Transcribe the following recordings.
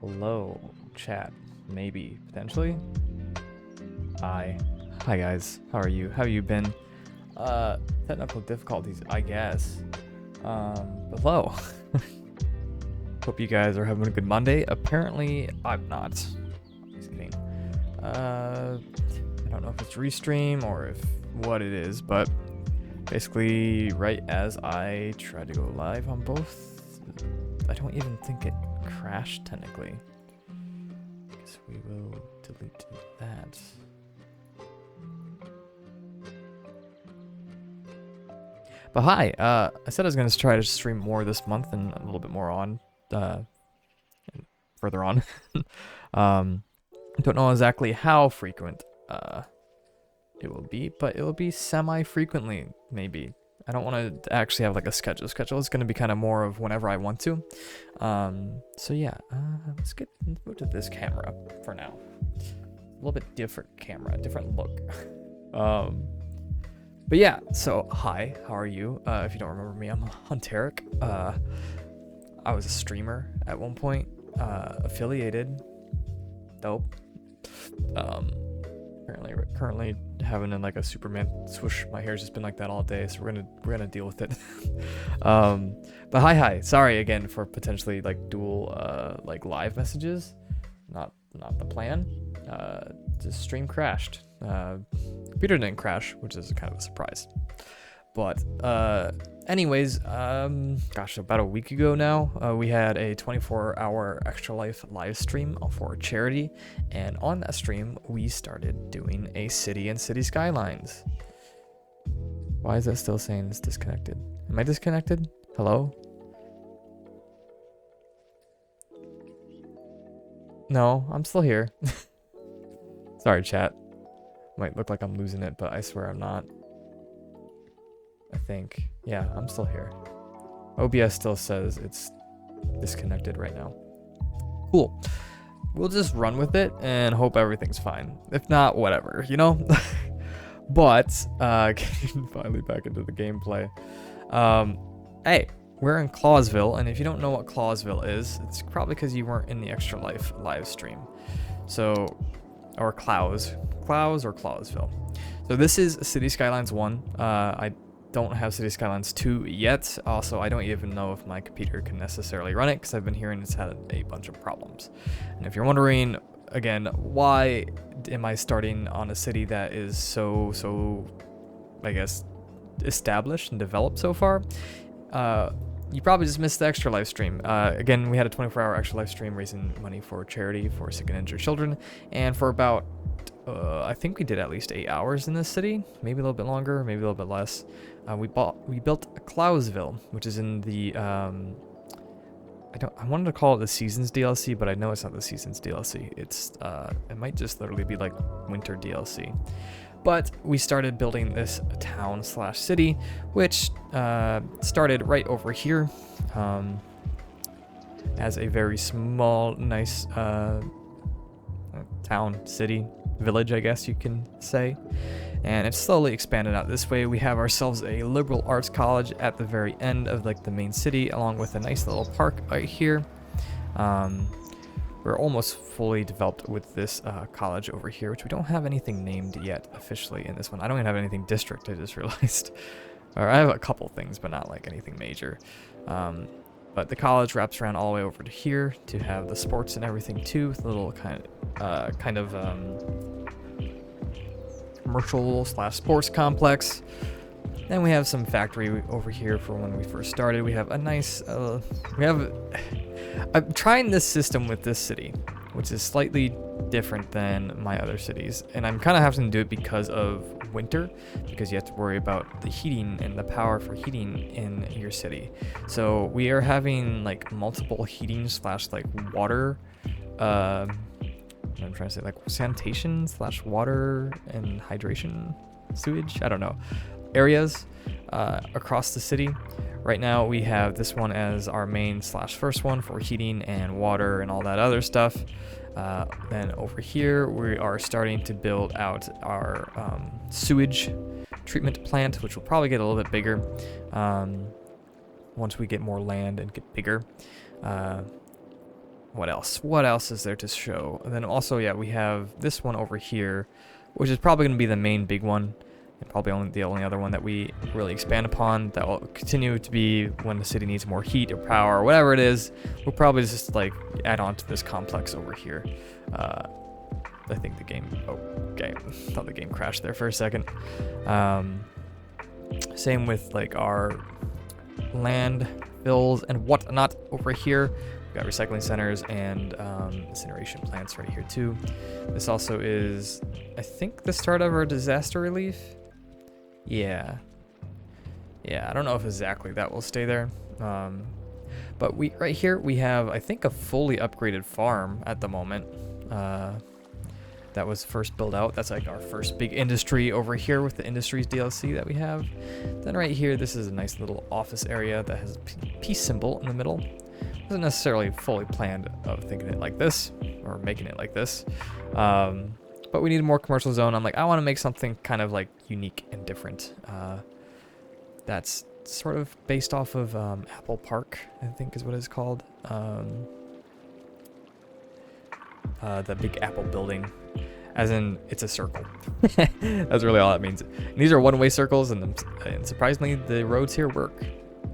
Hello, chat. Maybe, potentially. Hi. Hi guys. How are you? How you been? Technical difficulties, I guess. But hello. Hope you guys are having a good Monday. Apparently, I'm not. Just kidding. I don't know if it's restream or if what it is, but basically, right as I try to go live on both, I don't even think it crashed technically. Guess we will delete that. But hi, I said I was going to try to stream more this month and a little bit more on, further on. I don't know exactly how frequent it will be, but it will be semi-frequently, maybe. I don't want to actually have like a schedule. Schedule is going to be kind of more of whenever I want to. So yeah, let's move to this camera for now. A little bit different camera, different look. But yeah, so hi, how are you? If you don't remember me, I'm Hunteric. I was a streamer at one point, affiliated. Dope. Currently having like a Superman swoosh. My hair's just been like that all day, so we're gonna deal with it. But hi. Sorry again for potentially like dual like live messages. Not the plan. Just stream crashed. Computer didn't crash, which is kind of a surprise. But anyways, gosh, about a week ago now, we had a 24-hour Extra Life live stream for charity, and on that stream, we started doing a city and city skylines. Why is that still saying it's disconnected? Am I disconnected? Hello? No, I'm still here. Sorry, chat. Might look like I'm losing it, but I swear I'm not. I think. Yeah, I'm still here. OBS still says it's disconnected right now. Cool. We'll just run with it and hope everything's fine. If not, whatever, you know? But, getting finally back into the gameplay. Hey, we're in Klausville, and if you don't know what Klausville is, it's probably because you weren't in the Extra Life live stream. So, or Klaus or Klausville. So this is City Skylines 1. I don't have City Skylines 2 yet. Also, I don't even know if my computer can necessarily run it because I've been hearing it's had a bunch of problems. And if you're wondering, again, why am I starting on a city that is so, I guess, established and developed so far? You probably just missed the Extra Life stream. Again, we had a 24-hour Extra Life stream raising money for charity for sick and injured children, and for about I think we did at least 8 hours in this city, maybe a little bit longer, maybe a little bit less. We built Klausville, which is in the I wanted to call it the Seasons DLC, but I know it's not the Seasons DLC. It's it might just literally be like Winter DLC. But we started building this town / city, which started right over here as a very small, nice town, city, village, I guess you can say. And it's slowly expanded out this way. We have ourselves a liberal arts college at the very end of like the main city, along with a nice little park right here. We're almost fully developed with this college over here, which we don't have anything named yet officially in this one. I don't even have anything district, I just realized. Or I have a couple things, but not like anything major. But the college wraps around all the way over to here to have the sports and everything too, with a little kind of commercial / sports complex. Then we have some factory over here for when we first started. We have a nice, I'm trying this system with this city, which is slightly different than my other cities. And I'm kind of having to do it because of winter, because you have to worry about the heating and the power for heating in your city. So we are having like multiple heating / like water, I'm trying to say like sanitation / water and hydration, sewage, I don't know, areas across the city. Right now we have this one as our main / first one for heating and water and all that other stuff. Then over here we are starting to build out our sewage treatment plant, which will probably get a little bit bigger once we get more land and get bigger. what else? What else is there to show? And then also, yeah, we have this one over here, which is probably going to be the main big one, and probably the only other one that we really expand upon. That will continue to be when the city needs more heat or power or whatever it is. We'll probably just like add on to this complex over here. I think the game. Oh, okay. I thought the game crashed there for a second. Same with like our land fills and whatnot over here. We've got recycling centers and incineration plants right here too. This also is, I think, the start of our disaster relief. Yeah, I don't know if exactly that will stay there. But right here we have, I think, a fully upgraded farm at the moment. That was first built out. That's like our first big industry over here with the industries DLC that we have. Then right here, this is a nice little office area that has a peace symbol in the middle. Wasn't necessarily fully planned of thinking it like this or making it like this. But we need a more commercial zone. I'm like, I want to make something kind of like unique and different. That's sort of based off of Apple Park, I think is what it's called. The big Apple building, as in it's a circle. That's really all that means. And these are one-way circles, and surprisingly, the roads here work.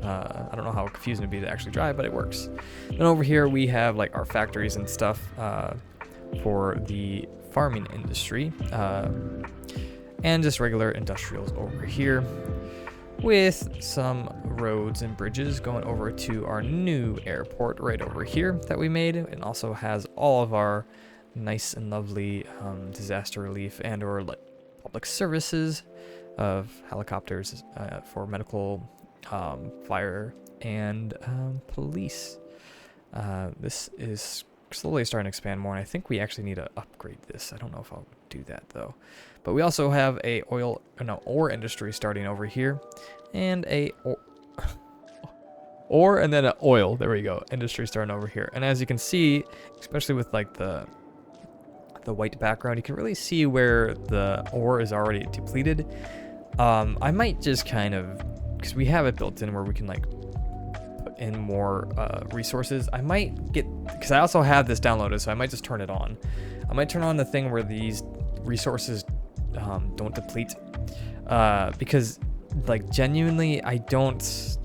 I don't know how confusing it'd be to actually drive, but it works. Then over here we have like our factories and stuff for the farming industry, and just regular industrials over here, with some roads and bridges going over to our new airport right over here that we made. It also has all of our nice and lovely disaster relief and or like public services of helicopters for medical, fire, and police. This is slowly starting to expand more, and I think we actually need to upgrade this. I don't know if I'll do that though. But we also have a ore industry starting over here, and a ore and then an oil. There we go. Industry starting over here. And as you can see, especially with like the white background, you can really see where the ore is already depleted. I might just kind of, because we have it built in where we can like put in more resources. I might get, because I also have this downloaded, so I might just turn it on. I might turn on the thing where these resources don't deplete, because like genuinely I guess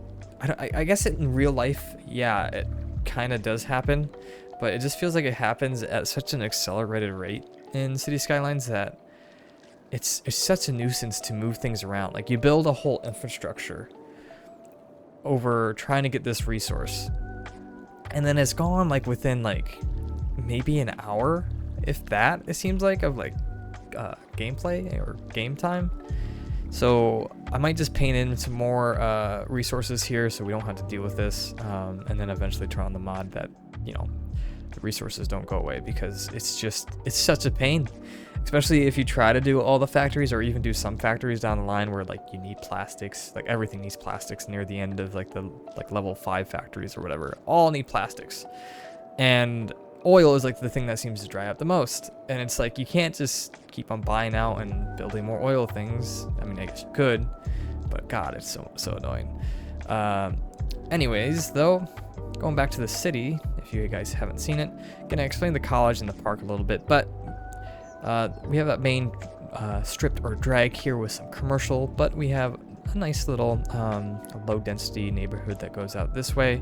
it in real life, yeah, it kind of does happen, but it just feels like it happens at such an accelerated rate in City Skylines that it's such a nuisance to move things around. Like you build a whole infrastructure over trying to get this resource, and then it's gone like within like maybe an hour, if that, it seems like, of like gameplay or game time. So I might just paint in some more resources here so we don't have to deal with this, and then eventually turn on the mod that, you know, the resources don't go away, because it's such a pain, especially if you try to do all the factories, or even do some factories down the line where like you need plastics. Like everything needs plastics near the end of like the level 5 factories or whatever, all need plastics. And oil is like the thing that seems to dry up the most, and it's like you can't just keep on buying out and building more oil things. I mean, I guess you could, but god, it's so annoying. Anyways though, going back to the city, if you guys haven't seen it, gonna explain the college and the park a little bit. But we have that main strip or drag here with some commercial, but we have a nice little low density neighborhood that goes out this way.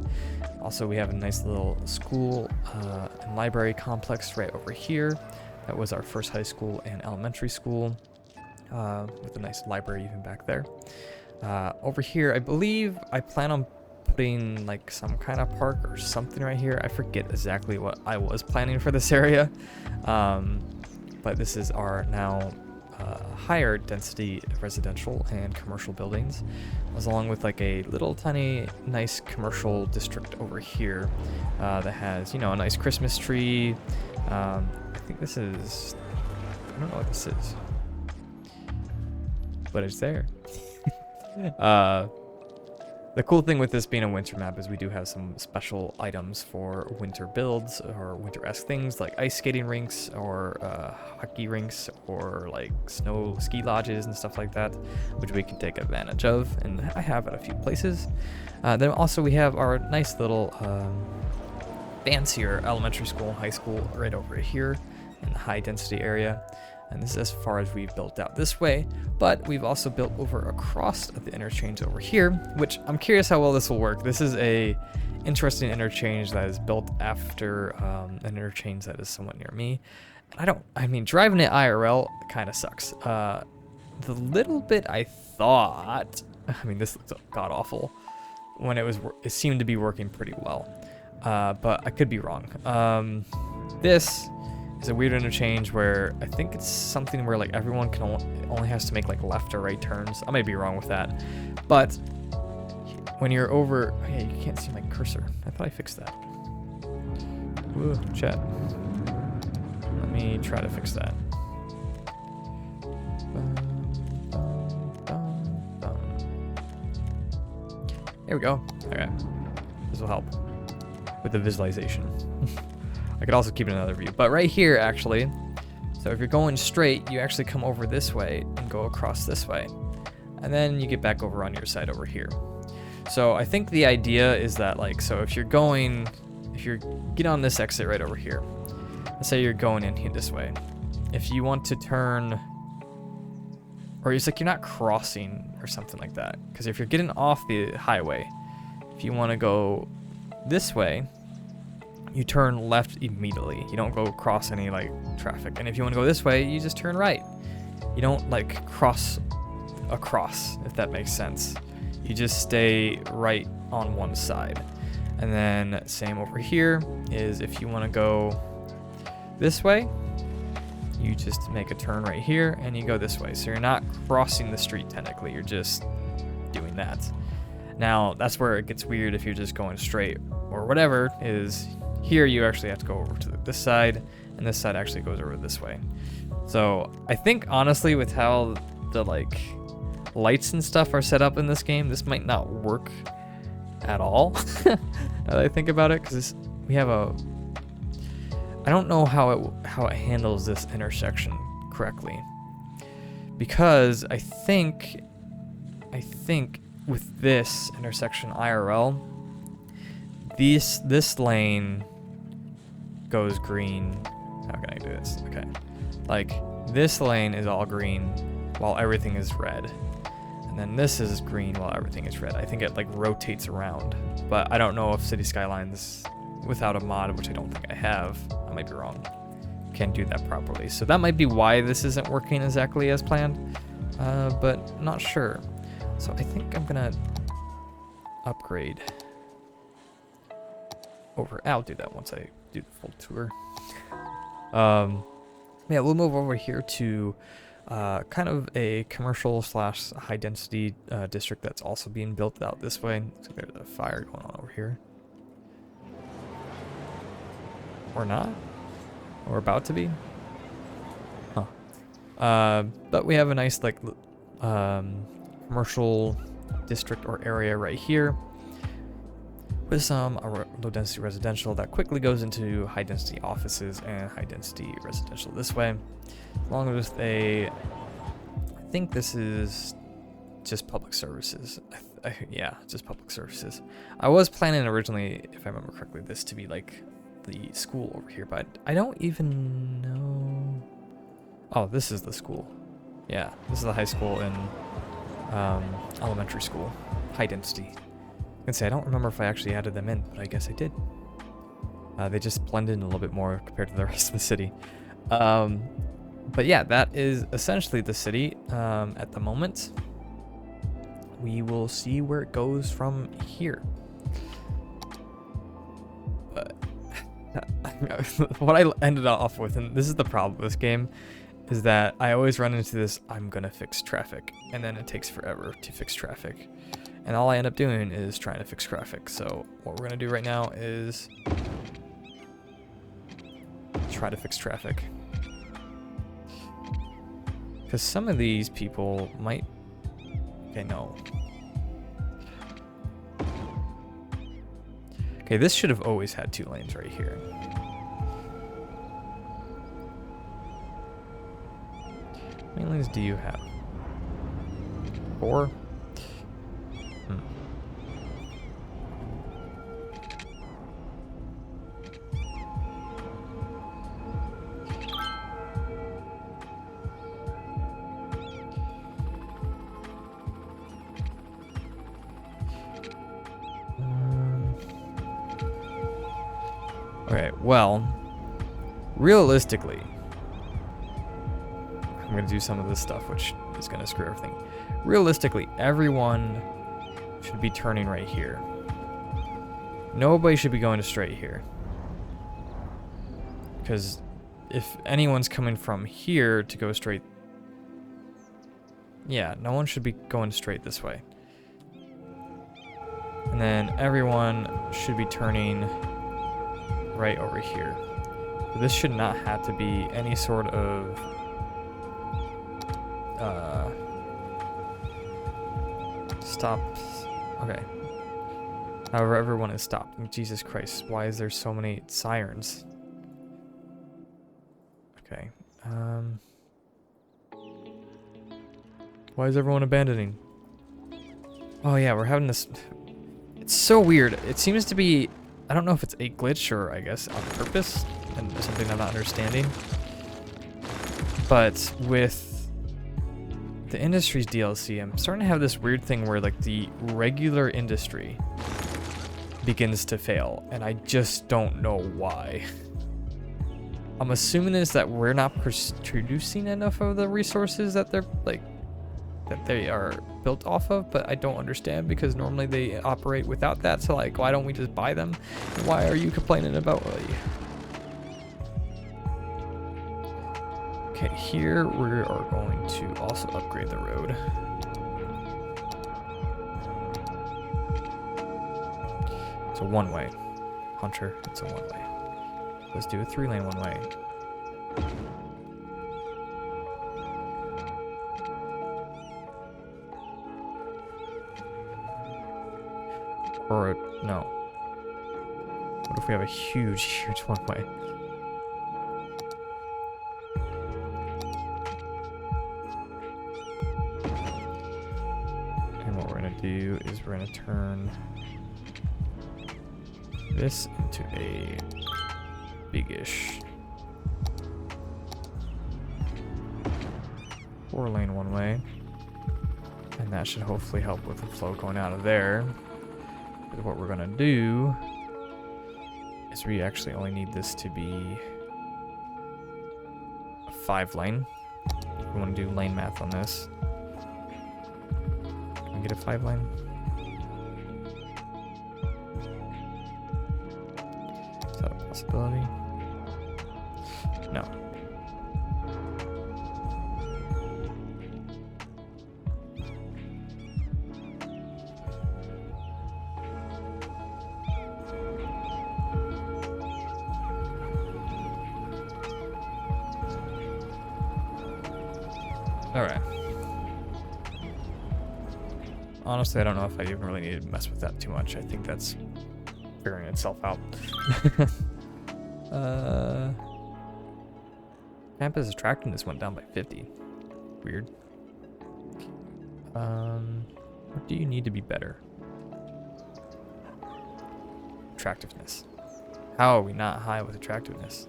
Also, we have a nice little school and library complex right over here. That was our first high school and elementary school, with a nice library even back there. Over here, I believe I plan on putting like some kind of park or something right here. I forget exactly what I was planning for this area, but this is our now higher density residential and commercial buildings, as along with like a little tiny nice commercial district over here that has, you know, a nice Christmas tree. I think this is, I don't know what this is, but it's there. The cool thing with this being a winter map is we do have some special items for winter builds or winter-esque things, like ice skating rinks or hockey rinks, or like snow ski lodges and stuff like that, which we can take advantage of, and I have at a few places. Then also we have our nice little fancier elementary school and high school right over here in the high density area. And this is as far as we've built out this way, but we've also built over across the interchange over here, which I'm curious how well this will work. This is a interesting interchange that is built after an interchange that is somewhat near me. I mean, driving it IRL kind of sucks. The little bit I thought, I mean, this looks god awful. When it seemed to be working pretty well, but I could be wrong. This is a weird interchange where I think it's something where like everyone can only has to make like left or right turns. I may be wrong with that, but when you're over, oh yeah, you can't see my cursor. I thought I fixed that. Ooh, chat. Let me try to fix that. There we go. Okay, this will help with the visualization. I could also keep it in another view, but right here actually, so if you're going straight, you actually come over this way and go across this way. And then you get back over on your side over here. So I think the idea is that like, so if you get on this exit right over here, let's say you're going in here this way. If you want to turn, or it's like you're not crossing or something like that. Because if you're getting off the highway, if you want to go this way, you turn left immediately. You don't go across any like traffic. And if you want to go this way, you just turn right. You don't like cross across, if that makes sense. You just stay right on one side. And then same over here is if you want to go this way, you just make a turn right here and you go this way. So you're not crossing the street technically, you're just doing that. Now that's where it gets weird if you're just going straight or whatever, is here you actually have to go over to this side, and this side actually goes over this way. So I think honestly with how the like lights and stuff are set up in this game, this might not work at all. Now that I think about it, because we have I don't know how it handles this intersection correctly, because I think with this intersection IRL, this lane goes green. How can I do this? Okay, like this lane is all green while everything is red, and then this is green while everything is red. I think it like rotates around, but I don't know if City Skylines without a mod, which I don't think I have, I might be wrong, can do that properly. So that might be why this isn't working exactly as planned, but not sure. So I think I'm gonna upgrade over. I'll do that once I do the full tour. Yeah, we'll move over here to kind of a commercial slash high density district that's also being built out this way. So there's a fire going on over here. Or not? Or about to be? Huh. But we have a nice like commercial district or area right here with some low density residential that quickly goes into high density offices and high density residential this way, along with I think this is just public services. Yeah, just public services. I was planning originally, if I remember correctly, this to be like the school over here, but I don't even know. Oh, this is the school. Yeah, this is the high school and elementary school, high density. I can say I don't remember if I actually added them in, but I guess I did. They just blend in a little bit more compared to the rest of the city. But yeah, that is essentially the city at the moment. We will see where it goes from here. But what I ended off with, and this is the problem with this game, is that I always run into this, I'm gonna fix traffic, and then it takes forever to fix traffic. And all I end up doing is trying to fix traffic. So what we're gonna do right now is try to fix traffic. Because some of these people might, okay, no. Okay, this should have always had 2 lanes right here. How many lanes do you have? 4? Okay, well, realistically, I'm going to do some of this stuff, which is going to screw everything. Realistically, everyone should be turning right here. Nobody should be going straight here. Because if anyone's coming from here to go straight... Yeah, no one should be going straight this way. And then everyone should be turning right over here. This should not have to be any sort of stops. Okay. However, everyone is stopped. Jesus Christ, why is there so many sirens? Okay. Why is everyone abandoning? Oh yeah, we're having this... It's so weird. It seems to be... I don't know if it's a glitch or, I guess, on purpose, and something I'm not understanding. But with the Industries DLC, I'm starting to have this weird thing where, like, the regular industry begins to fail, and I just don't know why. I'm assuming is that we're not producing enough of the resources that they're, like, that they are built off of, but I don't understand because normally they operate without that, so like, why don't we just buy them? Why are you complaining about Okay, here we are going to also upgrade the road. It's a one-way. Hunter, it's a one-way. Let's do a 3-lane one-way. Or, no. What if we have a huge, huge one-way? And what we're going to do is we're going to turn this into a big-ish 4-lane one-way. And that should hopefully help with the flow going out of there. What we're gonna do is we actually only need this to be a 5-lane. We want to do lane math on this. Can we get a 5-lane? Is that a possibility? No. Alright. Honestly, I don't know if I even really need to mess with that too much. I think that's figuring itself out. Tampa's attractiveness went down by 50. Weird. What do you need to be better? Attractiveness. How are we not high with attractiveness?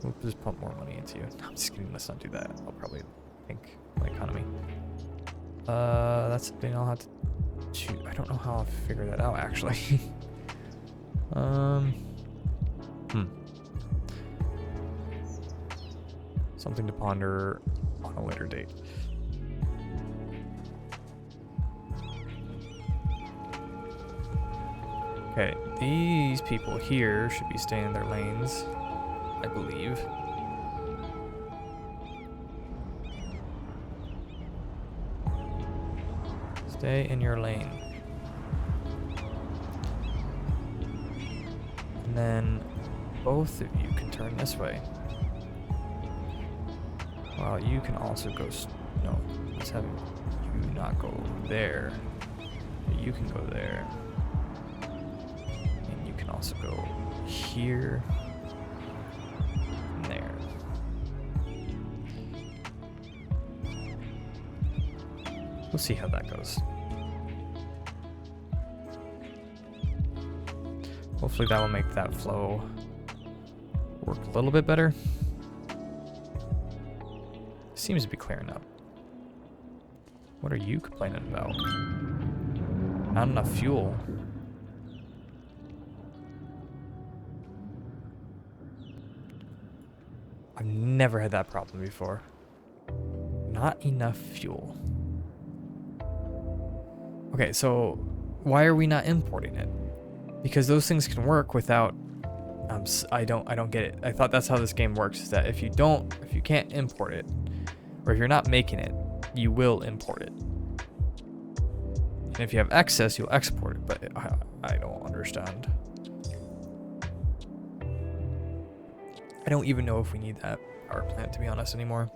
We'll just pump more money into you. No, I'm just kidding. Let's not do that. I'll probably think my economy. That's something I'll have to choose. I don't know how I'll figure that out, actually. Something to ponder on a later date. Okay, these people here should be staying in their lanes, I believe. Stay in your lane. And then both of you can turn this way. Well, you can also go... No, let's have you not go there. But you can go there. And you can also go here. And there. We'll see how that goes. Hopefully that will make that flow work a little bit better. Seems to be clearing up. What are you complaining about? Not enough fuel. I've never had that problem before. Not enough fuel. Okay, so why are we not importing it? Because those things can work without. I don't get it. I thought that's how this game works. Is that if you can't import it, or if you're not making it, you will import it. And if you have excess, you'll export it. But I don't understand. I don't even know if we need that power plant, to be honest, anymore.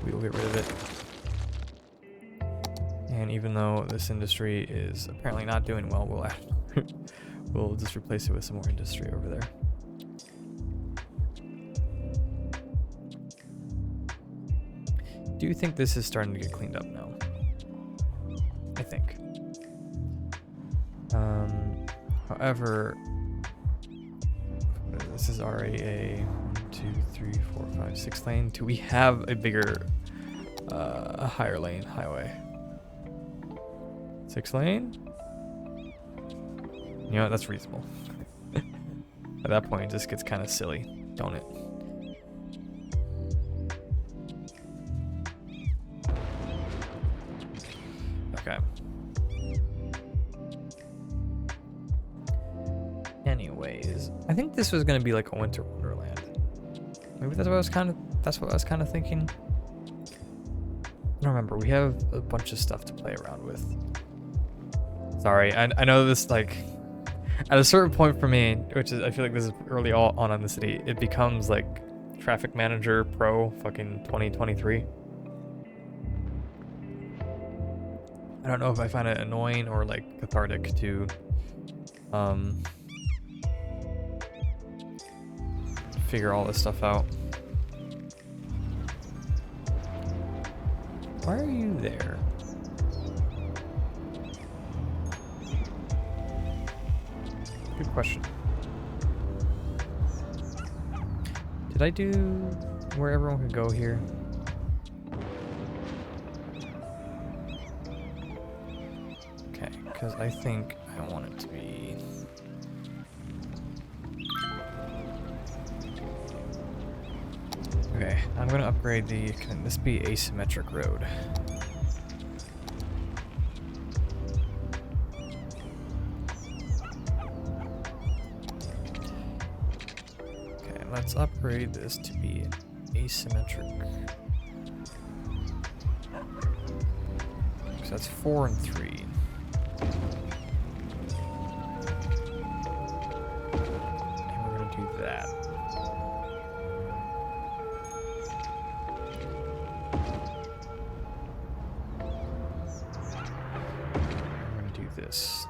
We will get rid of it. And even though this industry is apparently not doing well, we'll just replace it with some more industry over there. Do you think this is starting to get cleaned up now? I think. However, this is already a 1, 2, 3, 4, 5, 6 lane. Do we have a bigger, a higher lane highway? 6 lane? You know, that's reasonable. At that point, it just gets kind of silly, don't it? Okay. Anyways, I think this was gonna be like a winter wonderland. Maybe that's what I was kind of thinking. I don't remember. We have a bunch of stuff to play around with. Sorry, I know this, like, at a certain point for me, which is, I feel like this is early on in the city, it becomes like Traffic Manager Pro fucking 2023. I don't know if I find it annoying or like cathartic to figure all this stuff out. Why are you there? Good question. Did I do where everyone could go here? Okay, because I think I want it to be... Okay, I'm going to upgrade the... Can this be asymmetric road? Let's upgrade this to be asymmetric. So that's 4 and 3. And we're gonna do that. We're gonna do this.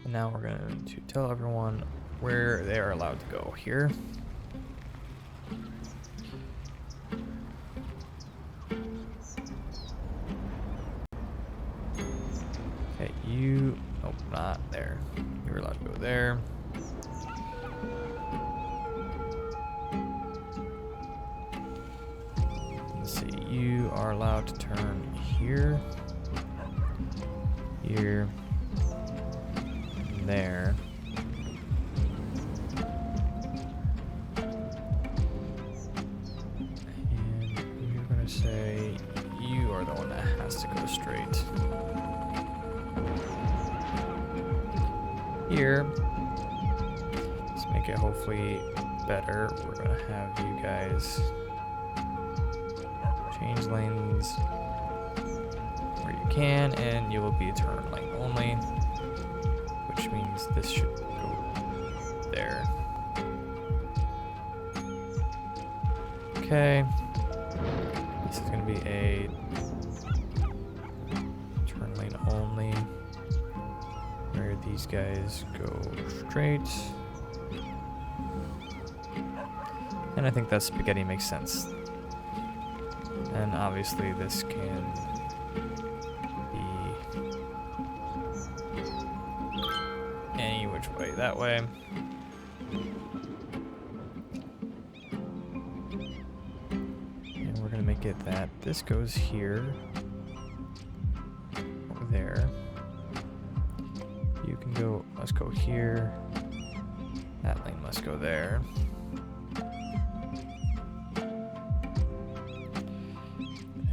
Now we're going to tell everyone where they are allowed to go. Here. Okay, you... Oh, not there. You're allowed to go there. Let's see. You are allowed to turn here. Here. There. And you're gonna say you are the one that has to go straight. Here. Let's make it hopefully better. We're gonna have you guys change lanes where you can, and you will be a turn lane only. Which means this should go there. Okay. This is going to be a turn lane only, where these guys go straight. And I think that spaghetti makes sense. And obviously this can any which way, that way. And we're gonna make it that this goes here, over there, You can go, must go here. That lane must go there.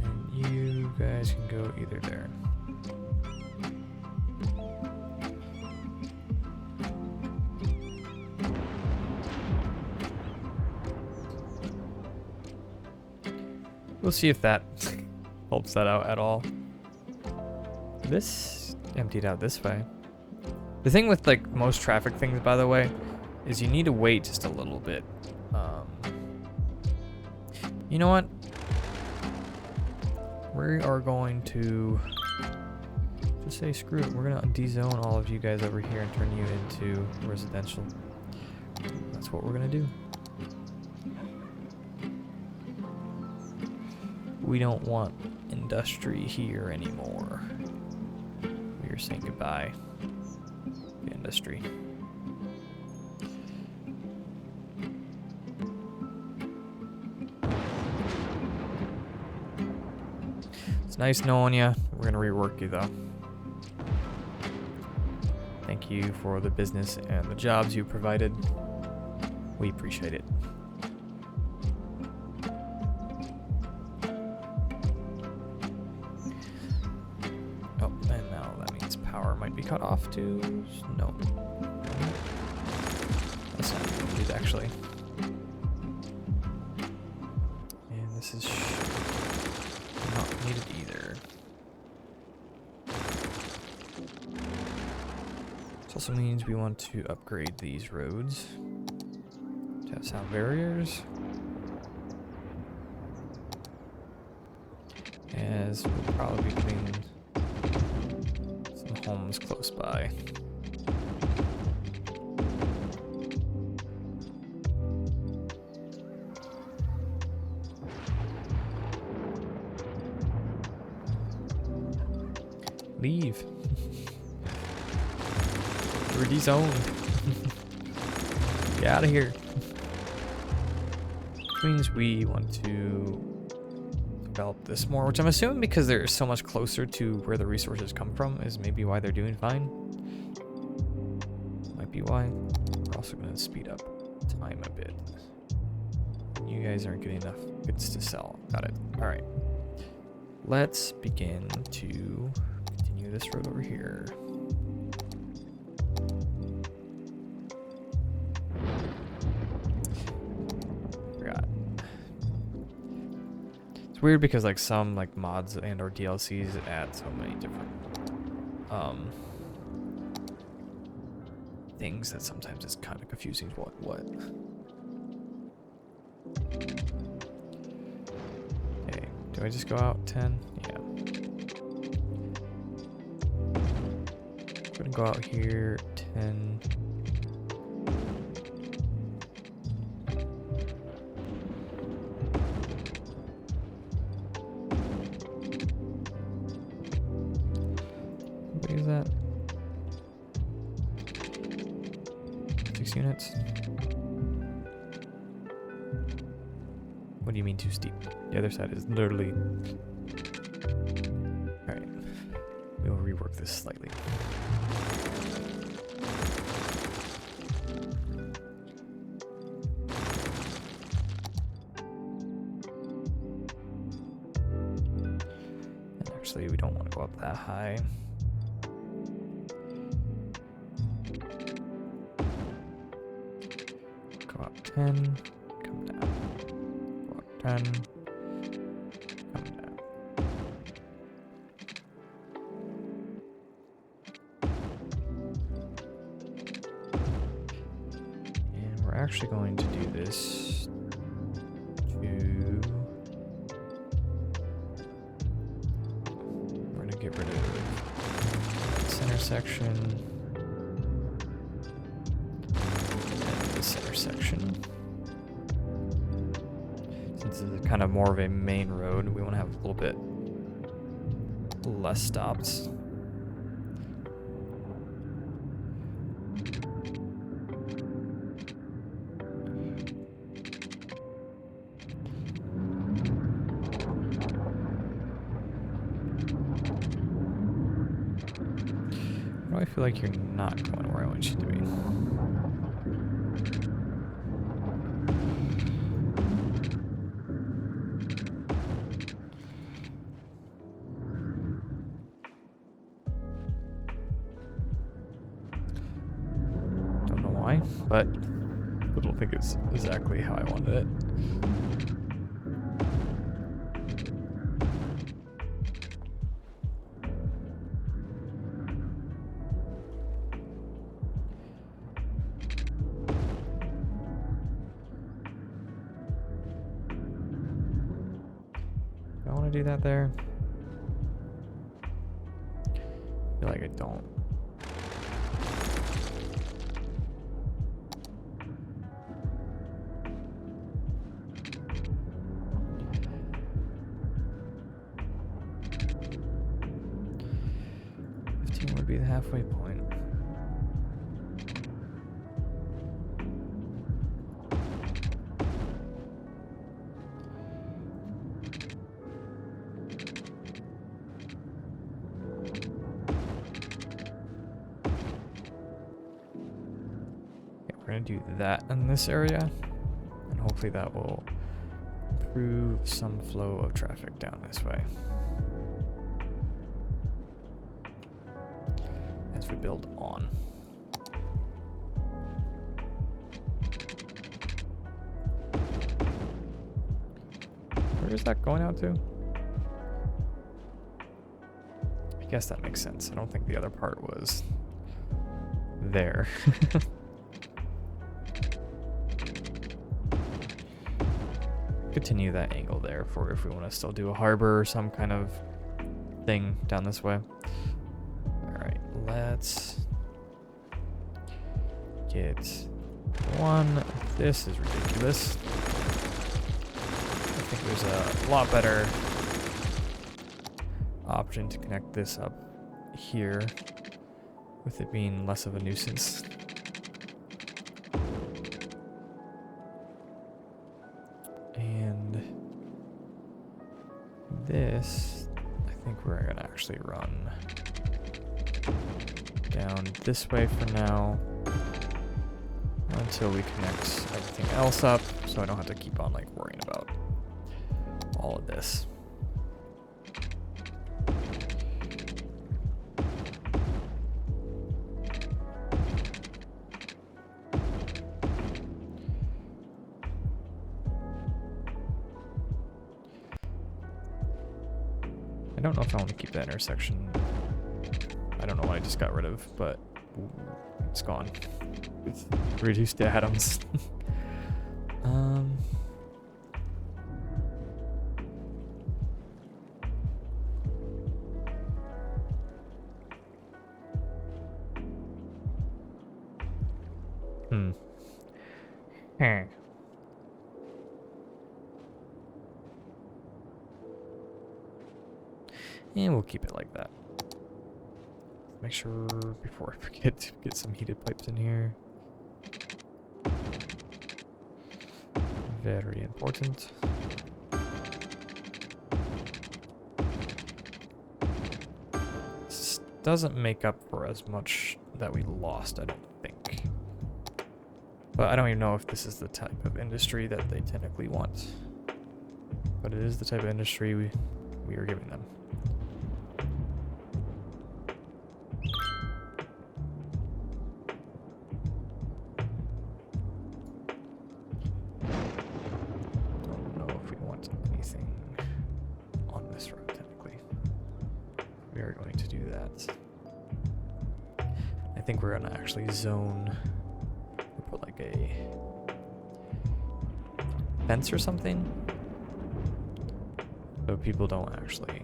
And you guys can go either there. We'll see if that helps that out at all. This emptied out this way. The thing with like most traffic things, by the way, is you need to wait just a little bit. You know what? We are going to just say screw it. We're gonna de-zone all of you guys over here and turn you into residential. That's what we're gonna do. We don't want industry here anymore. We are saying goodbye to industry. It's nice knowing you. We're gonna rework you though. Thank you for the business and the jobs you provided. We appreciate it. Cut off to no. That's not needed actually. And this is not needed either. This also means we want to upgrade these roads to have sound barriers. As we'll probably be putting homes close by. Leave. We're de-zoned. Get out of here. Which means we want to develop this more, which I'm assuming because they're so much closer to where the resources come from is maybe why they're doing fine. Might be why. We're also going to speed up time a bit. You guys aren't getting enough goods to sell. Got it. All right. Let's begin to continue this road over here. Weird because like some like mods and or DLCs add so many different things that sometimes it's kind of confusing what. Okay, do I just go out 10? Yeah. I'm gonna go out here 10. Is that 6 units? What do you mean too steep? The other side is literally. Alright. We'll rework this slightly. And actually, we don't want to go up that high. Go up 10, come down. Go up 10, come down. And we're actually going to do this to... We're going to get rid of this intersection. Intersection. Since this is kind of more of a main road, we want to have a little bit less stops. Why do I feel like you're not going where I want you to be? Don't know why, but I don't think it's exactly how I wanted it. Do I want to do that there? I feel like I don't. Would be the halfway point. Okay, we're gonna do that in this area, and hopefully that will improve some flow of traffic down this way. As we build on. Where is that going out to? I guess that makes sense. I don't think the other part was there. Continue that angle there for if we want to still do a harbor or some kind of thing down this way. Let's get one. This is ridiculous. I think there's a lot better option to connect this up here with it being less of a nuisance. And this, I think we're gonna actually run down this way for now until we connect everything else up, so I don't have to keep on like worrying about all of this. I don't know if I want to keep that intersection. I don't know what I just got rid of, but it's gone. It's reduced to atoms. And we'll keep it like that. Make sure before I forget to get some heated pipes in here. Very important. This doesn't make up for as much that we lost, I don't think. But I don't even know if this is the type of industry that they technically want. But it is the type of industry we are giving them. I think we're gonna actually zone, put like a fence or something, so people don't actually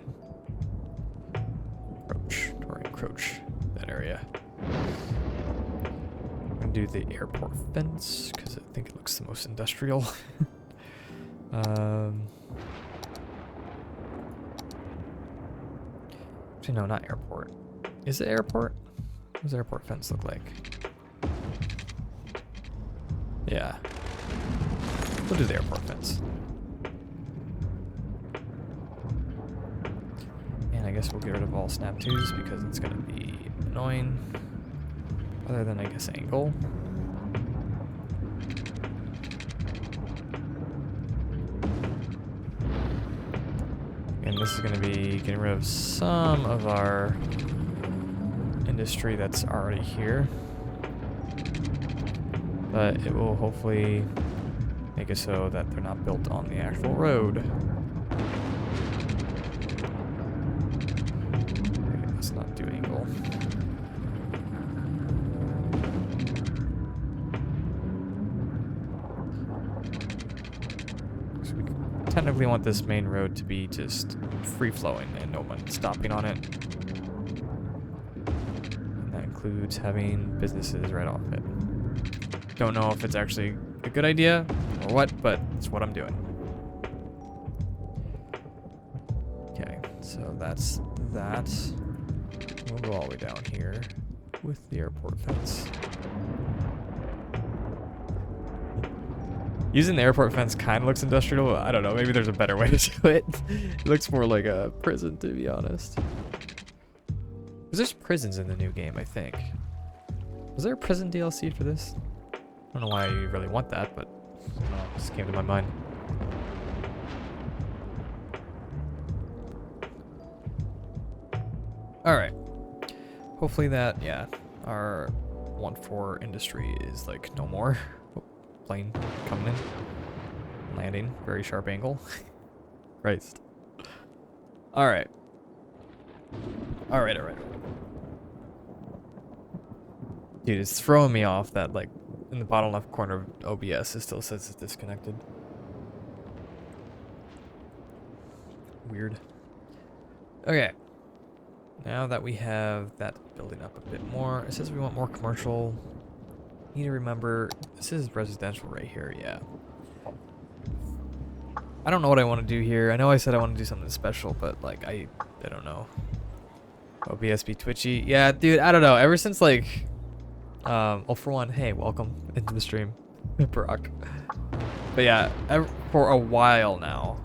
approach or encroach that area. I'm gonna do the airport fence because I think it looks the most industrial. Actually, no, not airport. Is it airport? What does the airport fence look like? Yeah. We'll do the airport fence. And I guess we'll get rid of all snap twos because it's going to be annoying. Other than, I guess, angle. And this is going to be getting rid of some of our industry that's already here. But it will hopefully make it so that they're not built on the actual road. Okay, let's not do angle. So we technically want this main road to be just free-flowing and no one stopping on it. And that includes having businesses right off it. Don't know if it's actually a good idea or what, but it's what I'm doing. Okay, so that's that. We'll go all the way down here with the airport fence. Using the airport fence kind of looks industrial. I don't know, maybe there's a better way to do it. It looks more like a prison, to be honest. Because there's prisons in the new game, I think. Was there a prison DLC for this? I don't know why you really want that, but it just came to my mind. Alright. Hopefully that, yeah, our 1-4 industry is like no more. Oh, plane coming in. Landing. Very sharp angle. Christ. Alright. Alright. Dude, it's throwing me off that, like, in the bottom left corner of OBS, it still says it's disconnected. Weird. Okay. Now that we have that building up a bit more, it says we want more commercial. Need to remember, this is residential right here, yeah. I don't know what I want to do here. I know I said I want to do something special, but, like, I don't know. OBS be twitchy. Yeah, dude, I don't know. Ever since, like... well, for one, hey, welcome into the stream, Barack. But yeah, for a while now,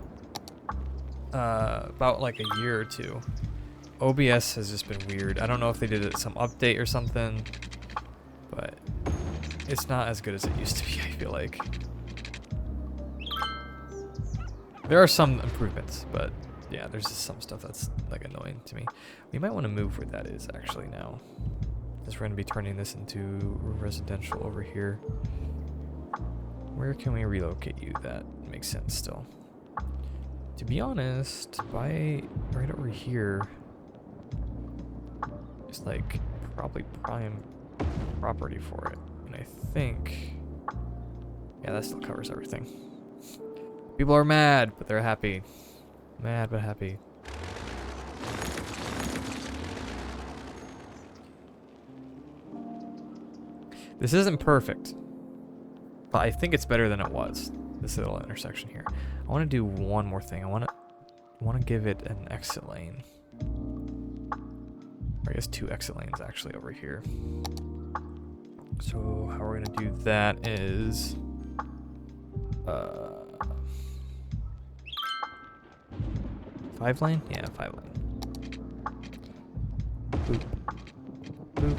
about like a year or two, OBS has just been weird. I don't know if they did some update or something, but it's not as good as it used to be, I feel like. There are some improvements, but yeah, there's just some stuff that's like annoying to me. We might want to move where that is actually now. Because we're going to be turning this into residential over here. Where can we relocate you? That makes sense still. To be honest, right over here is like probably prime property for it. And I think, yeah, that still covers everything. People are mad, but they're happy. Mad, but happy. This isn't perfect, but I think it's better than it was, this little intersection here. I want to do one more thing. I want to give it an exit lane. Or I guess 2 exit lanes actually over here. So how we're going to do that is... 5 lane? Yeah, 5 lane. Boop. Boop.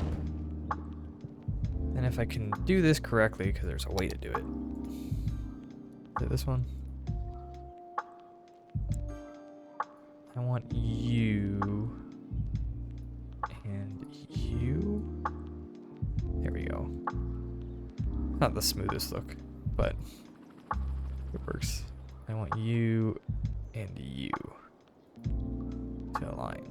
And if I can do this correctly, because there's a way to do it. Is it this one? I want you and you. There we go. Not the smoothest look, but it works. I want you and you to align.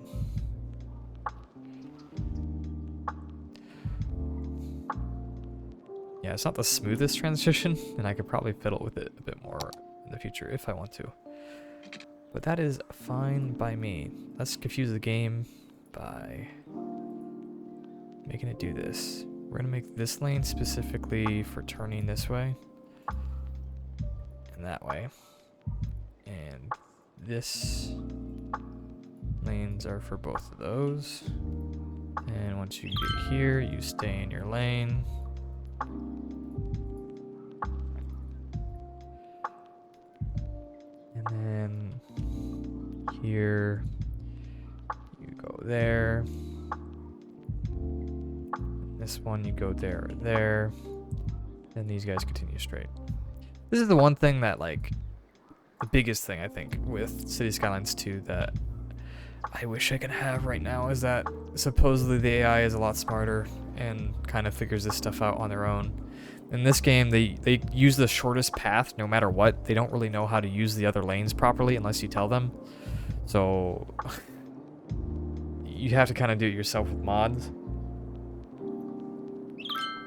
Yeah, it's not the smoothest transition, and I could probably fiddle with it a bit more in the future if I want to. But that is fine by me. Let's confuse the game by making it do this. We're gonna make this lane specifically for turning this way and that way. And this lanes are for both of those. And once you get here, you stay in your lane. And then here, you go there. This one, you go there or there. And these guys continue straight. This is the one thing that, like, the biggest thing, I think, with City Skylines 2 that I wish I could have right now is that supposedly the AI is a lot smarter and kind of figures this stuff out on their own. In this game, they use the shortest path no matter what. They don't really know how to use the other lanes properly unless you tell them. So you have to kind of do it yourself with mods.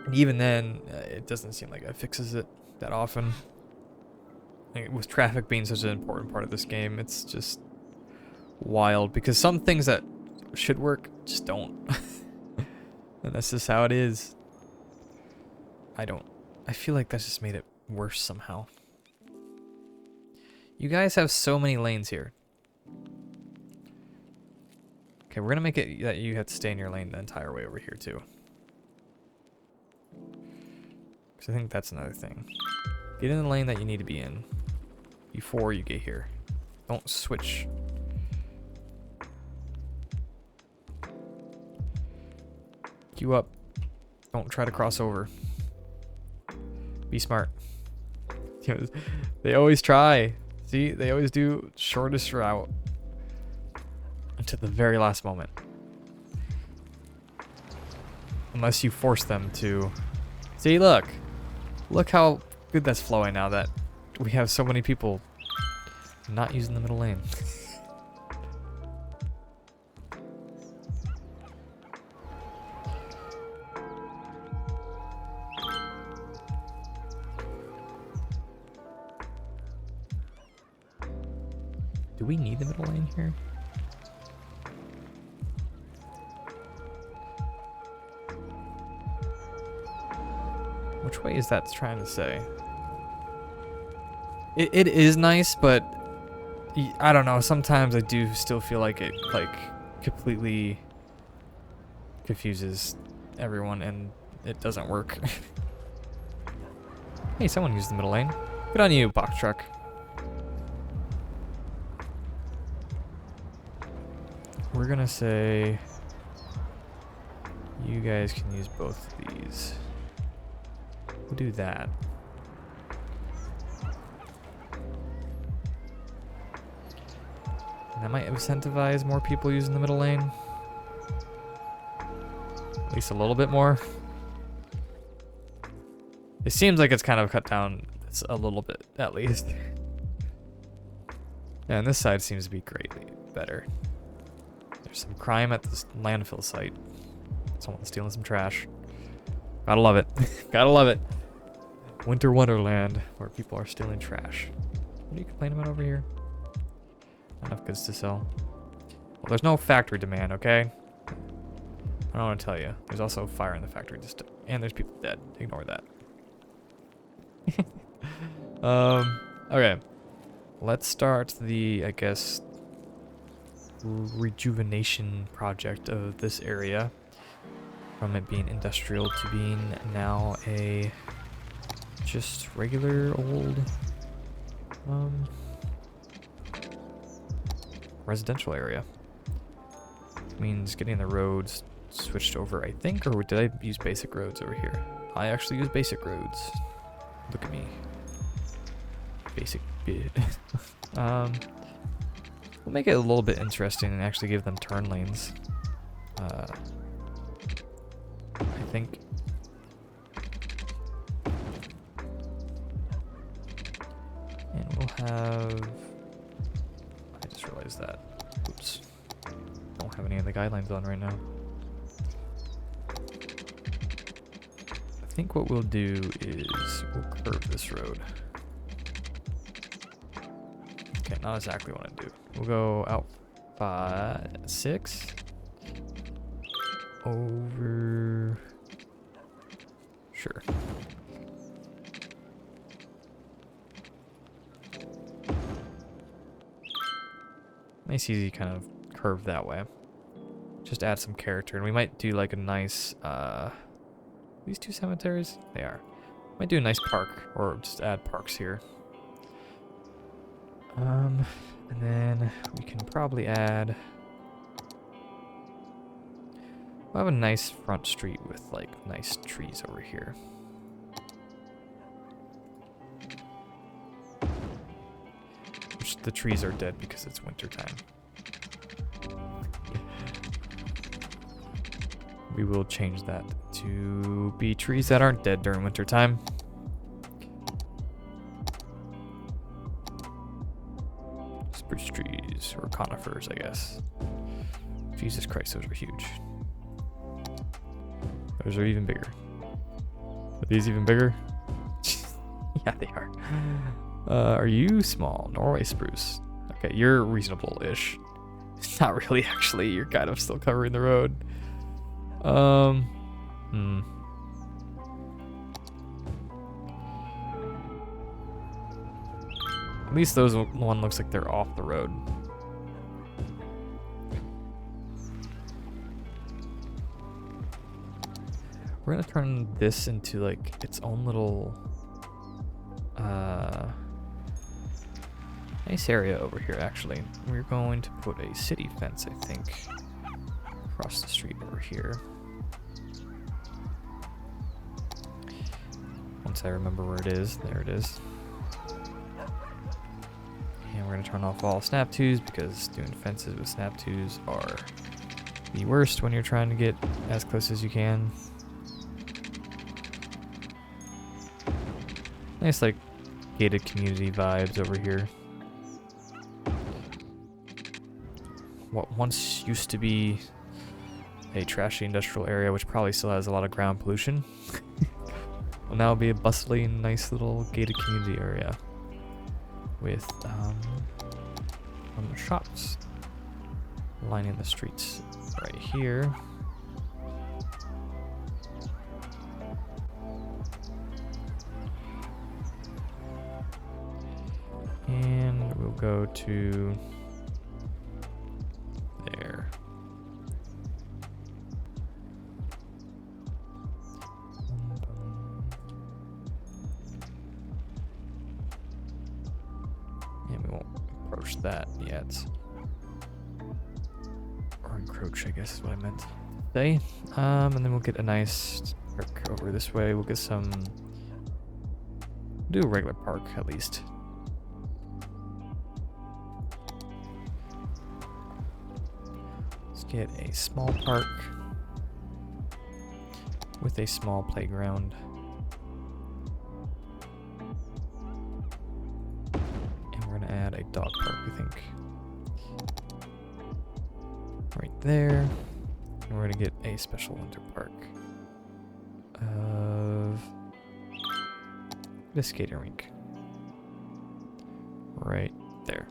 And even then, it doesn't seem like it fixes it that often. Like, with traffic being such an important part of this game, it's just wild. Because some things that should work just don't. And that's just how it is. I feel like that's just made it worse somehow. You guys have so many lanes here. Okay, we're gonna make it that you have to stay in your lane the entire way over here too. Because I think that's another thing. Get in the lane that you need to be in before you get here. Don't switch. Queue up. Don't try to cross over. Be smart. They always try. See, they always do shortest route until the very last moment. Unless you force them to. See, look. Look how good that's flowing now that we have so many people not using the middle lane. Do we need the middle lane here? Which way is that trying to say? It is nice, but I don't know. Sometimes I do still feel like it completely confuses everyone and it doesn't work. Hey, someone used the middle lane. Good on you, box truck. We're gonna say you guys can use both of these. We'll do that. And that might incentivize more people using the middle lane. At least a little bit more. It seems like it's kind of cut down a little bit, at least. Yeah, and this side seems to be greatly better. There's some crime at this landfill site. Someone's stealing some trash. Gotta love it. Gotta love it. Winter Wonderland, where people are stealing trash. What are you complaining about over here? Not enough goods to sell. Well, there's no factory demand, okay? I don't want to tell you. There's also fire in the factory, and there's people dead. Ignore that. Okay. Let's start the, I guess, rejuvenation project of this area. From it being industrial to being now a just regular old residential area. Means getting the roads switched over, I think, or did I use basic roads over here? I actually use basic roads. Look at me. Basic bit. We'll make it a little bit interesting and actually give them turn lanes. I think. And we'll have. I just realized that. Oops. Don't have any of the guidelines on right now. I think what we'll do is we'll curve this road. Okay, not exactly what I do. We'll go out 5, 6. Over. Sure. Nice easy kind of curve that way. Just add some character, and we might do like a nice these two cemeteries? They are. Might do a nice park, or just add parks here. And then we can probably add We'll have a nice front street with like nice trees over here. Which the trees are dead because it's winter time. We will change that to be trees that aren't dead during winter time. Spruce trees, or conifers, I guess. Jesus Christ, those are huge. Those are even bigger. Are these even bigger? Yeah, they are. Are you small? Norway spruce. Okay, you're reasonable-ish. Not really, actually. You're kind of still covering the road. At least those one looks like they're off the road. We're gonna turn this into like its own little nice area over here actually. We're going to put a city fence, I think, across the street over here. Once I remember where it is, there it is. And we're gonna turn off all snap twos because doing fences with snap twos are the worst when you're trying to get as close as you can. Nice like gated community vibes over here. What once used to be a trashy industrial area, which probably still has a lot of ground pollution, will now be a bustling, nice little gated community area with shops lining the streets right here. And we'll go to there. And we won't approach that yet. Or encroach, I guess is what I meant to say. And then we'll get a nice park over this way. We'll get some, do a regular park at least. Get a small park with a small playground. And we're gonna add a dog park, I think. Right there. And we're gonna get a special winter park of the skating rink. Right there.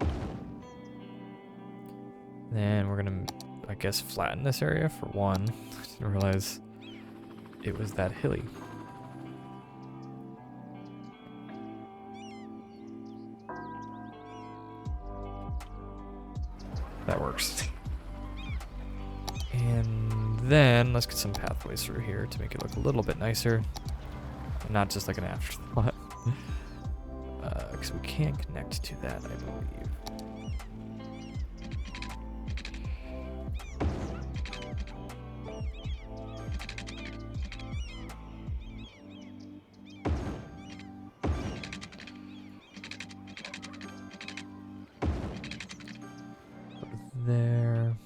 Then we're gonna, I guess, flatten this area for one. I didn't realize it was that hilly. That works. And then let's get some pathways through here to make it look a little bit nicer. Not just like an afterthought. Because we can't connect to that, I believe. There.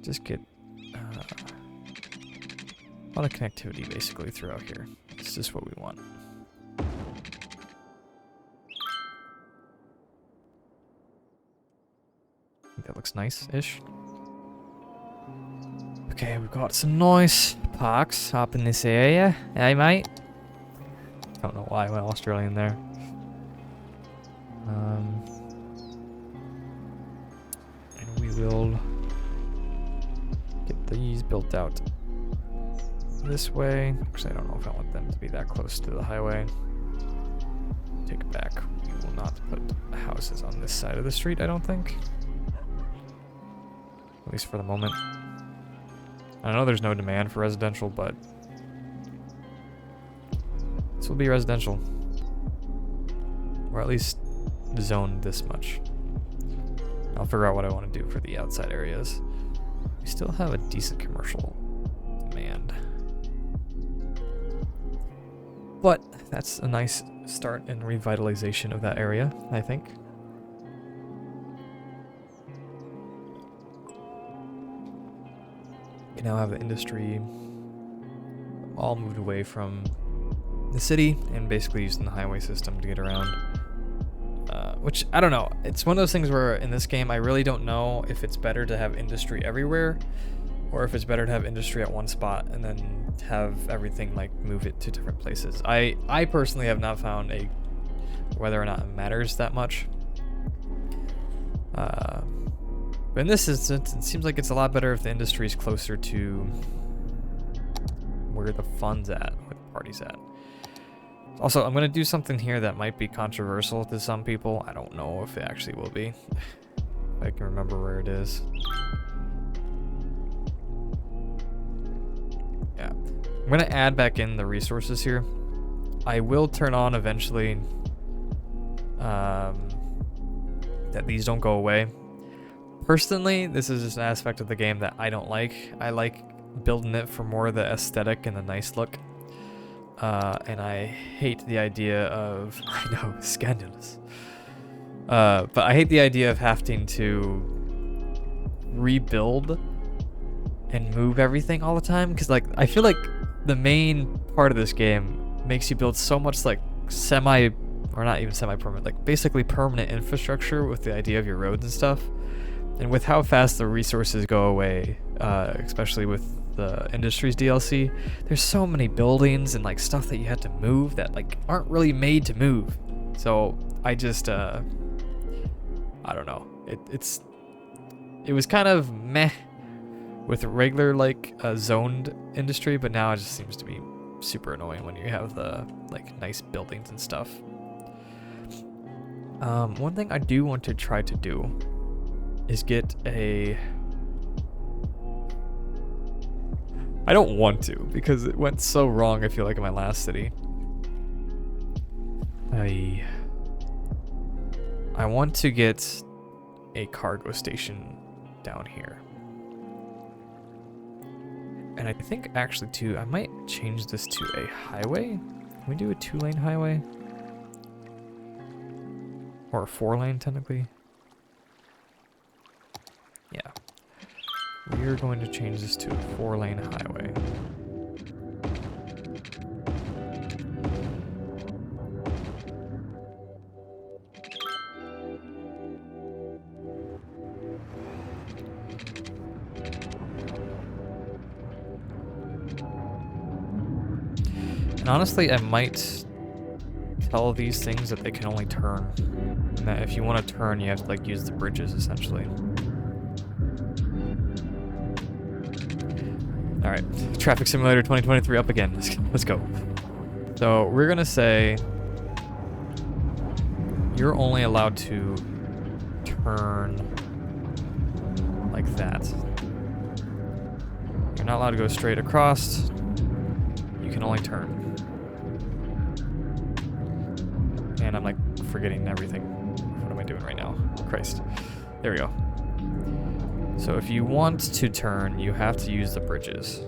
Just get a lot of connectivity basically throughout here. It's just what we want. I think that looks nice-ish. Okay, we've got some nice parks up in this area. Hey, mate. Don't know why I went Australian there. And we will get these built out this way. Actually, I don't know if I want them to be that close to the highway. Take it back. We will not put houses on this side of the street, I don't think. At least for the moment. I know there's no demand for residential, but this will be residential. Or at least zoned this much. I'll figure out what I want to do for the outside areas. We still have a decent commercial demand. But that's a nice start in revitalization of that area, I think. We now have the industry all moved away from the city and basically using the highway system to get around. Which, I don't know. It's one of those things where in this game I really don't know if it's better to have industry everywhere or if it's better to have industry at one spot and then have everything like move it to different places. I personally have not found whether or not it matters that much. But in this instance, it seems like it's a lot better if the industry is closer to where the fun's at, where the party's at. Also, I'm going to do something here that might be controversial to some people. I don't know if it actually will be. If I can remember where it is. Yeah. I'm going to add back in the resources here. I will turn on eventually that these don't go away. Personally, this is just an aspect of the game that I don't like. I like building it for more of the aesthetic and the nice look. And I hate the idea of, I know, scandalous. But I hate the idea of having to rebuild and move everything all the time. Because like, I feel like the main part of this game makes you build so much like or not even semi-permanent, like basically permanent infrastructure with the idea of your roads and stuff. And with how fast the resources go away, especially with the Industries DLC, there's so many buildings and like stuff that you have to move that like aren't really made to move. So I just I don't know. It was kind of meh with regular like zoned industry, but now it just seems to be super annoying when you have the like nice buildings and stuff. One thing I do want to try to do is get a... I don't want to, because it went so wrong, I feel like, in my last city. I want to get a cargo station down here. And I think, actually, too, I might change this to a highway. Can we do a 2-lane highway? Or a 4-lane, technically. Yeah. We are going to change this to a 4-lane highway. And honestly, I might tell these things that they can only turn. And that if you want to turn, you have to like use the bridges, essentially. Alright, Traffic Simulator 2023 up again. Let's go. So we're gonna say you're only allowed to turn like that. You're not allowed to go straight across. You can only turn. And I'm like forgetting everything. What am I doing right now? Christ. There we go. So if you want to turn, you have to use the bridges.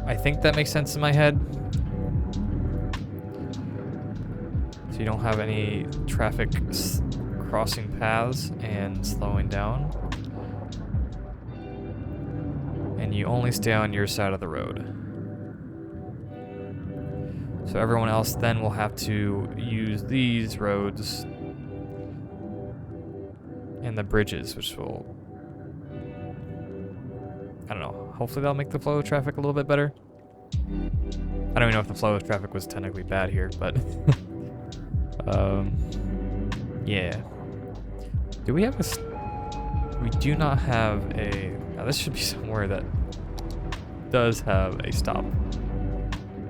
I think that makes sense in my head. So you don't have any traffic crossing paths and slowing down. And you only stay on your side of the road. So everyone else then will have to use these roads and the bridges, which will, I don't know, hopefully that'll make the flow of traffic a little bit better. I don't even know if the flow of traffic was technically bad here, but yeah. Do we have we do not have a, now this should be somewhere that does have a stop.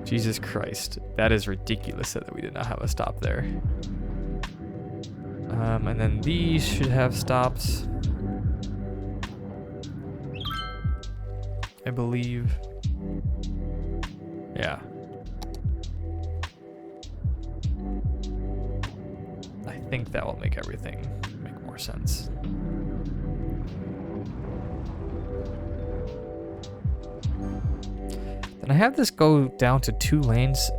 Jesus Christ, that is ridiculous that we did not have a stop there. And then these should have stops, I believe. Yeah. think that will make everything make more sense. Then I have this go down to 2 lanes,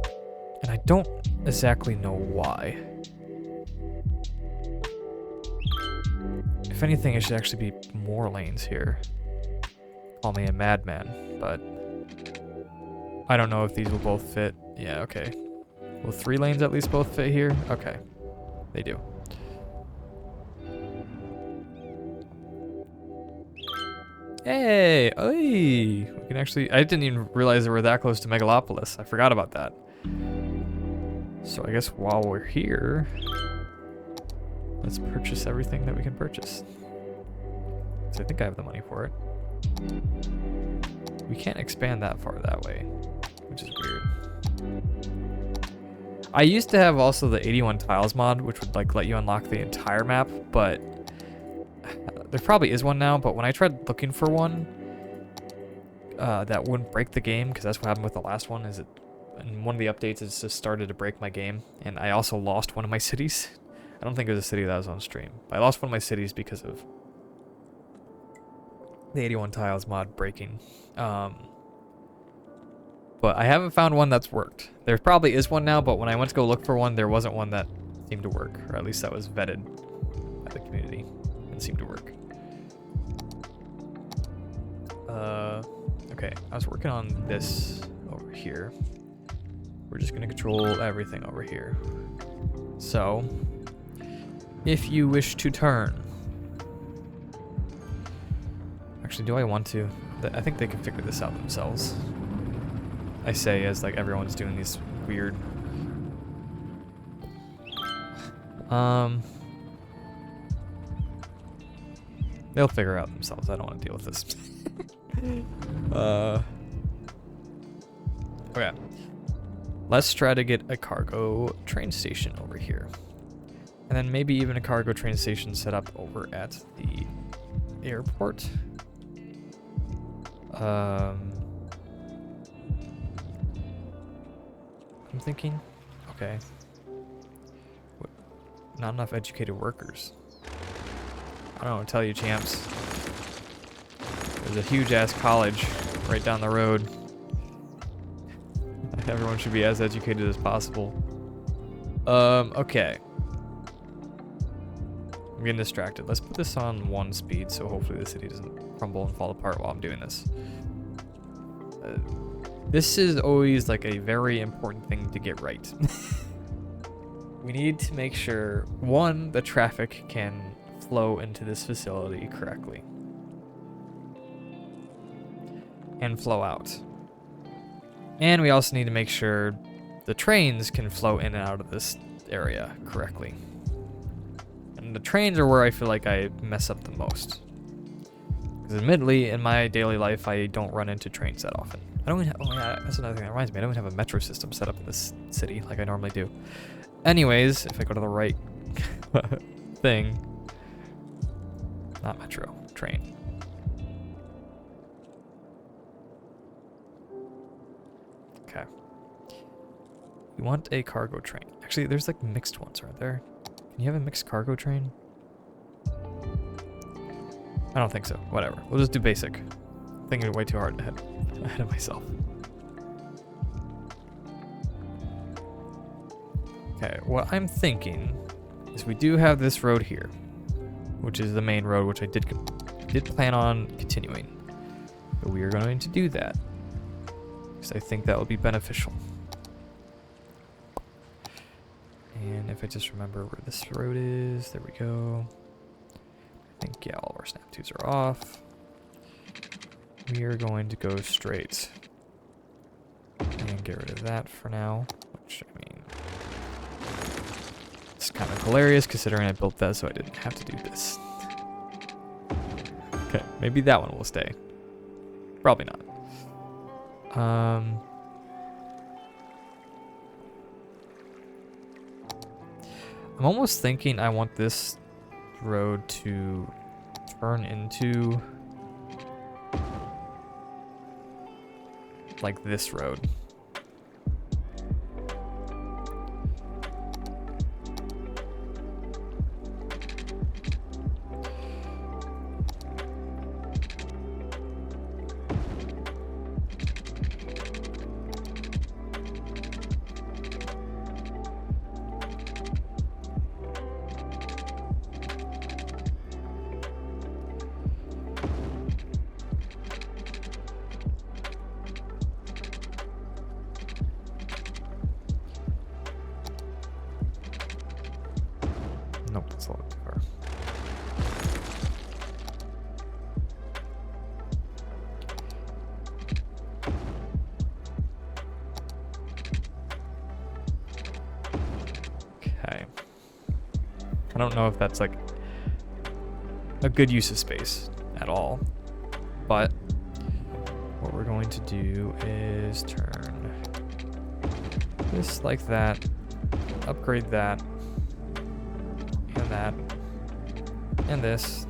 and I don't exactly know why. If anything, it should actually be more lanes here. Call me a madman, but I don't know if these will both fit. Yeah, okay. Will 3 lanes at least both fit here? Okay, they do. Hey, we can actually, I didn't even realize that we're that close to Megalopolis. I forgot about that. So I guess while we're here, let's purchase everything that we can purchase. So I think I have the money for it. We can't expand that far that way, which is weird. I used to have also the 81 tiles mod, which would like let you unlock the entire map, but there probably is one now, but when I tried looking for one that wouldn't break the game, because that's what happened with the last one, is it in one of the updates it just started to break my game, and I also lost one of my cities. I don't think it was a city that was on stream, but I lost one of my cities because of the 81 tiles mod breaking. But I haven't found one that's worked. There probably is one now, but when I went to go look for one, there wasn't one that seemed to work, or at least that was vetted by the community and seemed to work. Okay, I was working on this over here. We're just gonna control everything over here. So, if you wish to turn. Actually, do I want to? I think they can figure this out themselves. I say as like everyone's doing these weird. They'll figure it out themselves. I don't want to deal with this. Okay. Let's try to get a cargo train station over here. And then maybe even a cargo train station set up over at the airport. I'm thinking, okay. Not enough educated workers. I don't know what to tell you, champs. There's a huge ass college right down the road. Everyone should be as educated as possible. Okay. I'm getting distracted. Let's put this on 1 speed so hopefully the city doesn't crumble and fall apart while I'm doing this. This is always like a very important thing to get right. We need to make sure, 1, the traffic can flow into this facility correctly. And flow out. And we also need to make sure the trains can flow in and out of this area correctly. And the trains are where I feel like I mess up the most. Because admittedly, in my daily life, I don't run into trains that often. I don't even have, oh yeah, that's another thing that reminds me, I don't even have a metro system set up in this city like I normally do. Anyways, if I go to the right thing, not metro, train. Okay. You want a cargo train. Actually, there's like mixed ones, aren't there? Can you have a mixed cargo train? I don't think so. Whatever. We'll just do basic. I'm thinking way too hard ahead of myself. Okay, what I'm thinking is we do have this road here, which is the main road, which I did plan on continuing. But we are going to do that because I think that will be beneficial. And if I just remember where this road is, there we go. I think, yeah, all of our snap twos are off. We are going to go straight and get rid of that for now, which, I mean, it's kind of hilarious considering I built that so I didn't have to do this. Okay, maybe that one will stay. Probably not. I'm almost thinking I want this road to turn into like this road. Nope, that's a little too far. Okay. I don't know if that's like a good use of space at all, but what we're going to do is turn this like that, upgrade that, and this.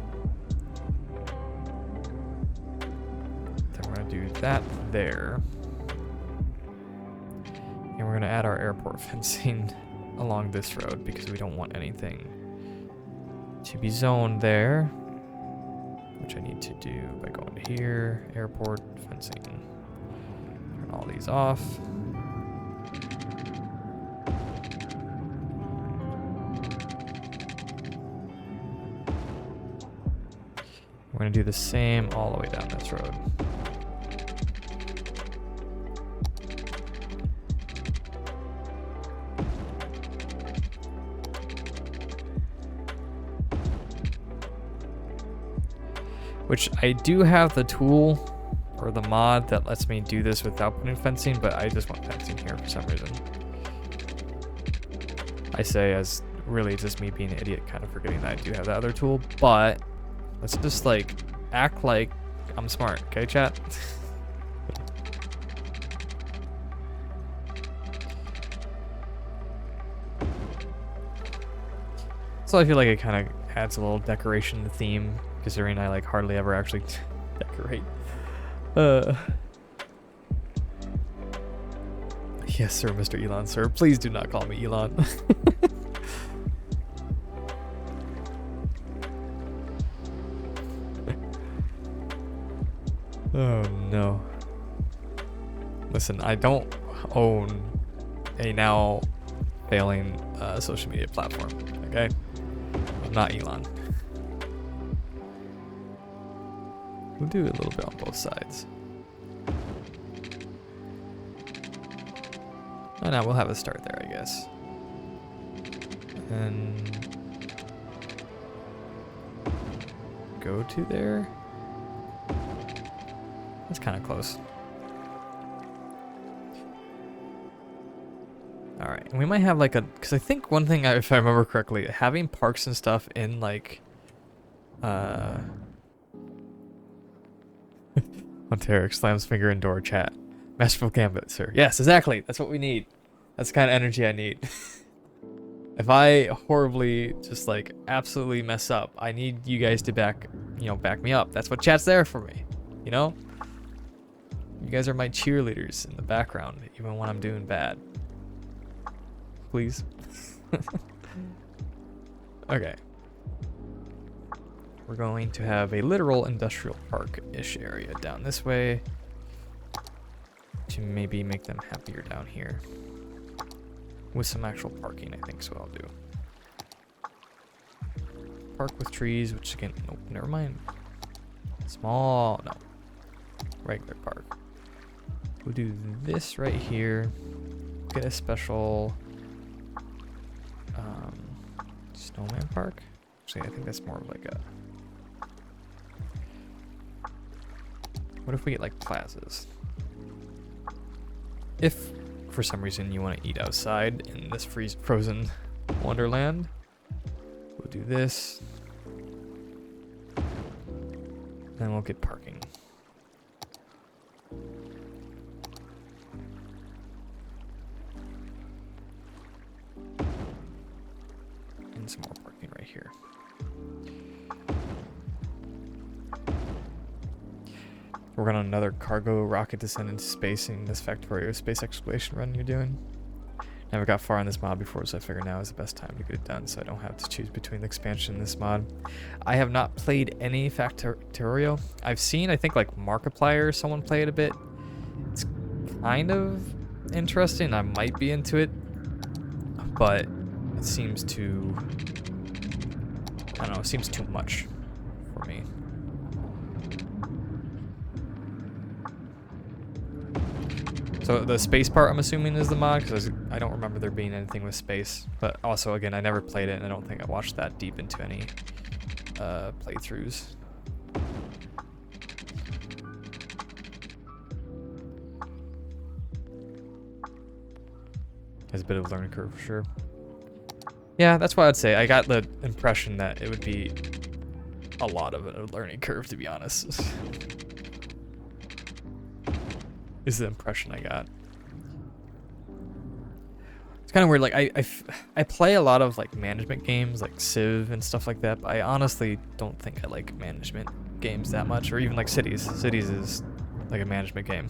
Then we're gonna do that there. And we're gonna add our airport fencing along this road because we don't want anything to be zoned there, which I need to do by going to here, airport fencing. Turn all these off. We're gonna do the same all the way down this road. Which I do have the tool or the mod that lets me do this without putting fencing, but I just want fencing here for some reason. I say as really just me being an idiot, kind of forgetting that I do have that other tool, but let's just like act like I'm smart, okay, chat? So I feel like it kind of adds a little decoration to the theme, considering I like hardly ever actually decorate. Yes, sir, Mr. Elon, sir. Please do not call me Elon. Oh no. Listen, I don't own a now failing social media platform, okay? I'm not Elon. We'll do a little bit on both sides. Oh no, we'll have a start there, I guess. And go to there. That's kind of close. All right, and we might have like a, because I think one thing, if I remember correctly, having parks and stuff in like, Ontario slams finger in door chat. Masterful gambit, sir. Yes, exactly. That's what we need. That's the kind of energy I need. If I horribly just like absolutely mess up, I need you guys to back me up. That's what chat's there for me, you know? You guys are my cheerleaders in the background, even when I'm doing bad. Please. Okay. We're going to have a literal industrial park-ish area down this way to maybe make them happier down here. With some actual parking, I think is what I'll do. Park with trees, which again, nope, never mind. Small, no. Regular park. We'll do this right here. Get a special snowman park. Actually, I think that's more of like a... What if we get like plazas? If for some reason you want to eat outside in this frozen wonderland, we'll do this. Then we'll get parking. And some more parking right here. We're on another cargo rocket descent into space in this Factorio space exploration run you're doing. Never got far on this mod before, so I figured now is the best time to get it done so I don't have to choose between the expansion and this mod. I have not played any Factorio. I've seen, I think, like Markiplier, someone play it a bit. It's kind of interesting. I might be into it, but it seems too, I don't know, it seems too much for me. So the space part, I'm assuming, is the mod, because I don't remember there being anything with space. But also, again, I never played it, and I don't think I watched that deep into any playthroughs. There's a bit of a learning curve for sure. Yeah, that's what I'd say. I got the impression that it would be a lot of a learning curve, to be honest. Is the impression I got. It's kind of weird. Like I play a lot of like management games, like Civ and stuff like that. But I honestly don't think I like management games that much, or even like Cities. Cities is like a management game.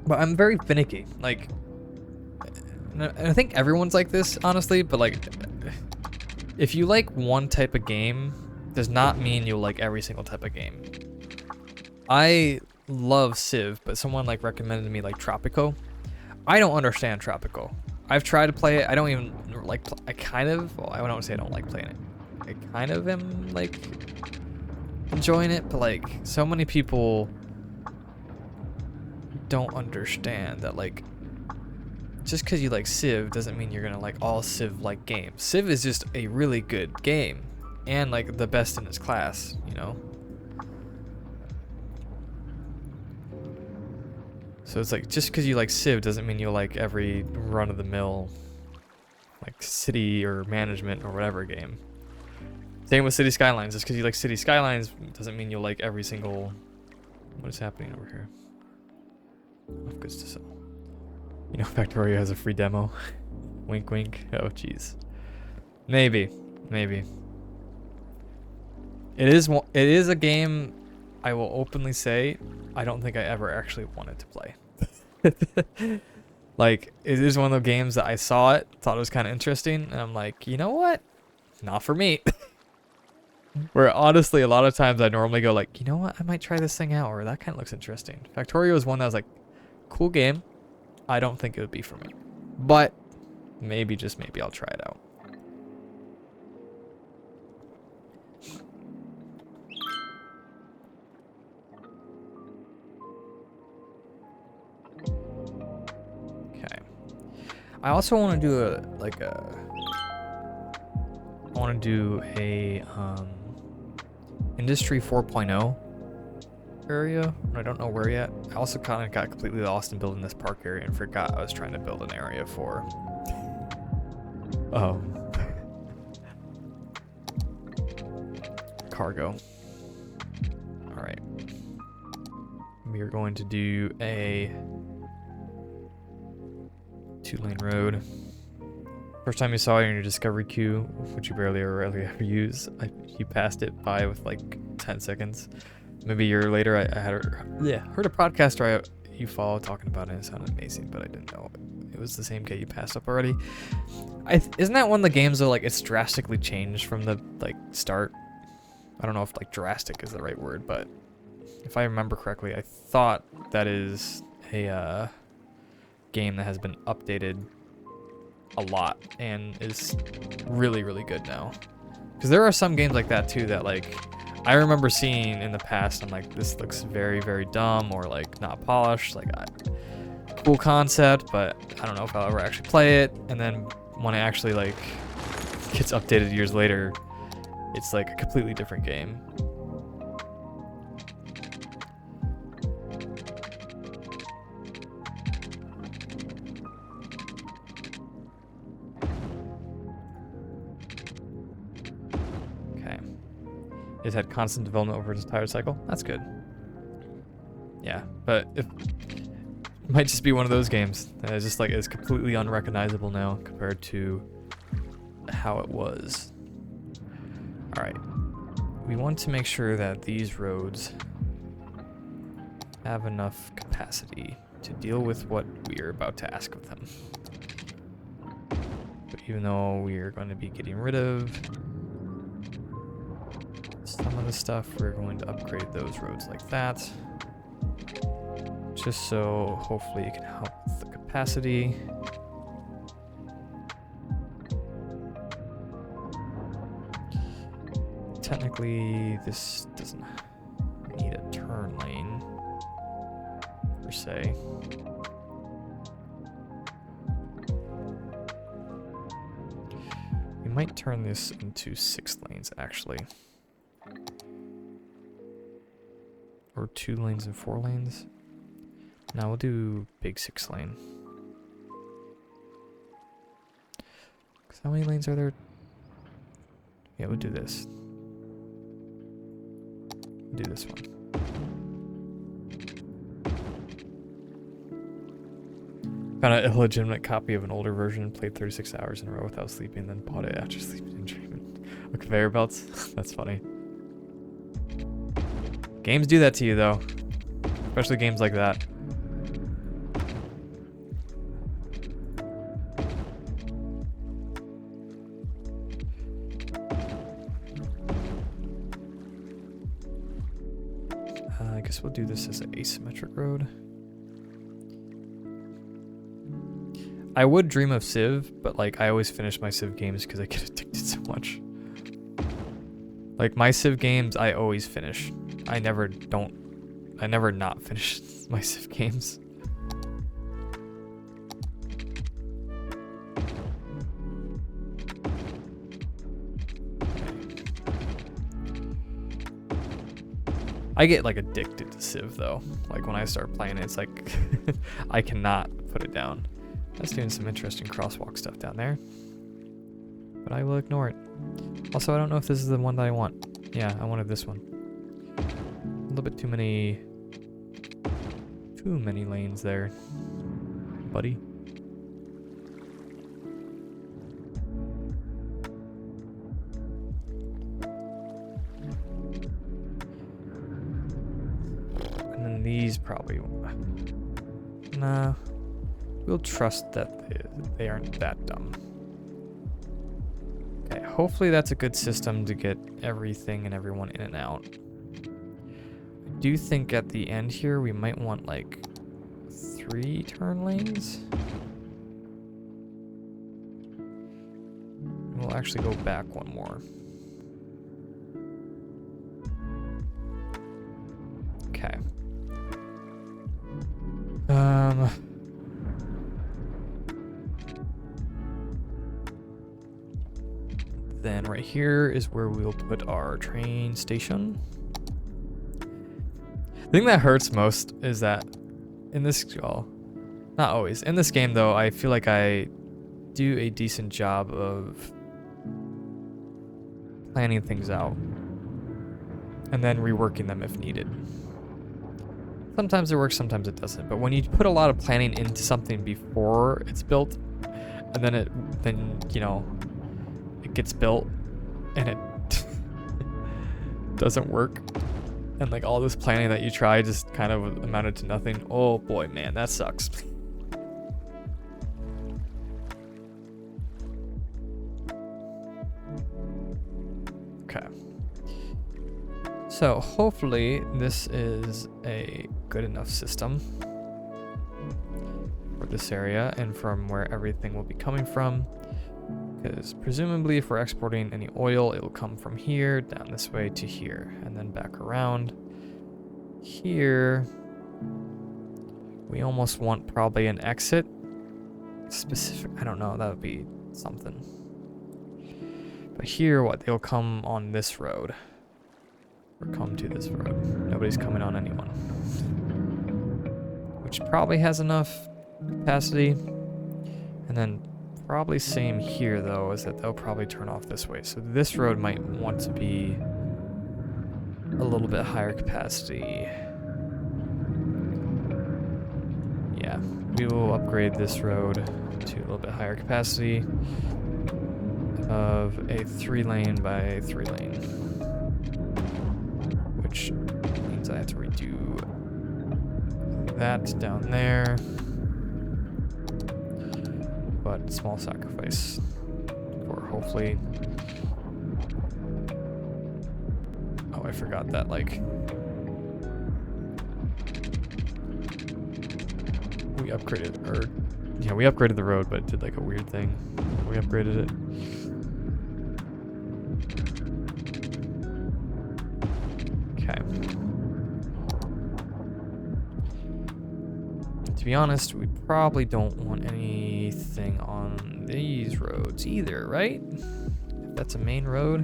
But I'm very finicky. Like, and I think everyone's like this, honestly. But like, if you like one type of game, does not mean you'll like every single type of game. I love Civ, but someone like recommended to me like Tropico. I don't understand Tropico. I've tried to play it. I don't even like. I kind of. Well, I don't say I don't like playing it. I kind of am like enjoying it, but like so many people don't understand that like just because you like Civ doesn't mean you're gonna like all Civ-like games. Civ is just a really good game and like the best in its class, you know. So it's like just because you like Civ doesn't mean you'll like every run-of-the-mill like city or management or whatever game. Same with City Skylines. Just because you like City Skylines doesn't mean you'll like every single. What is happening over here? Enough goods to sell. You know, Factorio has a free demo. Wink, wink. Oh, jeez. Maybe. It is a game I will openly say I don't think I ever actually wanted to play. Like, it is one of the games that I saw it, thought it was kind of interesting, and I'm like, you know what? Not for me. Where honestly, a lot of times I normally go like, you know what? I might try this thing out, or that kind of looks interesting. Factorio is one that was like, cool game. I don't think it would be for me. But maybe, just maybe, I'll try it out. I also want to do a Industry 4.0 area. I don't know where yet. I also kind of got completely lost in building this park area and forgot I was trying to build an area for cargo. All right. We are going to do a 2-lane road. First time you saw it in your discovery queue, which you barely or rarely ever use, you passed it by with like 10 seconds. Maybe a year later, I heard a podcaster you follow talking about it, and it sounded amazing, but I didn't know it was the same gate you passed up already. Isn't that one of the games though, like it's drastically changed from the like start? I don't know if like drastic is the right word, but if I remember correctly, I thought that is a game that has been updated a lot and is really, really good now. Because there are some games like that too that like I remember seeing in the past. I'm like, this looks very, very dumb or like not polished. Like, cool concept, but I don't know if I'll ever actually play it. And then when it actually like gets updated years later, it's like a completely different game. It's had constant development over its entire cycle. That's good. Yeah, but it might just be one of those games that is just like is completely unrecognizable now compared to how it was. All right, we want to make sure that these roads have enough capacity to deal with what we are about to ask of them. But even though we are going to be getting rid of some of the stuff, we're going to upgrade those roads like that, just so hopefully it can help with the capacity. Technically, this doesn't need a turn lane per se. We might turn this into 6 lanes, actually. Or 2 lanes and 4 lanes. Now we'll do big 6 lane. Cause how many lanes are there? Yeah, we'll do this. We'll do this one. Found an illegitimate copy of an older version, played 36 hours in a row without sleeping, then bought it after sleeping and dreaming. Oh, conveyor belts? That's funny. Games do that to you, though. Especially games like that. I guess we'll do this as an asymmetric road. I would dream of Civ, but like I always finish my Civ games because I get addicted so much. Like my Civ games, I always finish. I never not finish my Civ games. I get like addicted to Civ though. Like when I start playing it, it's like I cannot put it down. That's doing some interesting crosswalk stuff down there. But I will ignore it. Also, I don't know if this is the one that I want. Yeah, I wanted this one. A little bit too many lanes there, buddy. And then these probably, nah. We'll trust that they aren't that dumb. Okay, hopefully that's a good system to get everything and everyone in and out. I do think at the end here we might want like 3 turn lanes. We'll actually go back one more. Okay. Then right here is where we'll put our train station. The thing that hurts most is that in this, well, not always. In this game though, I feel like I do a decent job of planning things out and then reworking them if needed. Sometimes it works, sometimes it doesn't. But when you put a lot of planning into something before it's built, and then you know, it gets built and it doesn't work, and like all this planning that you try just kind of amounted to nothing. Oh boy, man, that sucks. Okay. So hopefully this is a good enough system for this area and from where everything will be coming from. Because presumably if we're exporting any oil, it will come from here, down this way to here, and then back around. Here, we almost want probably an exit. Specific, I don't know, that would be something. But here, what, they'll come on this road. Or come to this road. Nobody's coming on anyone. Which probably has enough capacity. And then probably same here though, is that they'll probably turn off this way. So this road might want to be a little bit higher capacity. Yeah, we will upgrade this road to a little bit higher capacity of a 3-lane by 3-lane. Which means I have to redo that down there. But small sacrifice for hopefully. Oh, I forgot that, like, we upgraded, or yeah, we upgraded the road, but it did like a weird thing. We upgraded it. Okay. To be honest, we probably don't want anything on these roads either, right? If that's a main road.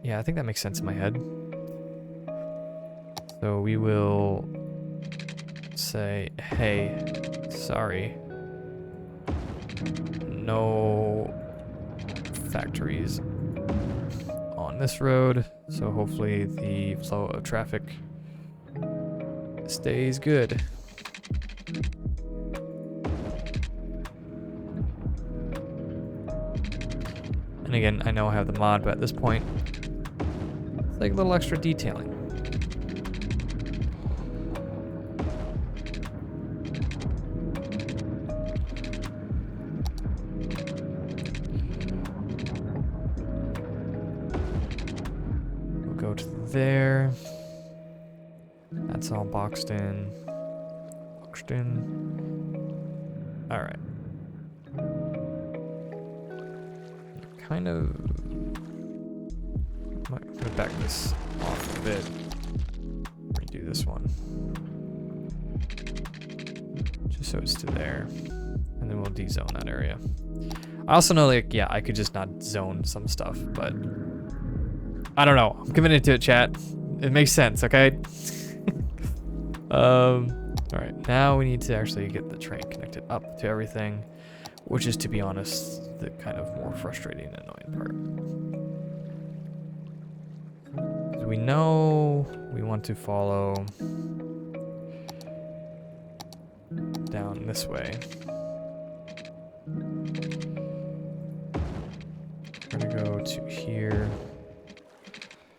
Yeah, I think that makes sense in my head. So we will say, hey, sorry. No factories on this road. So hopefully the flow of traffic stays good. And again, I know I have the mod, but at this point, it's like a little extra detailing. We'll go to there. That's all boxed in. Boxed in. All right. Kind of might put back this off a bit. Redo this one. Just so it's to there. And then we'll de-zone that area. I also know, like, yeah, I could just not zone some stuff, but I don't know. I'm committed to it, chat. It makes sense, okay? All right, now we need to actually get the train connected up to everything, which is, to be honest, the kind of more frustrating and annoying part. 'Cause we know we want to follow down this way. We're gonna go to here,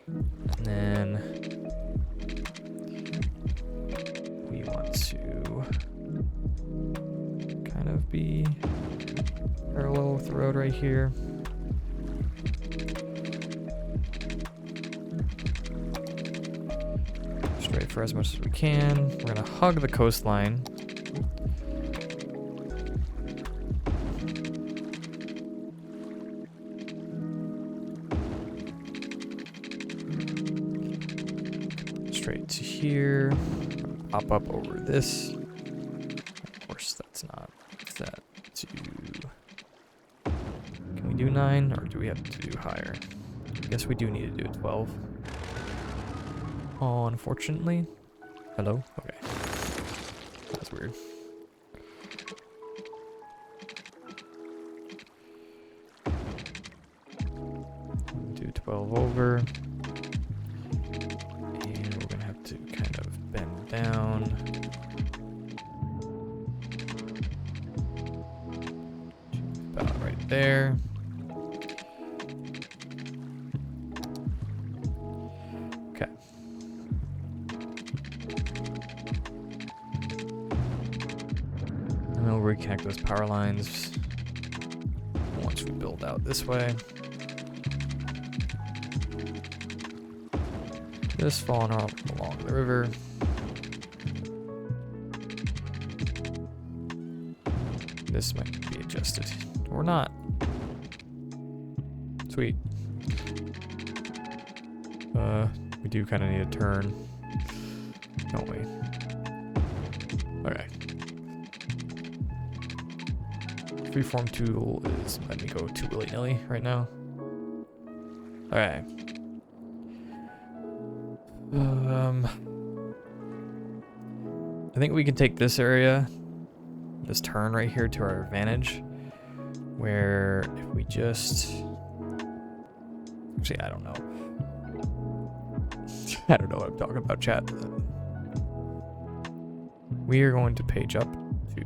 and then we want to kind of be parallel with the road right here. Straight for as much as we can. We're gonna hug the coastline. Straight to here. Pop up over this. Of course, that's not set to. Can we do 9 or do we have to do higher? I guess we do need to do a 12. Oh, unfortunately. Hello? Okay. That's weird. Do 12 over. And we're gonna have to kind of bend down. About right there. Okay. And then we'll reconnect those power lines once we build out this way. Just falling along the river. This might be adjusted. Or not. Sweet. We do kind of need a turn, don't we? Okay. Freeform tool is letting me go too willy-nilly right now. Okay. I think we can take this area, this turn right here, to our advantage. Where if we just... Actually, I don't know. I don't know what I'm talking about, chat. We are going to page up to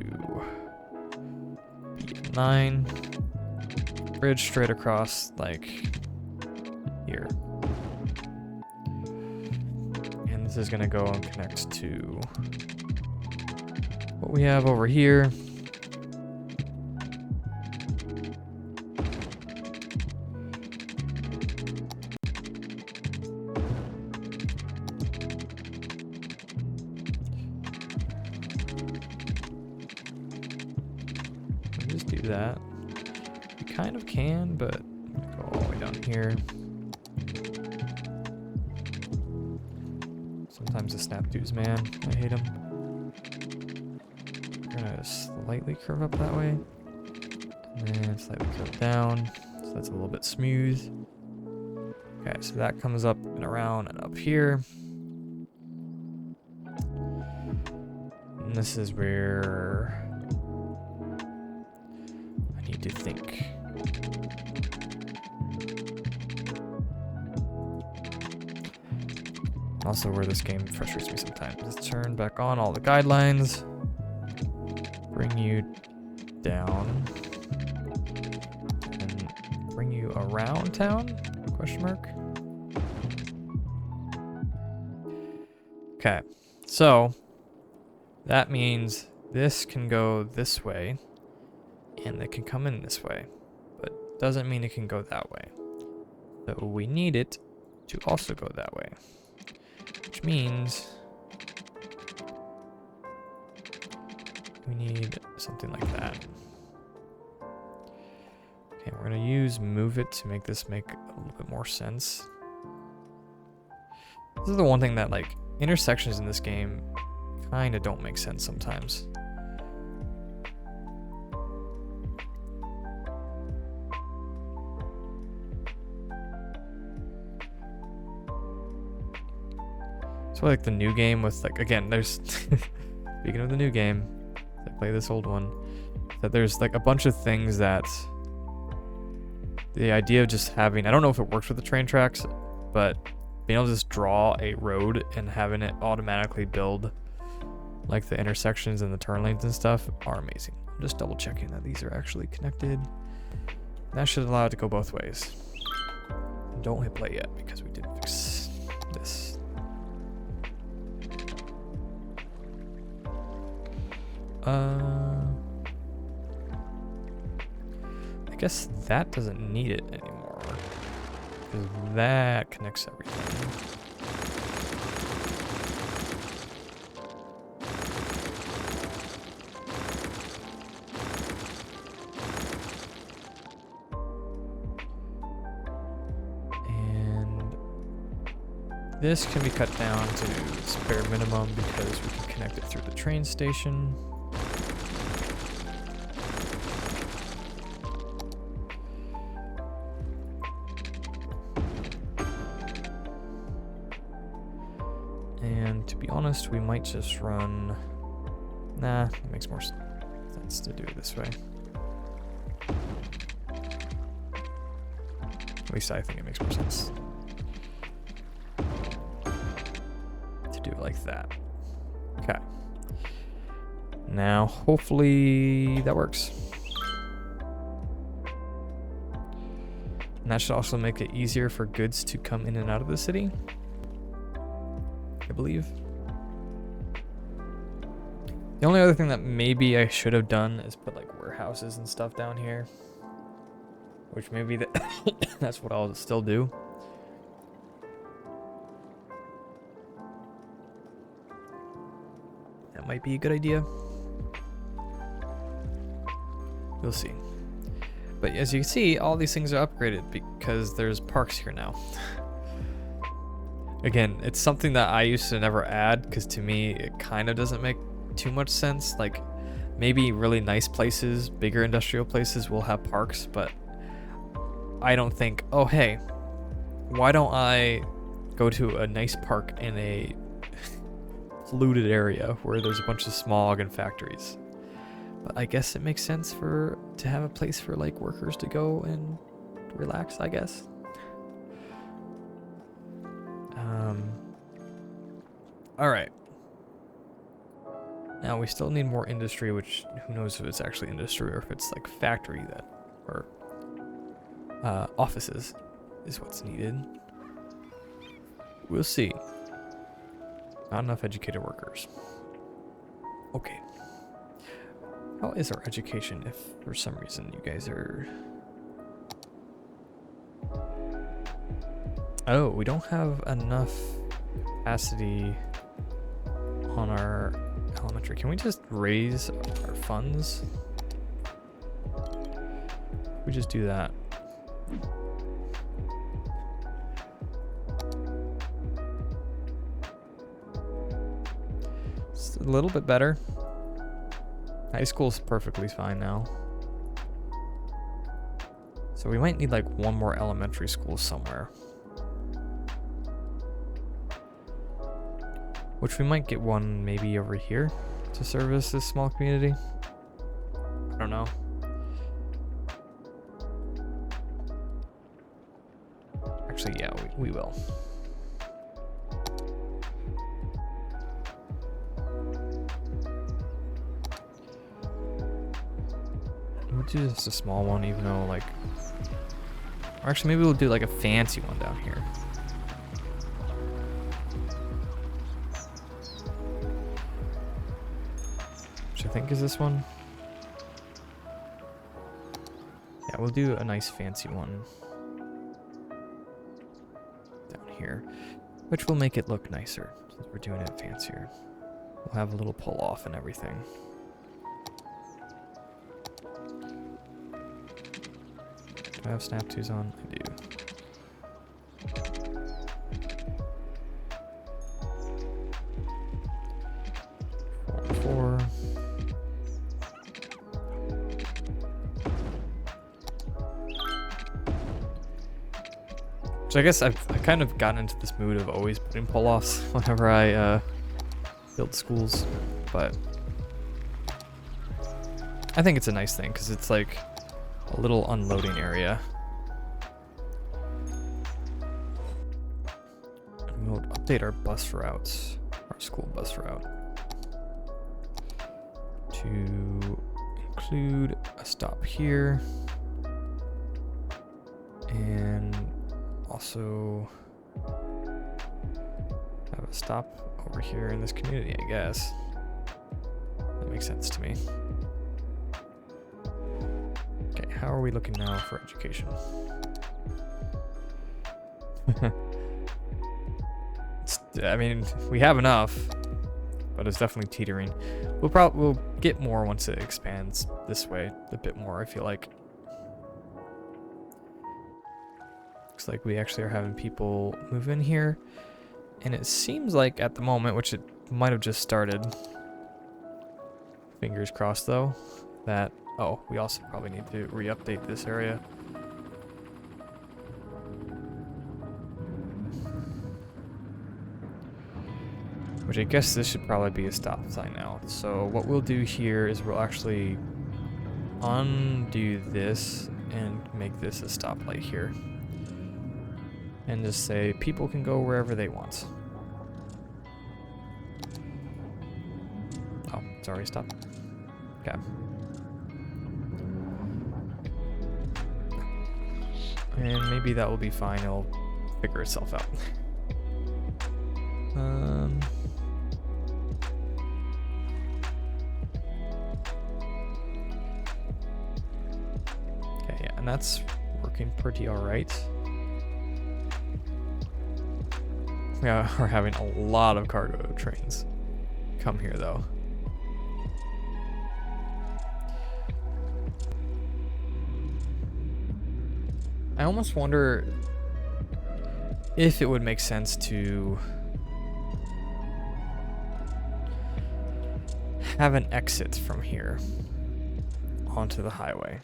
B9. Bridge straight across, like, here. And this is going to go and connect to what we have over here. Just do that. We kind of can, but go all the way down here. Sometimes the snap dudes, man. I hate them. we're gonna slightly curve up that way. And then slightly curve down. So that's a little bit smooth. Okay, so that comes up and around and up here. And this is where I need to think. Also where this game frustrates me sometimes. Let's turn back on all the guidelines. Bring you down. And bring you around town? Question mark. Okay, so that means this can go this way and it can come in this way, but doesn't mean it can go that way. So we need it to also go that way. Which means we need something like that. Okay, we're gonna use move it to make this make a little bit more sense. This is the one thing that like intersections in this game kind of don't make sense sometimes. So like the new game with like, again, there's, speaking of the new game, I play this old one, that there's like a bunch of things that the idea of just having, I don't know if it works with the train tracks, but being able to just draw a road and having it automatically build like the intersections and the turn lanes and stuff are amazing. I'm just double checking that these are actually connected. That should allow it to go both ways. Don't hit play yet because we didn't fix this. I guess that doesn't need it anymore because that connects everything. And this can be cut down to its bare minimum because we can connect it through the train station. And to be honest, we might just run... Nah, it makes more sense to do it this way. At least I think it makes more sense to do it like that. Okay. Now, hopefully that works. And that should also make it easier for goods to come in and out of the city, I believe. The only other thing that maybe I should have done is put like warehouses and stuff down here, which maybe that's what I'll still do. That might be a good idea. We'll see. But as you can see, all these things are upgraded because there's parks here now. Again, it's something that I used to never add because to me it kind of doesn't make too much sense. Like maybe really nice places, bigger industrial places will have parks, but I don't think, oh hey, why don't I go to a nice park in a polluted area where there's a bunch of smog and factories? But I guess it makes sense to have a place for like workers to go and relax, I guess. All right. Now we still need more industry, which who knows if it's actually industry or if it's like factory that, or offices is what's needed. We'll see. Not enough educated workers. Okay. How is our education if for some reason you guys are... Oh, we don't have enough capacity on our elementary. Can we just raise our funds? We just do that. It's a little bit better. High school's perfectly fine now. So we might need like one more elementary school somewhere. Which we might get one maybe over here to service this small community. I don't know. Actually, yeah, we will. We'll do just a small one, even though like... Or actually, maybe we'll do like a fancy one down here. Which I think is this one. Yeah, we'll do a nice fancy one down here, which will make it look nicer since we're doing it fancier. We'll have a little pull off and everything. Do I have snap twos on? I do. Four. So I guess I've kind of gotten into this mood of always putting pull-offs whenever I build schools, but I think it's a nice thing because it's like a little unloading area. And we'll update our bus routes, our school bus route, to include a stop here and also have a stop over here in this community, I guess. That makes sense to me. Okay, how are we looking now for education? I mean, we have enough, but it's definitely teetering. We'll get more once it expands this way a bit more, I feel like. Looks like we actually are having people move in here. And it seems like at the moment, which it might have just started, fingers crossed though, that, oh, we also probably need to re-update this area. Which I guess this should probably be a stop sign now. So what we'll do here is we'll actually undo this and make this a stoplight here. And just say people can go wherever they want. Oh, it's already stopped. Okay. And maybe that will be fine. It'll figure itself out. Okay, yeah, and that's working pretty alright. Yeah, we're having a lot of cargo trains come here though. I almost wonder if it would make sense to have an exit from here onto the highway.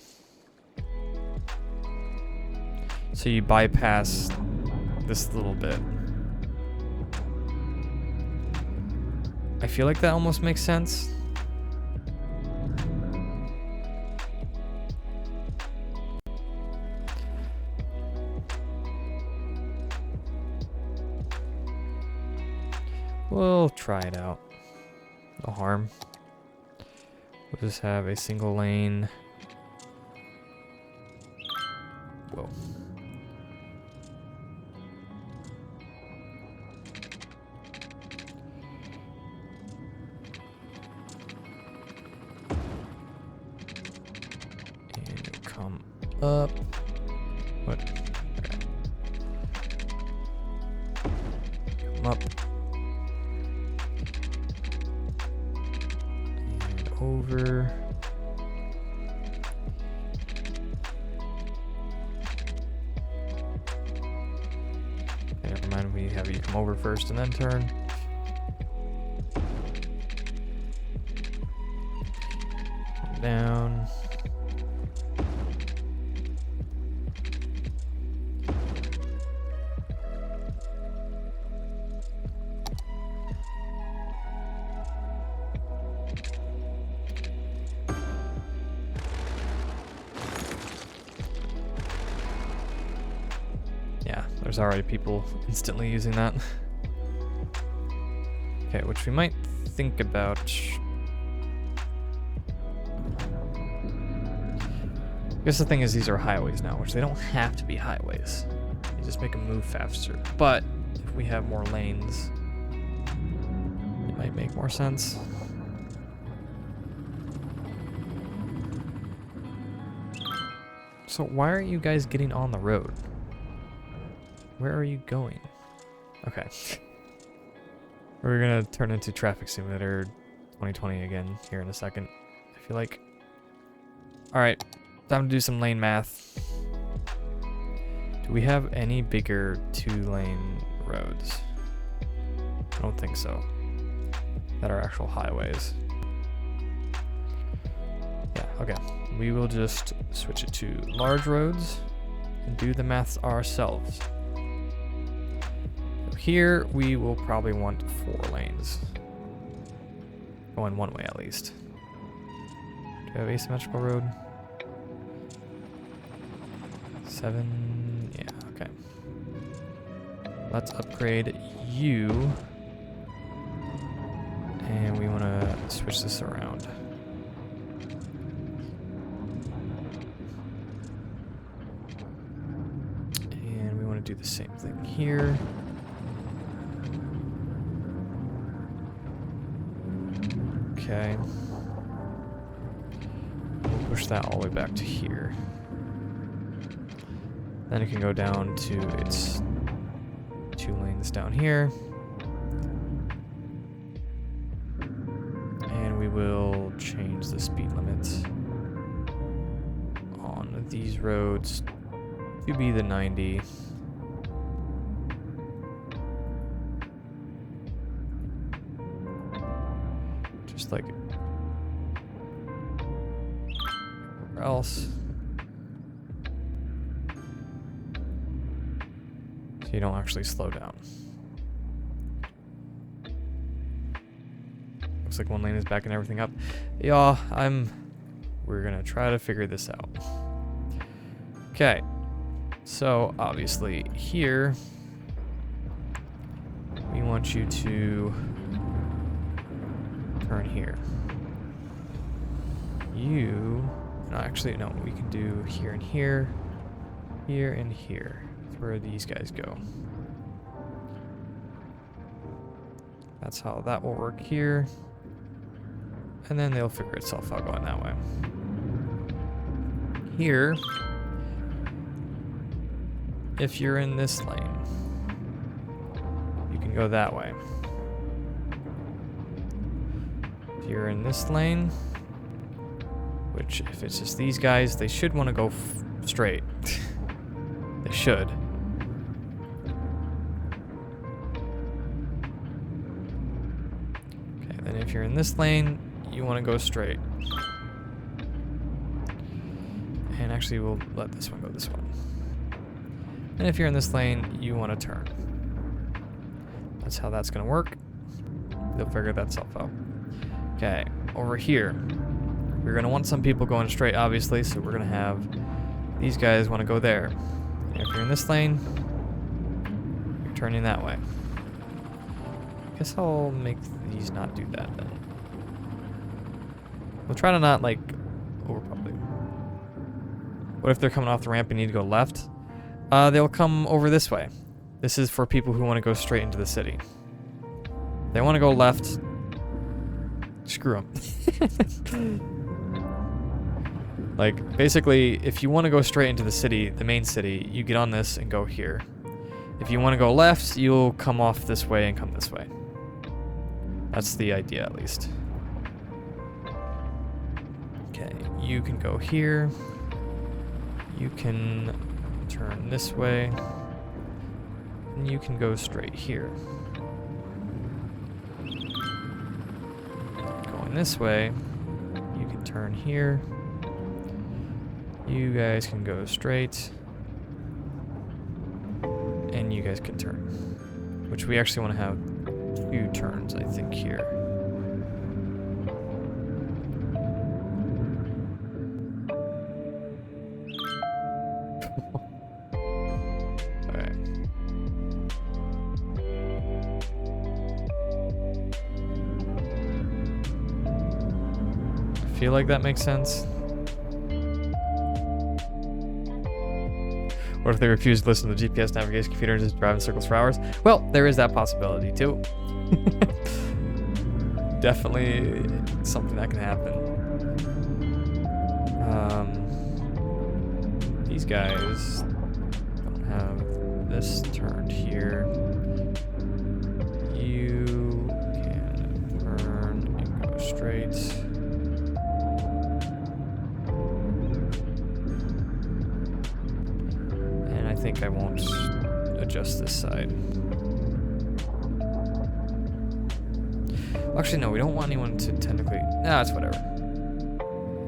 So you bypass this little bit. I feel like that almost makes sense. We'll try it out. No harm. We'll just have a single lane. Whoa. And come up. What? Okay. Come up. Over. Okay, never mind, we have you come over first and then turn. down. Yeah, there's already people instantly using that. Okay, which we might think about. I guess the thing is these are highways now, which they don't have to be highways. They just make them move faster. But if we have more lanes, it might make more sense. So why aren't you guys getting on the road? Where are you going? Okay. We're gonna turn into Traffic Simulator 2020 again here in a second, I feel like. Alright, time to do some lane math. Do we have any bigger 2-lane roads? I don't think so. That are actual highways. Yeah, okay. We will just switch it to large roads and do the maths ourselves. Here, we will probably want 4 lanes. Going one way at least. Do we have asymmetrical road? 7, yeah, okay. Let's upgrade you. And we want to switch this around. And we want to do the same thing here. Okay. We'll push that all the way back to here. Then it can go down to its 2 lanes down here. And we will change the speed limits on these roads to be the 90. Just like where else. So you don't actually slow down. Looks like one lane is backing everything up. Yeah, we're gonna try to figure this out. Okay. So obviously here we want you to turn here. No, actually, no, we can do here and here, here and here. That's where these guys go. That's how that will work here. And then they'll figure itself out going that way. Here, if you're in this lane, you can go that way. If you're in this lane, which if it's just these guys, they should want to go straight. They should. Okay, then if you're in this lane, you want to go straight. And actually, we'll let this one go this way. And if you're in this lane, you want to turn. That's how that's going to work. They'll figure that stuff out. Okay, over here. We're going to want some people going straight, obviously, so we're going to have these guys want to go there. And if you're in this lane, you're turning that way. I guess I'll make these not do that then. We'll try to not, like, overpopulate. What if they're coming off the ramp and need to go left? They'll come over this way. This is for people who want to go straight into the city. They want to go left. Screw them. Like, basically, if you want to go straight into the city, the main city, you get on this and go here. If you want to go left, you'll come off this way and come this way. That's the idea, at least. Okay, you can go here. You can turn this way. And you can go straight here. Going this way, you can turn here. You guys can go straight. And you guys can turn. Which we actually want to have 2 turns, I think, here. Alright. I feel like that makes sense. What if they refuse to listen to the GPS navigation computer and just drive in circles for hours? Well, there is that possibility too. Definitely something that can happen. These guys don't have this turned here. You can turn and go straight. I think I won't adjust this side. Actually, no, we don't want anyone to technically... Nah, it's whatever.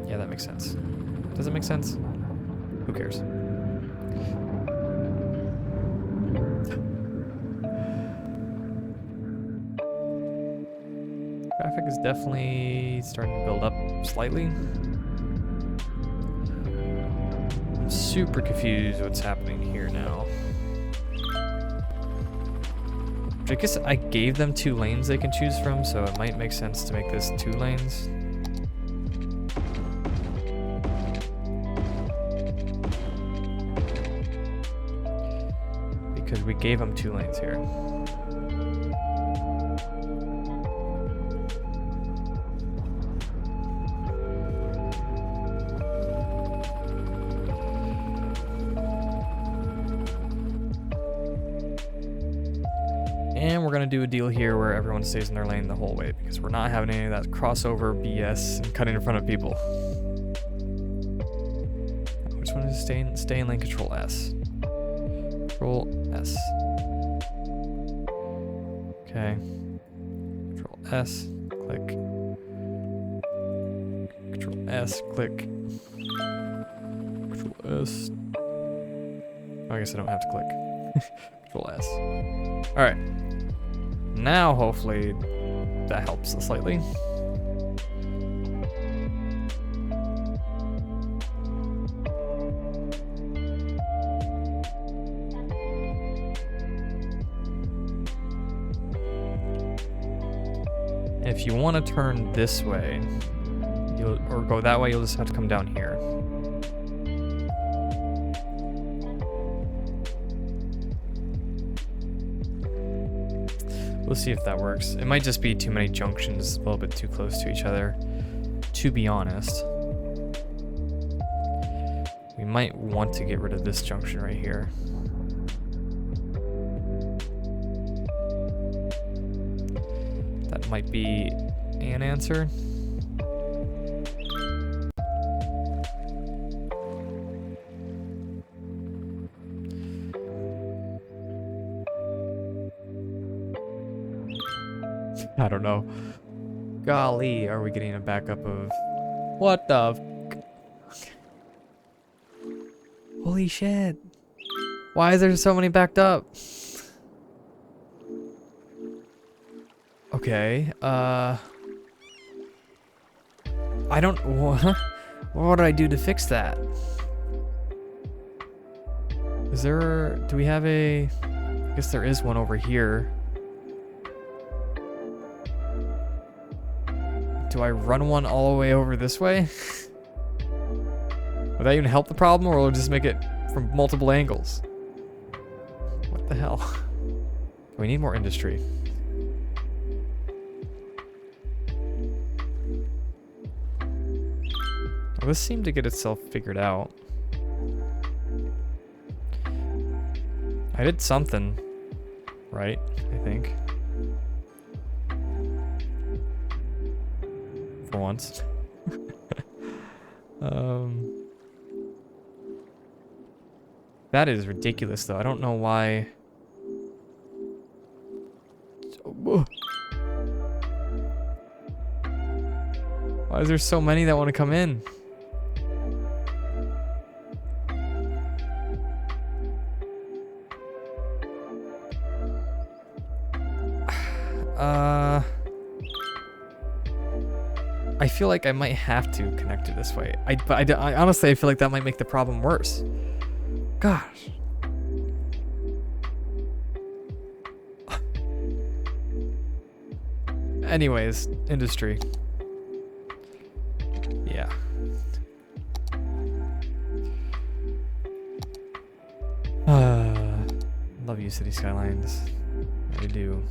Yeah, that makes sense. Does it make sense? Who cares? Traffic is definitely starting to build up slightly. I'm super confused what's happening here now. I guess I gave them 2 lanes they can choose from, so it might make sense to make this 2 lanes. Because we gave them 2 lanes here. And we're gonna do a deal here where everyone stays in their lane the whole way, because we're not having any of that crossover BS and cutting in front of people. Which one is stay in lane? Control S. Control S. Okay. Control S. Click. Control S. Click. Control S. Oh, I guess I don't have to click. Control S. All right. Now, hopefully, that helps us slightly. If you want to turn this way, or go that way, you'll just have to come down here. We'll see if that works. It might just be too many junctions, a little bit too close to each other, to be honest. We might want to get rid of this junction right here. That might be an answer. I don't know. Golly, are we getting a backup of... What the... Holy shit. Why is there so many backed up? Okay, I don't... What did I do to fix that? Is there... Do we have a... I guess there is one over here. Do I run one all the way over this way? Would that even help the problem, or will it just make it from multiple angles? What the hell? We need more industry. Well, this seemed to get itself figured out. I did something right, I think. For once. That is ridiculous, though. I don't know why. Why is there so many that want to come in? I feel like I might have to connect it this way. But I honestly, I feel like that might make the problem worse. Gosh. Anyways, industry. Yeah. Love you, City Skylines. I do.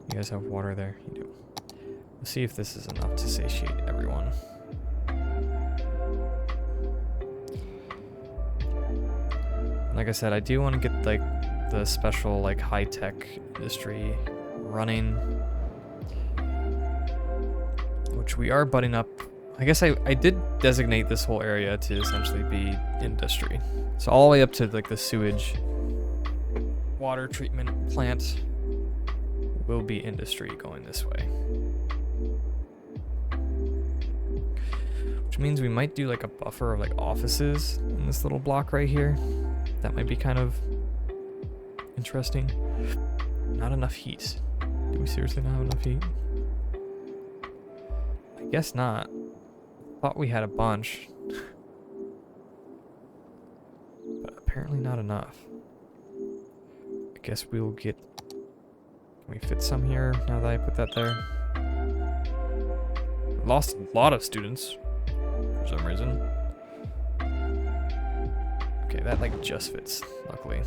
You guys have water there? You do. Let's see if this is enough to satiate everyone. Like I said, I do want to get like the special like high-tech industry running, which we are butting up. I guess I did designate this whole area to essentially be industry. So all the way up to like the sewage water treatment plant will be industry going this way. Which means we might do like a buffer of like offices in this little block right here. That might be kind of interesting. Not enough heat. Do we seriously not have enough heat? I guess not. Thought we had a bunch. But apparently not enough. I guess we'll get... Can we fit some here now that I put that there? Lost a lot of students for some reason. Okay, that like just fits, luckily.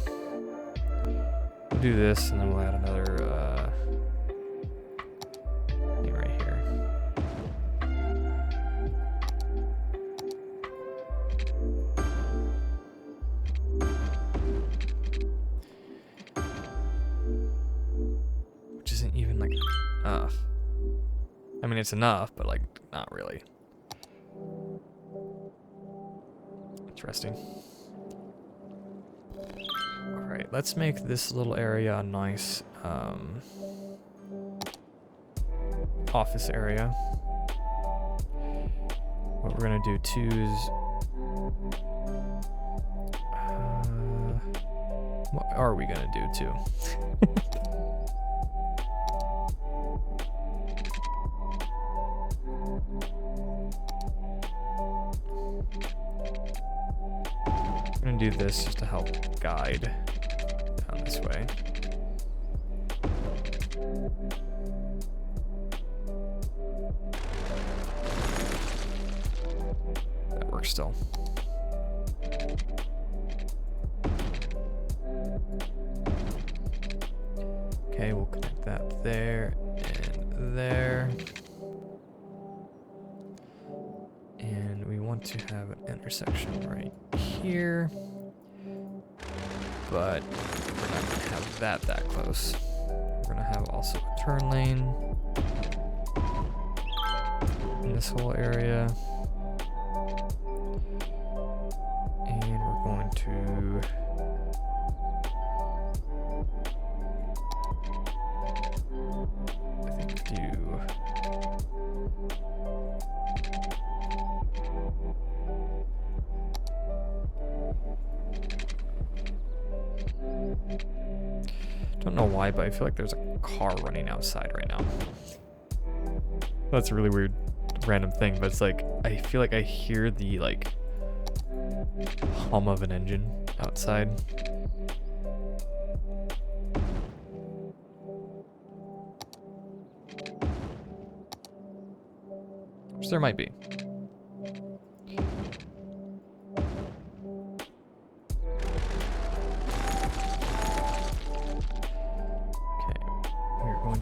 We'll do this and then we'll add another thing right here. Which isn't even like enough. I mean, it's enough, but like not really. Interesting. Alright, let's make this little area a nice office area. What we're gonna do too is what are we gonna do too? I'm gonna do this just to help guide down this way. That works still. Okay, we'll connect that there and there. And we want to have an intersection right here, but we're not going to have that close. We're going to have also a turn lane in this whole area, and we're going to do don't know why, but I feel like there's a car running outside right now. That's a really weird random thing, but it's like I feel like I hear the like hum of an engine outside. Which there might be.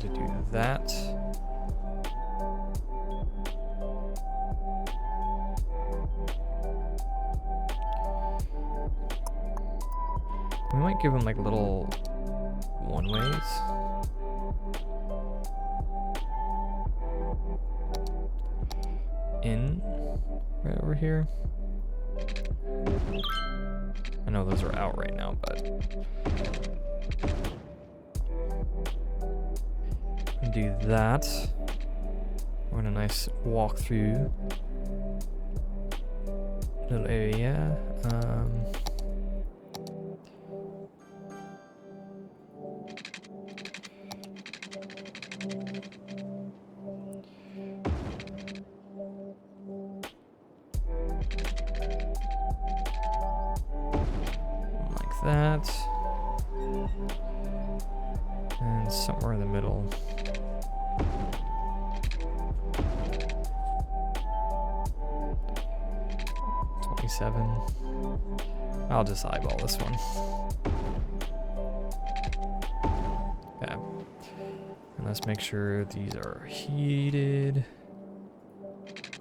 To do that. We might give them like little one-ways. In right over here. And know those are out right now, but do that. We're in a nice walk through little area. Like that. And somewhere in the middle. I'll just eyeball this one. Okay. And let's make sure these are heated.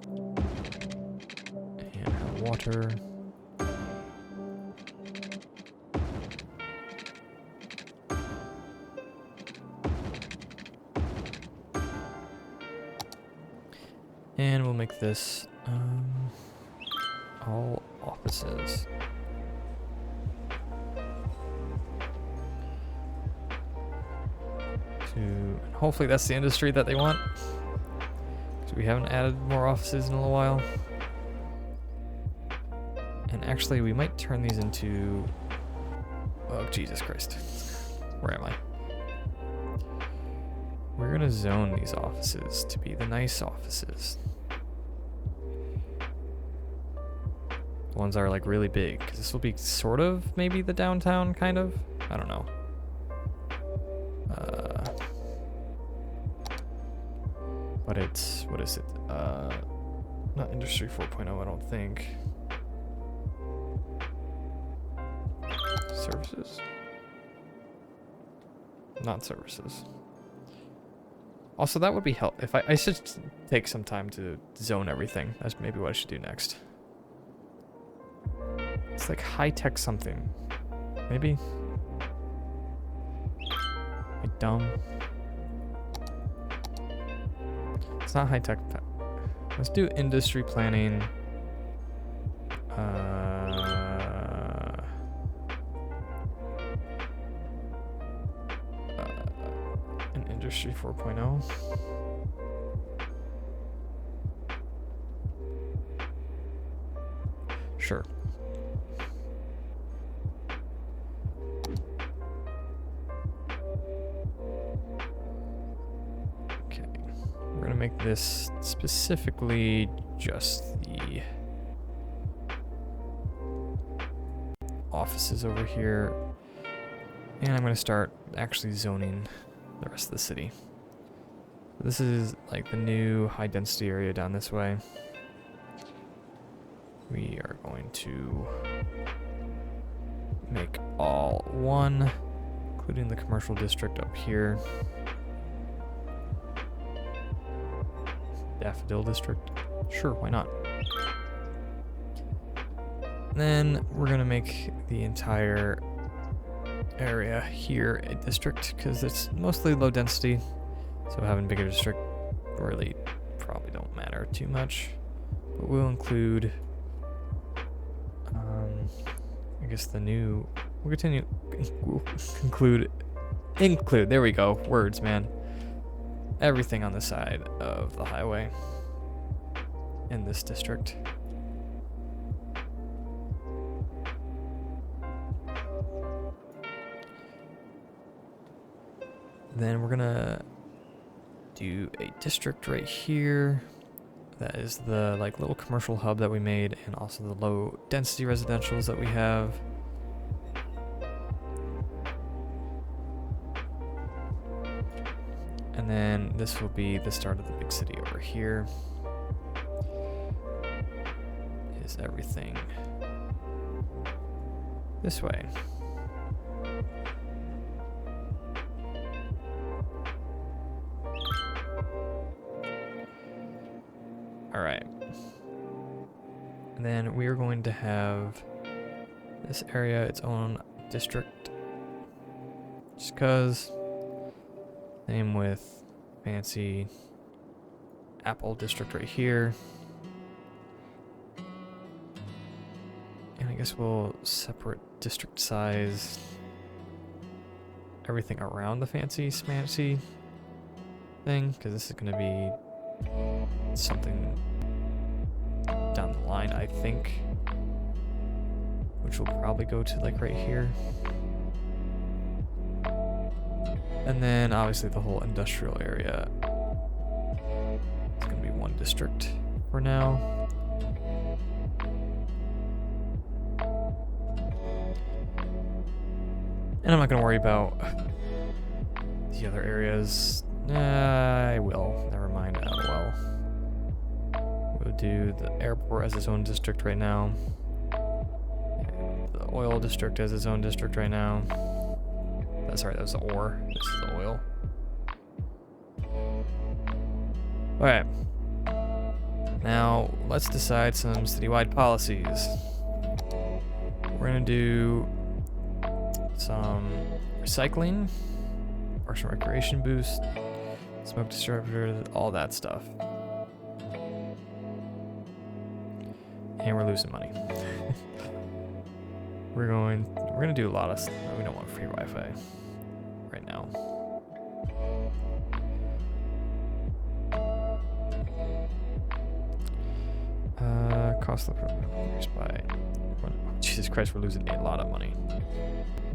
And have water. And we'll make this all offices. Hopefully that's the industry that they want. So we haven't added more offices in a little while. And actually we might turn these into, oh Jesus Christ, where am I? We're gonna zone these offices to be the nice offices. The ones that are like really big, because this will be sort of maybe the downtown kind of, I don't know. But it's, what is it? Not Industry 4.0, I don't think. Services? Not services. Also, that would be help if I should take some time to zone everything. That's maybe what I should do next. It's like high-tech something. Maybe? Am I dumb? It's not high-tech. Let's do industry planning. An industry 4.0. Sure. Make this specifically just the offices over here, and I'm going to start actually zoning the rest of the city. This is like the new high density area down this way. We are going to make all one, including the commercial district up here. Daffodil District. Sure, why not? Then we're gonna make the entire area here a district because it's mostly low density, so having a bigger district really probably don't matter too much. But we'll include, I guess the new. We'll continue. We'll include. There we go. Words, man. Everything on the side of the highway in this district. Then we're gonna do a district right here. That is the like little commercial hub that we made, and also the low density residentials that we have. And then this will be the start of the big city over here. Is everything this way. All right. And then we are going to have this area its own district. Just because. Same with fancy Apple district right here. And I guess we'll separate district size everything around the fancy smancy thing, because this is going to be something down the line, I think, which will probably go to like right here. And then obviously the whole industrial area is going to be one district for now. And I'm not going to worry about the other areas. I will. Never mind. Oh well. We'll do the airport as its own district right now. And the oil district as its own district right now. Sorry, that was the ore. This is the oil. Alright. Now, let's decide some citywide policies. We're going to do some recycling, parks and recreation boost, smoke distributors, all that stuff. And we're losing money. We're gonna do a lot of stuff. We don't want free Wi-Fi right now. Cost of increased by. Jesus Christ, we're losing a lot of money.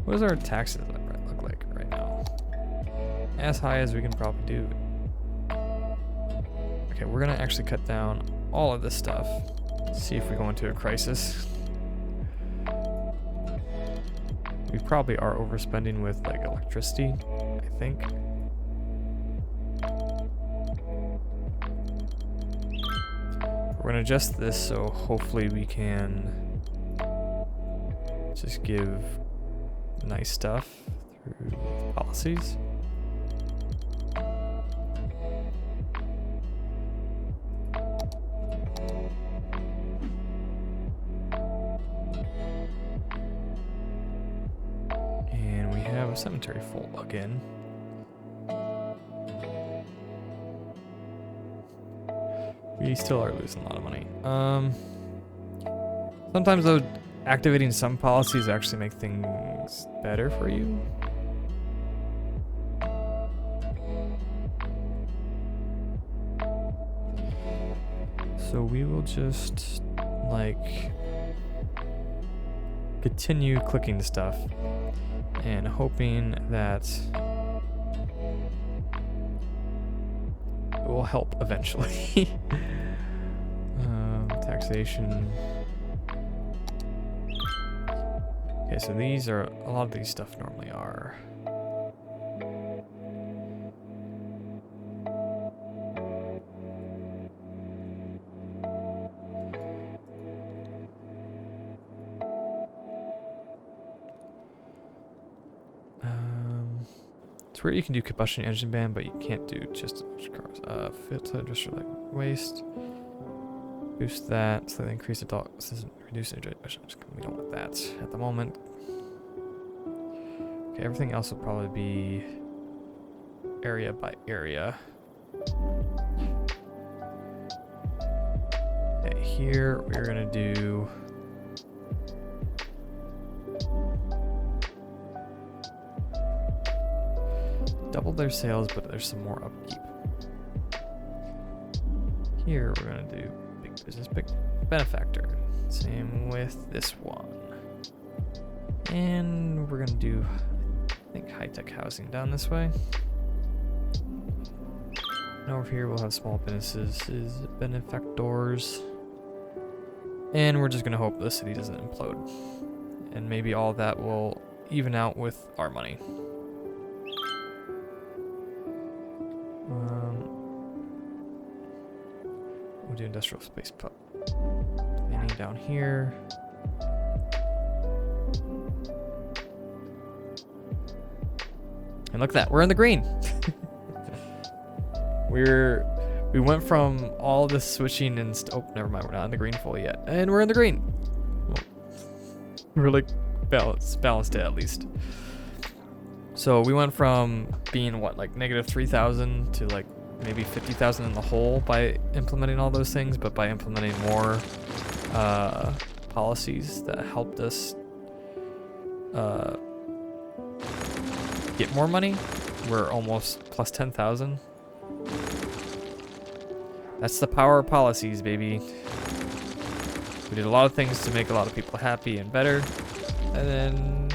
What does our taxes look like right now? As high as we can probably do. Okay, we're gonna actually cut down all of this stuff. See if we go into a crisis. We probably are overspending with like electricity, I think. We're gonna adjust this so hopefully we can just give nice stuff through policies. And we have a cemetery full again. We still are losing a lot of money. Sometimes though, activating some policies actually make things better for you. So we will just like continue clicking stuff and hoping that it will help eventually. Taxation. Okay, so these are, a lot of these stuff normally are. It's where you can do combustion engine ban, but you can't do just cars. Filter industrial like waste. Boost that, slightly increase adult, reduce emissions. We don't want that at the moment. Okay, everything else will probably be area by area. Okay, here we're gonna do double their sales, but there's some more upkeep. Here we're gonna do business big benefactor. Same with this one. And we're gonna do, I think, high-tech housing down this way. And over here we'll have small businesses, benefactors. And we're just gonna hope the city doesn't implode. And maybe all that will even out with our money. We'll do industrial space pub. Planning down here. And look at that, we're in the green. We went from all this switching and oh, never mind, we're not in the green fully yet. And we're in the green. Well, we're like balanced it at least. So we went from being what, like negative 3,000 to like maybe 50,000 in the hole by implementing all those things, but by implementing more policies that helped us get more money. We're almost plus 10,000. That's the power of policies, baby. We did a lot of things to make a lot of people happy and better, and then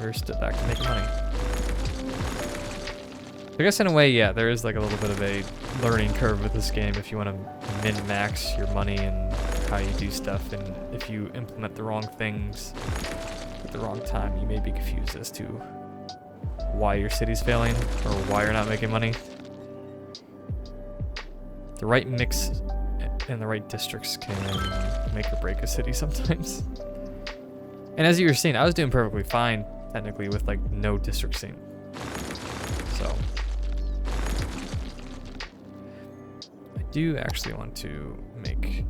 we're still back to making money. I guess in a way, yeah, there is like a little bit of a learning curve with this game if you want to min-max your money and how you do stuff, and if you implement the wrong things at the wrong time, you may be confused as to why your city's failing or why you're not making money. The right mix and the right districts can make or break a city sometimes. And as you were seeing, I was doing perfectly fine, technically, with like no districting. So I do actually want to make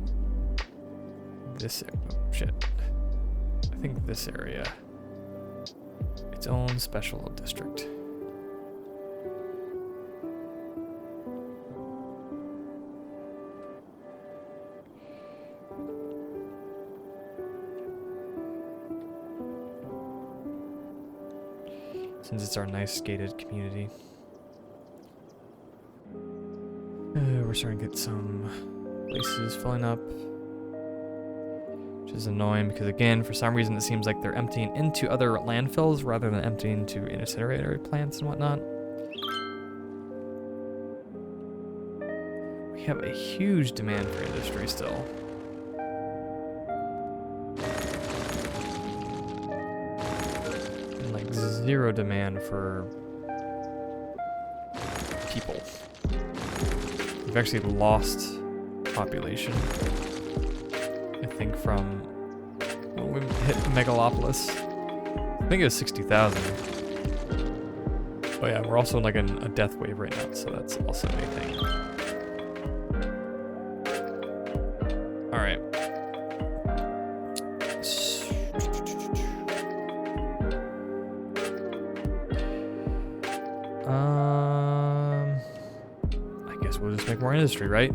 this, oh shit. I think this area its own special district. Since it's our nice gated community. We're starting to get some places filling up, which is annoying because, again, for some reason it seems like they're emptying into other landfills rather than emptying into incinerator plants and whatnot. We have a huge demand for industry still. And like zero demand for people. We've actually lost population, I think, from when we hit Megalopolis. I think it was 60,000. Oh yeah, we're also in like a death wave right now, so that's also a thing. Alright. I guess we'll just make more industry, right?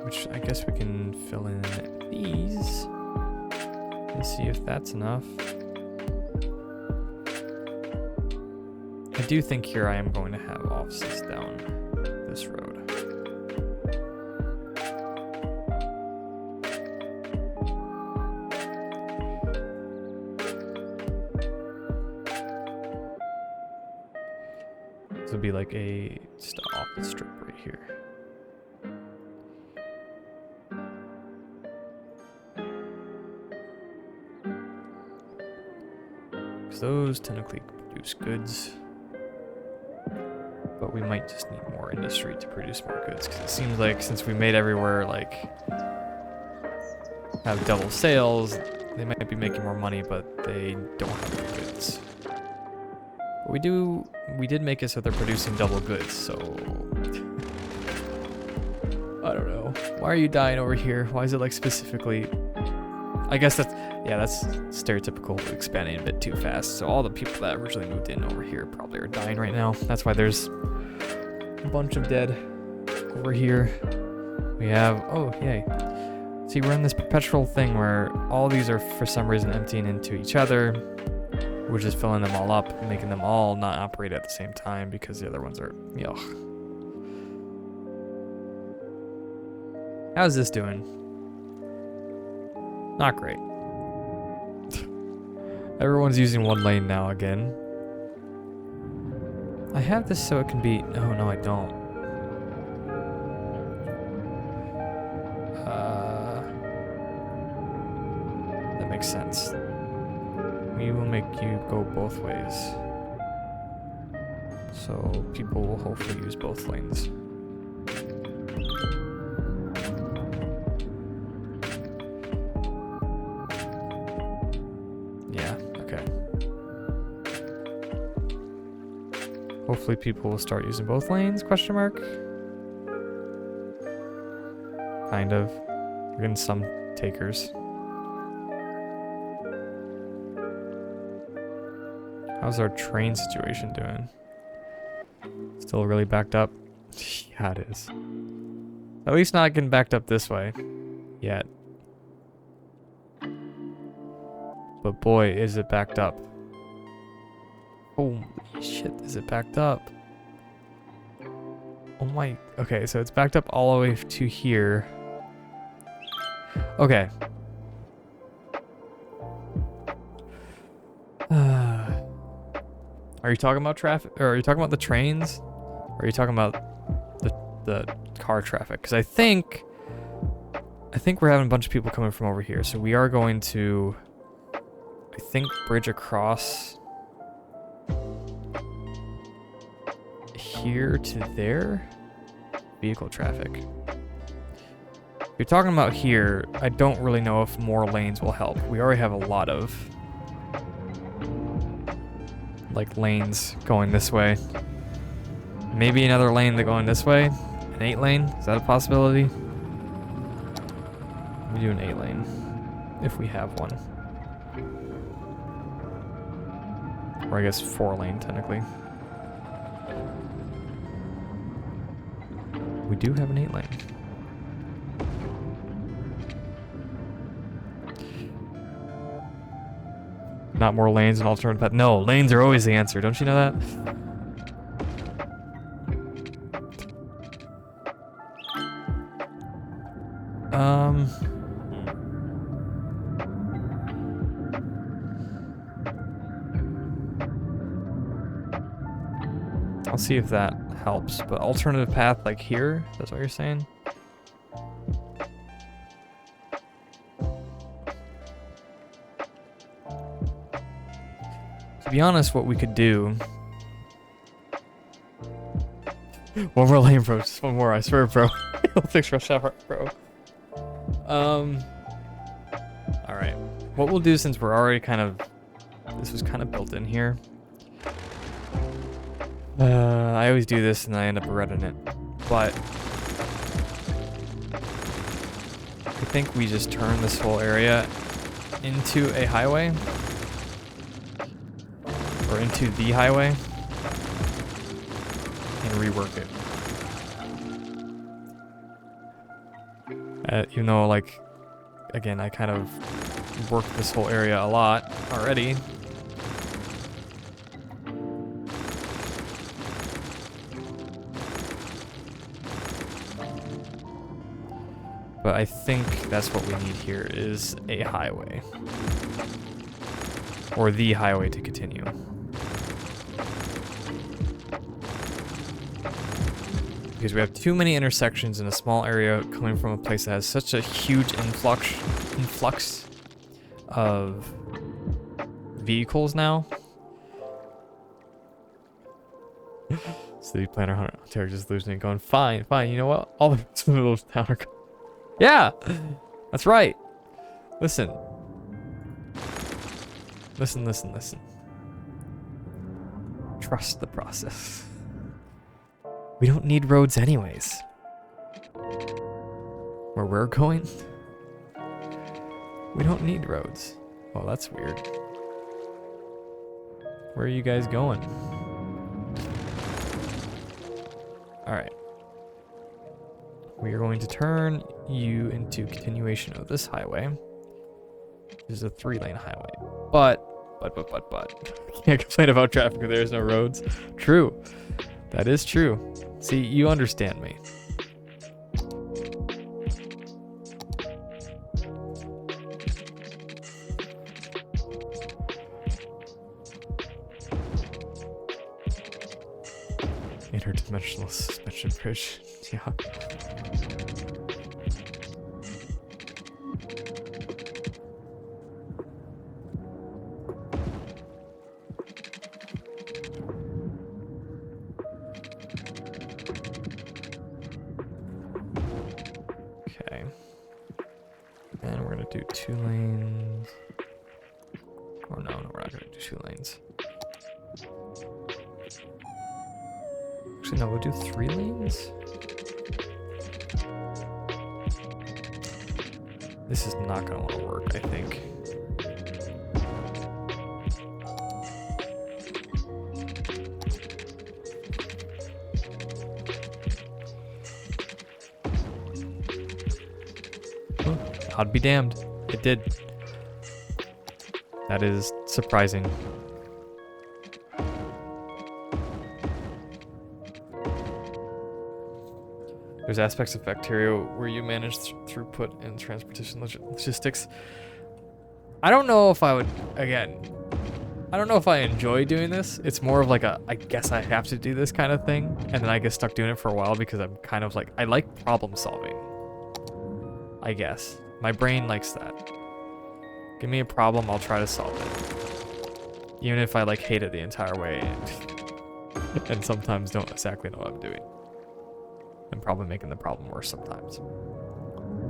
Which I guess we can fill in these and see if that's enough. I do think here I am going to have offices down this road. This would be like just an office strip right here. Because those technically produce goods. But we might just need more industry to produce more goods, because it seems like since we made everywhere like have double sales, they might be making more money, but they don't have the goods. But we did make it so they're producing double goods, so I don't know. Why are you dying over here? Why is it like specifically? I guess that's stereotypical, expanding a bit too fast. So all the people that originally moved in over here probably are dying right now. That's why there's a bunch of dead over here. We have, oh yay. See, we're in this perpetual thing where all these are for some reason emptying into each other, which is filling them all up, making them all not operate at the same time because the other ones are, yuck. How's this doing? Not great. Everyone's using one lane now again. I have this so it can be... Oh, no, I don't. That makes sense. We will make you go both ways. So people will hopefully use both lanes. Hopefully people will start using both lanes, question mark? Kind of. We're getting some takers. How's our train situation doing? Still really backed up? Yeah, it is. At least not getting backed up this way. Yet. But boy, is it backed up. Holy shit, is it backed up? Oh my, okay, so it's backed up all the way to here. Okay. Are you talking about traffic, or are you talking about the trains? Or are you talking about the car traffic? Because I think we're having a bunch of people coming from over here, so we are going to, I think, bridge across here to there. Vehicle traffic. If you're talking about here, I don't really know if more lanes will help. We already have a lot of like lanes going this way. Maybe another lane that going this way. An 8 lane, is that a possibility? We do an 8 lane if we have one. Or I guess 4 lane technically. We do have an 8 lane. Not more lanes and alternative path. No, lanes are always the answer. Don't you know that? I'll see if that helps. But alternative path like here, that's what you're saying? To be honest, what we could do... One more lane, bro. Just one more, I swear, bro. I'll fix rush hour, bro. Alright. What we'll do, since we're already kind of... This was kind of built in here. I always do this and I end up regretting it. But... I think we just turn this whole area into a highway. Or into the highway. And rework it. You know, like, again, I kind of worked this whole area a lot already. But I think that's what we need here is a highway. Or the highway to continue. Because we have too many intersections in a small area coming from a place that has such a huge influx of vehicles now. City planner Hunter just losing it, going, fine, you know what? All the middle of town are... Yeah! That's right. Listen. Listen. Trust the process. We don't need roads anyways. Where we're going? We don't need roads. Oh, that's weird. Where are you guys going? Alright. We are going to turn you into continuation of this highway. This is a 3-lane highway. But. Can't complain about traffic if there's no roads. True. That is true. See, you understand me. Interdimensional suspension bridge. Yeah. Okay. And we're gonna do 2 lanes. Or no, we're not gonna do 2 lanes. Actually, no, we'll do 3 lanes. This is not gonna want to work, I think. I'd be damned. It did. That is surprising. There's aspects of bacteria where you manage throughput and transportation logistics. I don't know if I would, again, I don't know if I enjoy doing this. It's more of like a, I guess I have to do this kind of thing. And then I get stuck doing it for a while because I'm kind of like, I like problem solving. I guess. My brain likes that. Give me a problem, I'll try to solve it. Even if I like hate it the entire way and sometimes don't exactly know what I'm doing. And probably making the problem worse sometimes.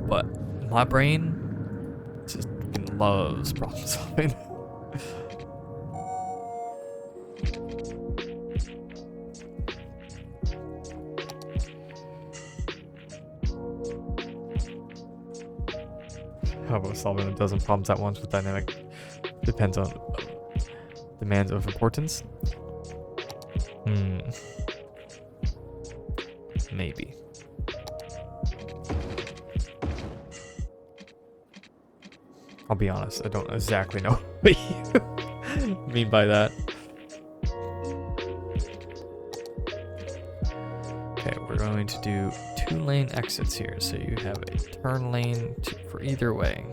But my brain just loves problem solving. How about solving a dozen problems at once with dynamic demands of importance? Maybe. I'll be honest, I don't exactly know what you mean by that. Okay, we're going to do 2-lane exits here, so you have a turn lane for either way.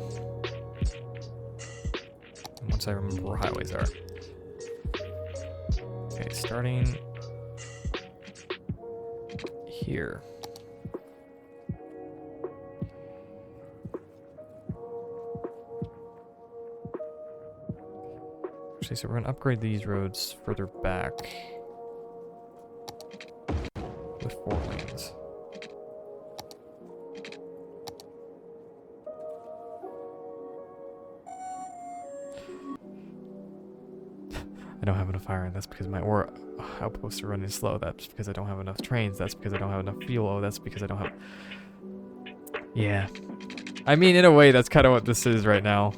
Once I remember where highways are. Okay, starting here. Actually, so we're going to upgrade these roads further back with 4 lanes. I don't have enough iron. That's because my ore outposts are running slow. That's because I don't have enough trains. That's because I don't have enough fuel. Oh, that's because I don't have... Yeah. I mean, in a way, that's kind of what this is right now.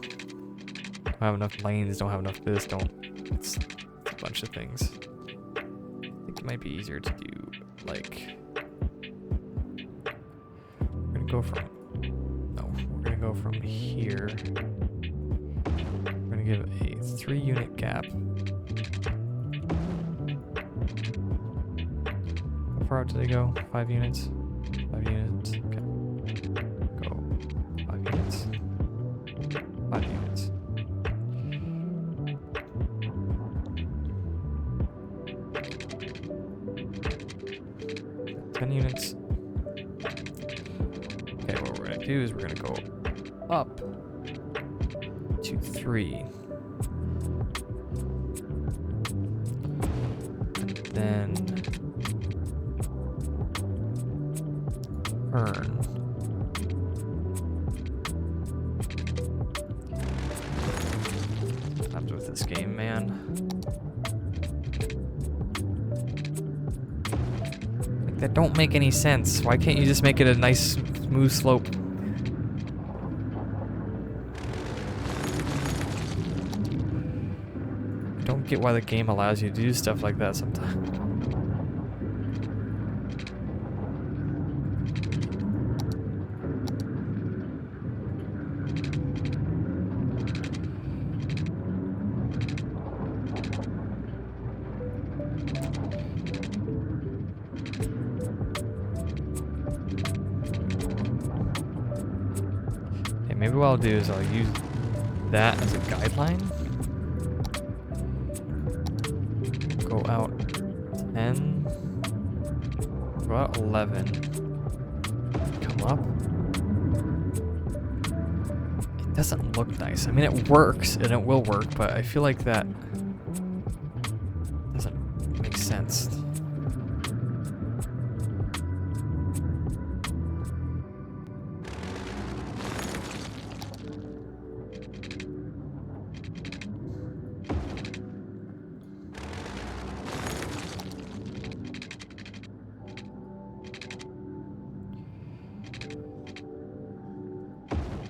Don't have enough lanes. Don't have enough this. Don't... It's a bunch of things. I think it might be easier to do, like... We're going to go from... No, we're going to go from here. We're going to give a 3-unit gap. How far out do they go? 5 units? 5 units. Okay. Go 5 units. 5 units. Units. Okay, what we're gonna do is we're gonna go up to 3. And then earn. I'm with this game, man. That don't make any sense. Why can't you just make it a nice smooth slope? I don't get why the game allows you to do stuff like that sometimes. Maybe what I'll do is I'll use that as a guideline. Go out 10. Go out 11. Come up. It doesn't look nice. I mean, it works and it will work, but I feel like that doesn't make sense.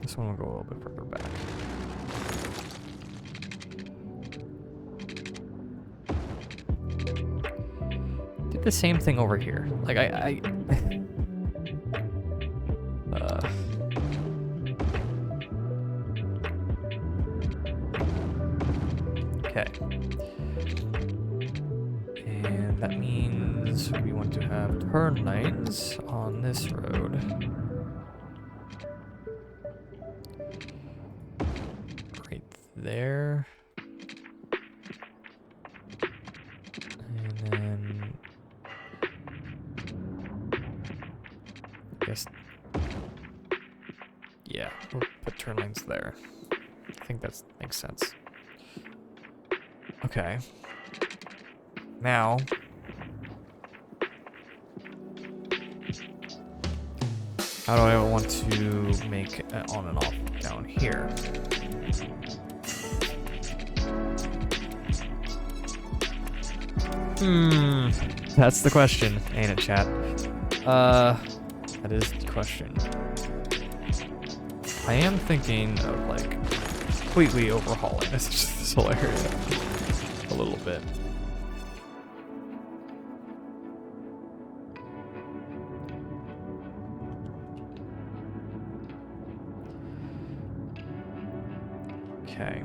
This one will go a little bit further back. Did the same thing over here. Like And that means we want to have turn lanes on this road. Right there. And then I guess, yeah, we'll put turn lanes there. I think that makes sense. Okay. Now, how do I want to make an on and off down here? That's the question, ain't it, chat? That is the question. I am thinking of like completely overhauling this whole area a little bit. Okay.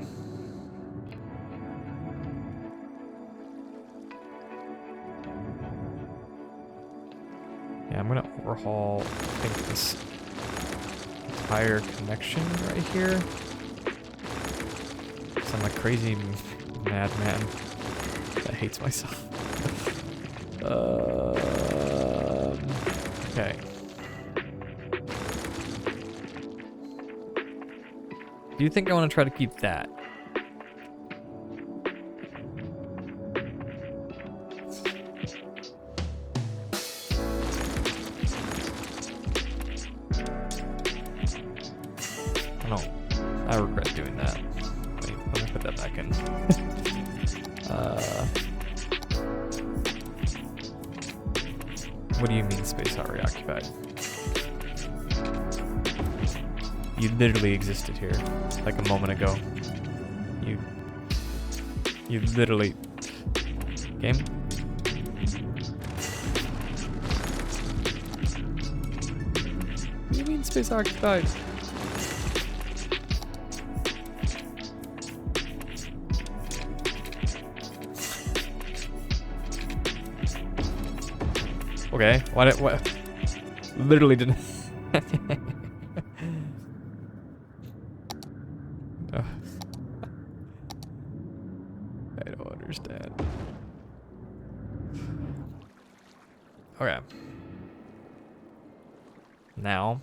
Yeah, I'm gonna overhaul, I think, this entire connection right here. So I'm a crazy madman that hates myself. Okay. Do you think I want to try to keep that? I regret doing that. Let me put that back in. What do you mean space already occupied? You literally existed here like a moment ago. You literally... Game? What do you mean space occupied? Okay, what? Literally didn't. Oh. I don't understand. Okay. Now,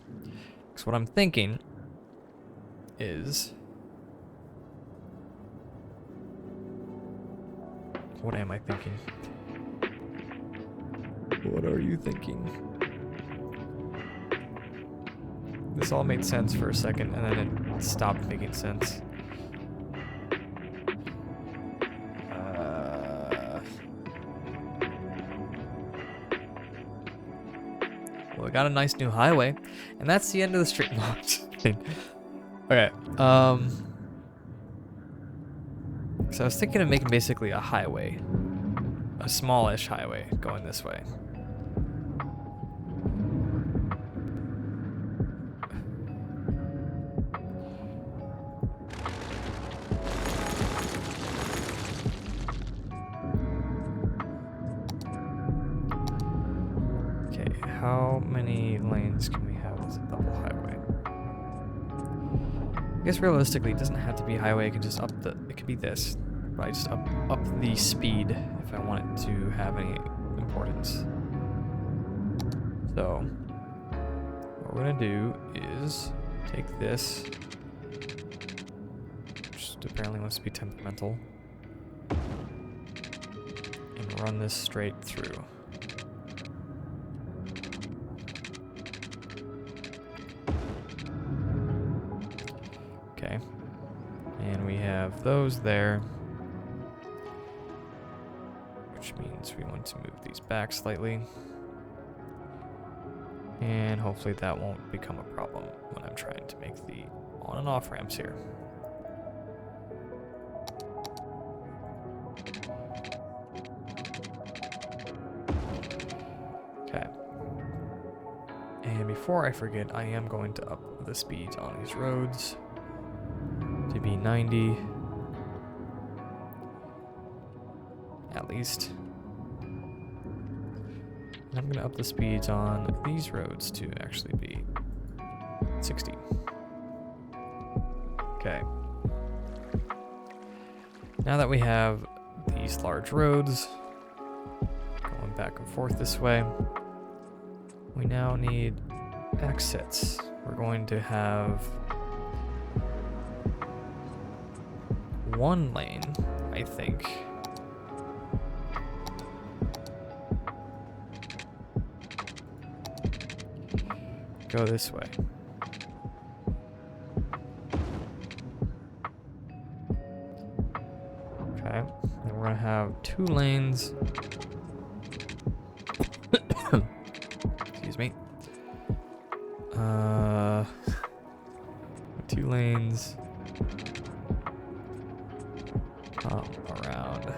because what I'm thinking is, what am I thinking? What are you thinking? This all made sense for a second, and then it stopped making sense. Well, we got a nice new highway, and that's the end of the street. No, I'm just kidding. Okay, so I was thinking of making basically a highway. A smallish highway going this way. How many lanes can we have as a double highway? I guess realistically it doesn't have to be highway, it can just it could be this. But I just up the speed if I want it to have any importance. So what we're gonna do is take this, which apparently wants to be temperamental, and run this straight through. Okay, and we have those there, which means we want to move these back slightly, and hopefully that won't become a problem when I'm trying to make the on and off ramps here. Okay, and before I forget, I am going to up the speeds on these roads to be 90. at least. And I'm gonna up the speeds on these roads to actually be 60. Okay. Now that we have these large roads going back and forth this way, we now need exits. We're going to have one lane, I think. Go this way. Okay, and we're gonna have 2 lanes. Excuse me. 2 lanes. Around.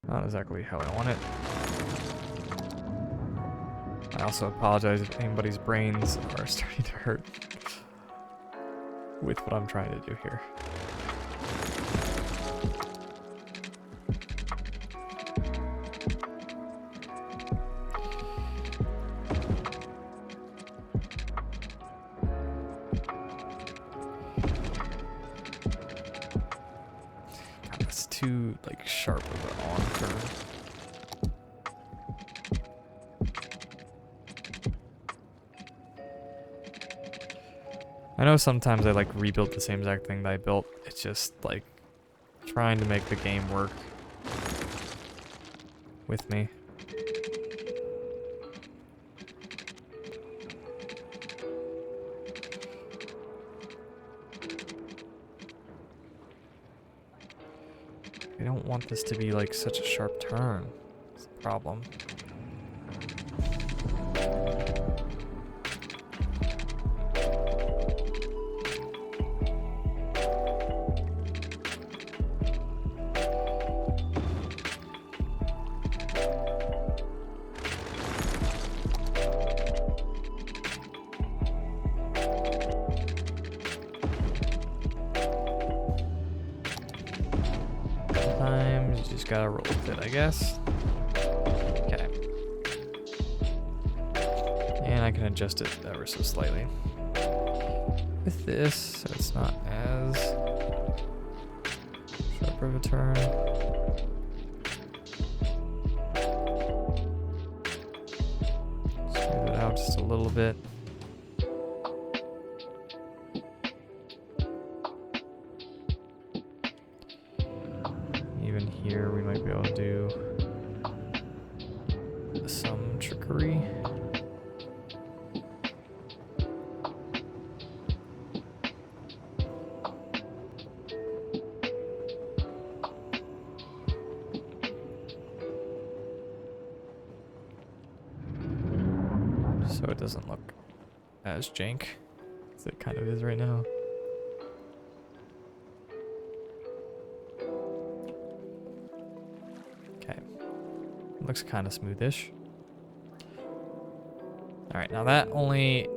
Not exactly how I want it. I also apologize if anybody's brains are starting to hurt with what I'm trying to do here. God, that's too like sharp of an on curve. I know sometimes I like rebuild the same exact thing that I built. It's just like trying to make the game work with me. I don't want this to be like such a sharp turn. It's a problem. Sometimes you just gotta roll with it, I guess. Okay. And I can adjust it ever so slightly. With this, so it's not as sharp of a turn. Smooth it out just a little bit. Even here, we might be able to do some trickery. So it doesn't look as jank as it kind of is right now. Okay, looks kind of smoothish. All right, now that only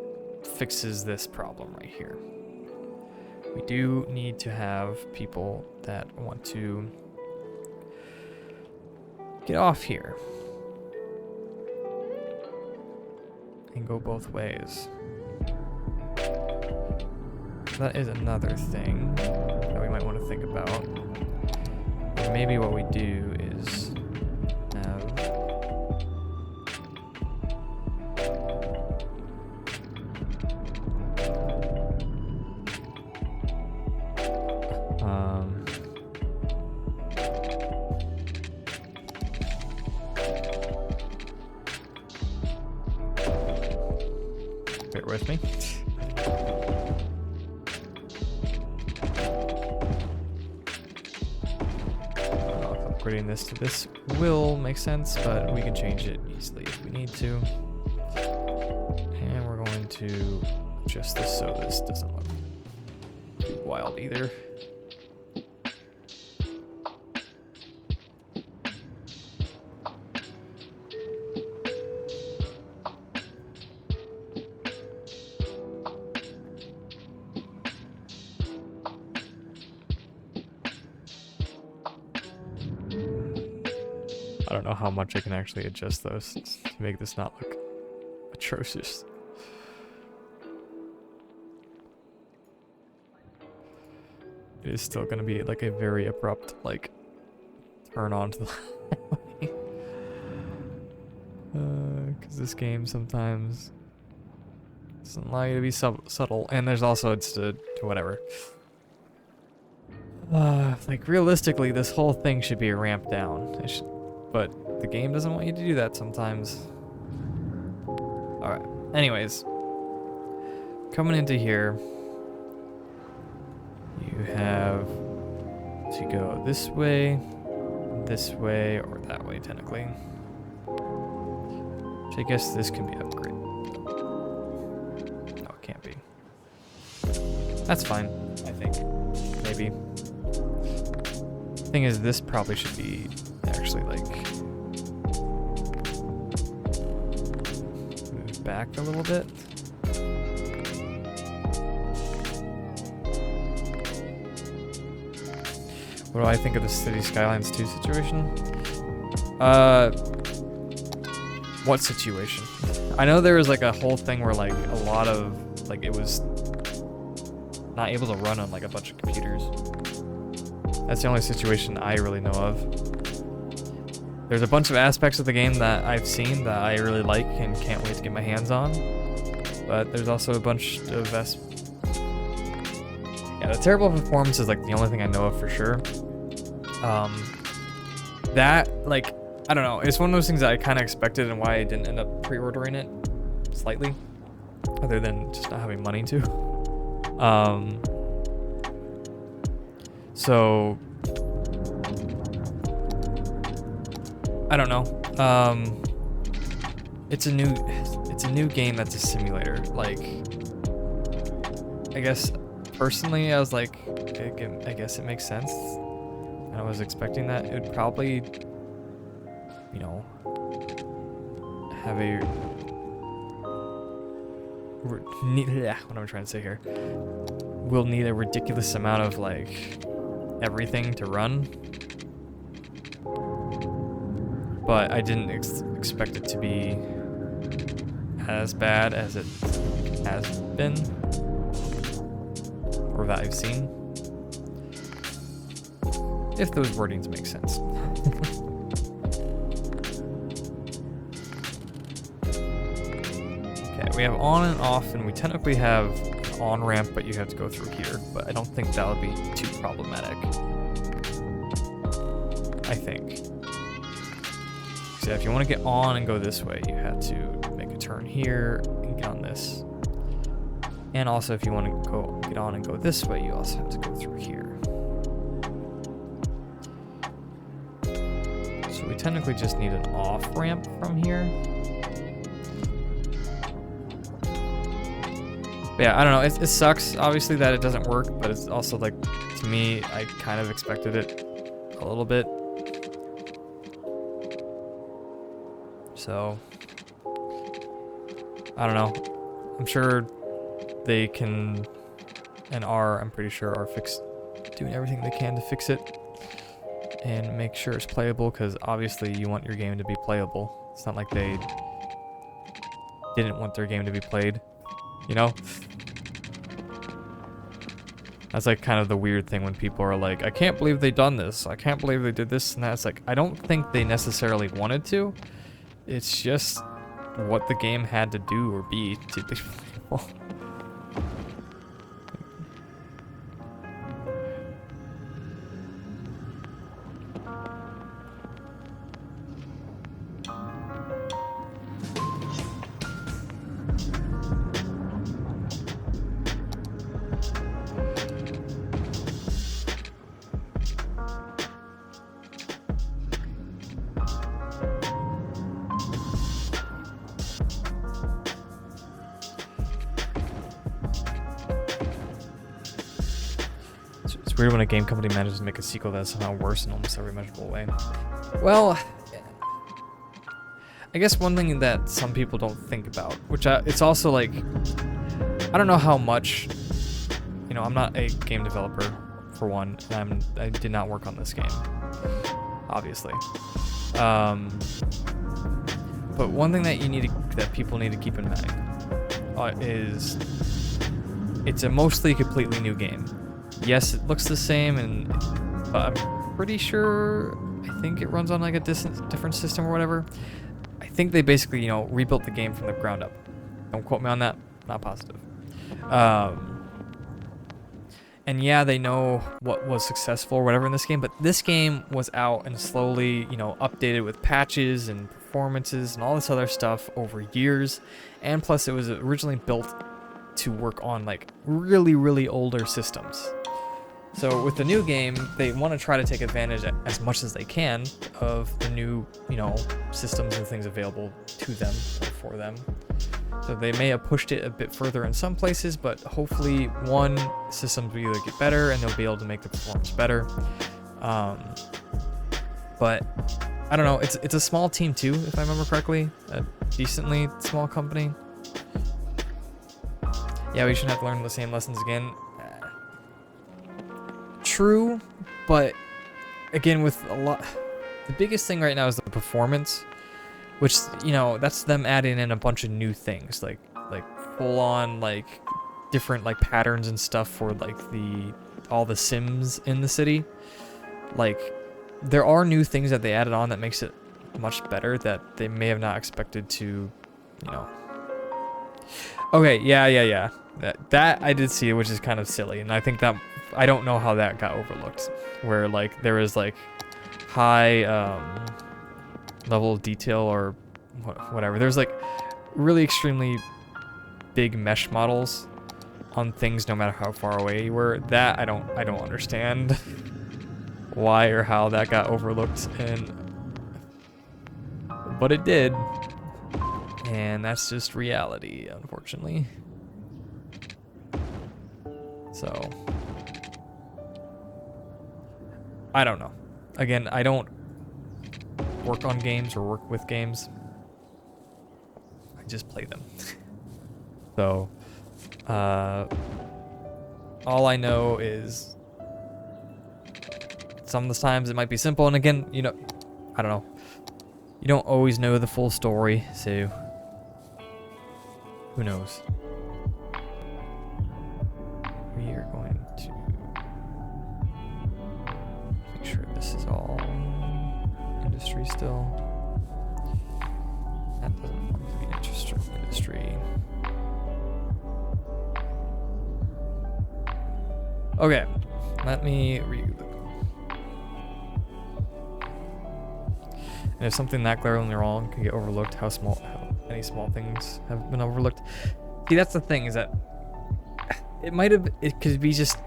fixes this problem right here. We do need to have people that want to get off here and go both ways. That is another thing that we might want to think about. And maybe what we do is have bear with me. Upgrading this to this will make sense, but we can change it easily if we need to. And we're going to adjust this so this doesn't look too wild either. I don't know how much I can actually adjust those to make this not look atrocious. It is still gonna be like a very abrupt, like, turn onto the highway. Because this game sometimes doesn't allow you to be subtle, and there's also it's to whatever. Like realistically, this whole thing should be a ramp down. But the game doesn't want you to do that sometimes. Alright, anyways. Coming into here, you have to go this way, or that way, technically. Which I guess this can be upgraded. No, it can't be. That's fine, I think. Maybe. Thing is, this probably should be actually like move back a little bit. What do I think of the City Skylines 2 situation? What situation? I know there was like a whole thing where like a lot of like it was not able to run on like a bunch of computers. That's the only situation I really know of. There's a bunch of aspects of the game that I've seen that I really like and can't wait to get my hands on. But there's also a bunch of yeah, the terrible performance is like the only thing I know of for sure. That, like, I don't know, it's one of those things that I kind of expected and why I didn't end up pre-ordering it slightly, other than just not having money to. So I don't know. It's a new game that's a simulator. Like, I guess personally, I was like, I guess it makes sense. And I was expecting that it would probably, you know, have a what am I trying to say here? We'll need a ridiculous amount of like everything to run. But I didn't expect it to be as bad as it has been, or that I've seen. If those wordings make sense. Okay, we have on and off, and we technically have an on ramp, but you have to go through here. But I don't think that would be too problematic. I think. So if you want to get on and go this way, you have to make a turn here and get on this. And also, if you want to get on and go this way, you also have to go through here. So we technically just need an off ramp from here. But yeah, I don't know. It sucks, obviously, that it doesn't work, but it's also like, to me, I kind of expected it a little bit. So, I don't know. I'm sure they can and are, I'm pretty sure, are doing everything they can to fix it and make sure it's playable, because obviously you want your game to be playable. It's not like they didn't want their game to be played, you know? That's like kind of the weird thing when people are like, I can't believe they done this. I can't believe they did this and that. It's like, I don't think they necessarily wanted to. It's just what the game had to do or be to be playable. It's weird when a game company manages to make a sequel that's somehow worse in almost every measurable way. Well, I guess one thing that some people don't think about, which it's also like, I don't know how much, you know, I'm not a game developer for one, and I did not work on this game, obviously. But one thing that that people need to keep in mind is it's a mostly completely new game. Yes, it looks the same, but I'm pretty sure, I think it runs on like a different system or whatever. I think they basically, rebuilt the game from the ground up. Don't quote me on that, not positive. And yeah, they know what was successful or whatever in this game, but this game was out and slowly, updated with patches and performances and all this other stuff over years. And plus it was originally built to work on like really, really older systems. So with the new game, they want to try to take advantage as much as they can of the new, systems and things available to them or for them. So they may have pushed it a bit further in some places, but hopefully systems will either get better and they'll be able to make the performance better. But I don't know, it's a small team too, if I remember correctly, a decently small company. Yeah, we shouldn't have to learn the same lessons again. True, but again, with the biggest thing right now is the performance, which, that's them adding in a bunch of new things, like full on like different like patterns and stuff for like all the sims in the city. Like there are new things that they added on that makes it much better that they may have not expected to, Okay, yeah. That I did see, which is kind of silly, and I think that I don't know how that got overlooked. Where like there was like high level of detail or whatever. There's like really extremely big mesh models on things, no matter how far away you were. That I don't understand why or how that got overlooked, but it did. And that's just reality, unfortunately. So, I don't know. Again, I don't work on games or work with games. I just play them. So, all I know is sometimes it might be simple, and again, I don't know. You don't always know the full story, so who knows? We are going to make sure this is all industry still. That doesn't want to be industry. Okay, let me read. And if something that glaringly wrong can get overlooked, how many small things have been overlooked? See, that's the thing, is that it could be just,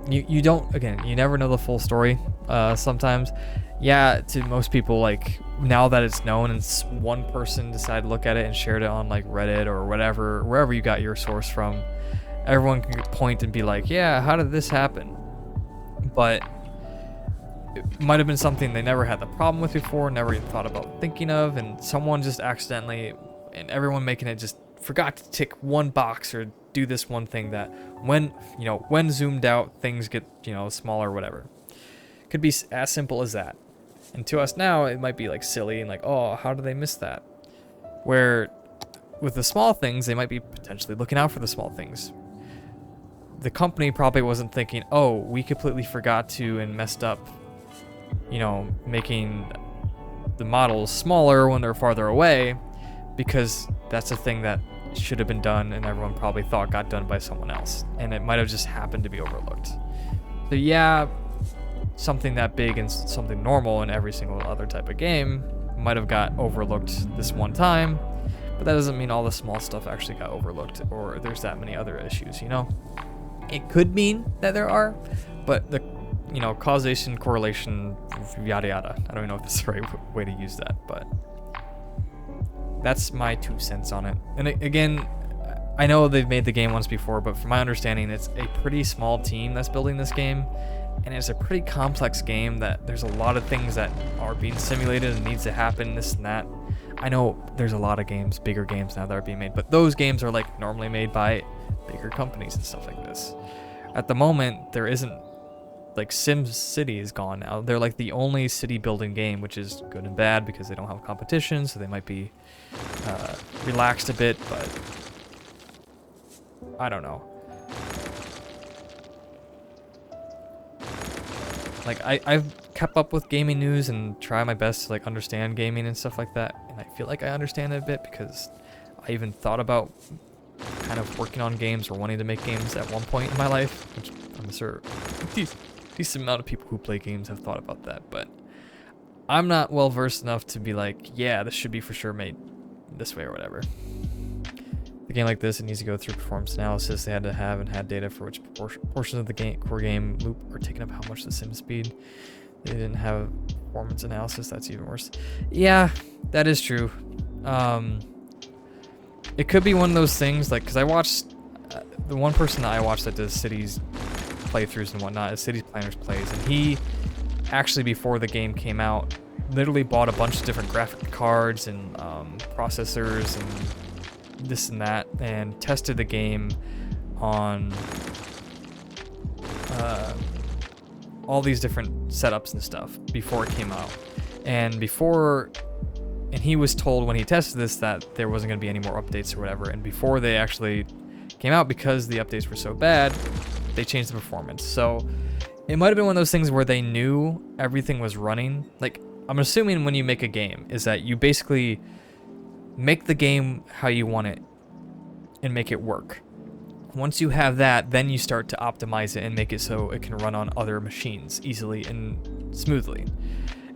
you don't, again, you never know the full story. Sometimes, yeah, to most people, like, now that it's known and one person decided to look at it and shared it on like Reddit or whatever, wherever you got your source from, everyone can point and be like, yeah, how did this happen? But it might have been something they never had the problem with before, never even thought about thinking of, and someone just accidentally, and everyone making it just forgot to tick one box or do this one thing that when zoomed out, things get, smaller or whatever. Could be as simple as that. And to us now, it might be like silly and like, oh, how did they miss that? Where with the small things, they might be potentially looking out for the small things. The company probably wasn't thinking, oh, we completely forgot to and messed up, making the models smaller when they're farther away, because that's a thing that should have been done and everyone probably thought got done by someone else, and it might have just happened to be overlooked. So yeah, something that big and something normal in every single other type of game might have got overlooked this one time, but that doesn't mean all the small stuff actually got overlooked or there's that many other issues, It could mean that there are, but the causation, correlation, yada yada. I don't even know if that's the right way to use that, but that's my 2 cents on it. And again, I know they've made the game once before, but from my understanding, it's a pretty small team that's building this game, and it's a pretty complex game that there's a lot of things that are being simulated and needs to happen, this and that. I know there's a lot of games, bigger games now that are being made, but those games are like normally made by bigger companies and stuff like this. At the moment, there isn't like Sim City is gone now. They're like the only city building game, which is good and bad because they don't have competition, so they might be relaxed a bit, but I don't know. Like I've kept up with gaming news and try my best to like understand gaming and stuff like that, and I feel like I understand it a bit because I even thought about kind of working on games or wanting to make games at one point in my life, which I'm sure decent amount of people who play games have thought about that, but I'm not well versed enough to be like, yeah, this should be for sure made this way or whatever. A game like this, it needs to go through performance analysis. They had to have and had data for which portions of the core game loop are taking up how much the sim speed. They didn't have performance analysis. That's even worse. Yeah, that is true. It could be one of those things, like, because I watched the one person that I watched that does cities playthroughs and whatnot is Cities Planners Plays, and he actually, before the game came out, literally bought a bunch of different graphic cards and processors and this and that, and tested the game on all these different setups and stuff before it came out. And he was told when he tested this that there wasn't going to be any more updates or whatever, and before they actually came out, because the updates were so bad, they changed the performance. So it might have been one of those things where they knew everything was running. Like, I'm assuming when you make a game is that you basically make the game how you want it and make it work. Once you have that, then you start to optimize it and make it so it can run on other machines easily and smoothly.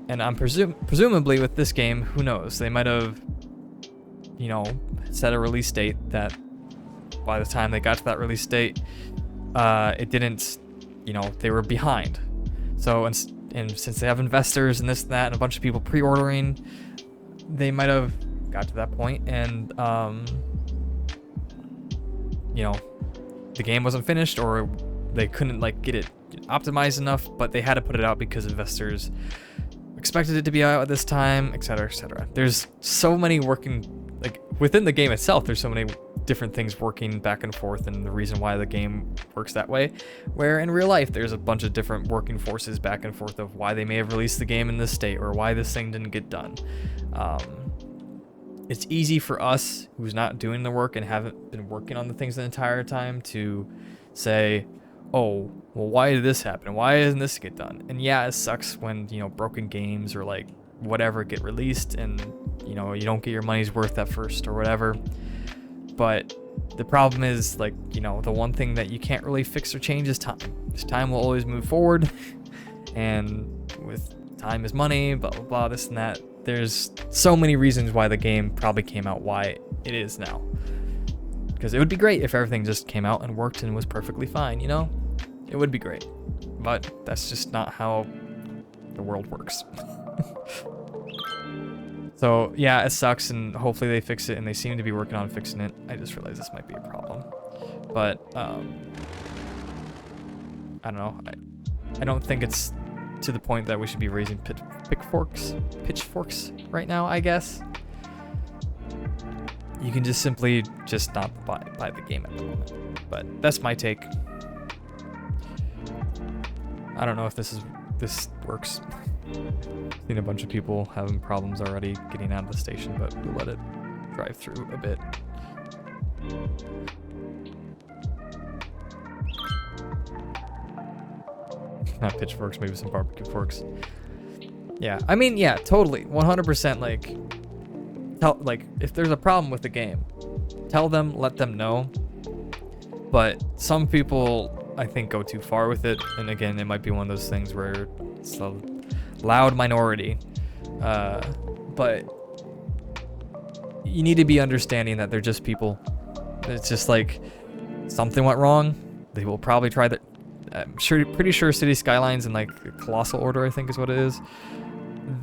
And I'm presumably with this game, who knows? They might have, you know, set a release date that by the time they got to that release date, it didn't, you know, they were behind. So, and since they have investors and this and that and a bunch of people pre-ordering, they might have got to that point and, you know, the game wasn't finished, or they couldn't like get it optimized enough, but they had to put it out because investors expected it to be out at this time, etc., etc. There's so many working, like within the game itself, there's so many different things working back and forth, and the reason why the game works that way, where in real life there's a bunch of different working forces back and forth of why they may have released the game in this state or why this thing didn't get done. It's easy for us who's not doing the work and haven't been working on the things the entire time to say, oh, well, why did this happen? Why doesn't this get done? And yeah, it sucks when, you know, broken games or like whatever get released and, you know, you don't get your money's worth at first or whatever. But the problem is, like, you know, the one thing that you can't really fix or change is time. This time will always move forward, and with time is money, blah, blah, blah, this and that. There's so many reasons why the game probably came out why it is now. Because it would be great if everything just came out and worked and was perfectly fine, you know? It would be great. But that's just not how the world works. So yeah, it sucks, and hopefully they fix it, and they seem to be working on fixing it. I just realized this might be a problem. But, I don't know. I don't think it's to the point that we should be raising pitchforks right now, I guess. You can just simply just not buy the game at the moment. But that's my take. I don't know if this works. Seen a bunch of people having problems already getting out of the station, but we'll let it drive through a bit. Not pitchforks, maybe some barbecue forks. Yeah, I mean, yeah, totally, 100%. Like, if there's a problem with the game, tell them, let them know. But some people, I think, go too far with it, and again, it might be one of those things where it's a loud minority. But you need to be understanding that they're just people. It's just like something went wrong. They will probably try that. I'm pretty sure City Skylines in like colossal order, I think is what it is.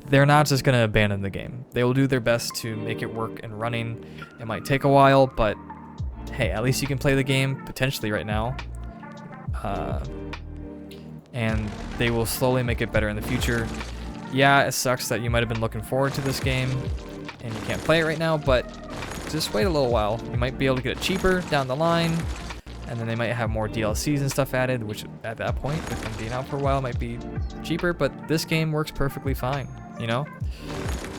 They're not just gonna abandon the game. They will do their best to make it work and running. It might take a while, but hey, at least you can play the game potentially right now. And they will slowly make it better in the future. Yeah, it sucks that you might have been looking forward to this game and you can't play it right now, but just wait a little while. You might be able to get it cheaper down the line. and then they might have more DLCs and stuff added, which at that point, with them being out for a while, might be cheaper, but this game works perfectly fine, you know?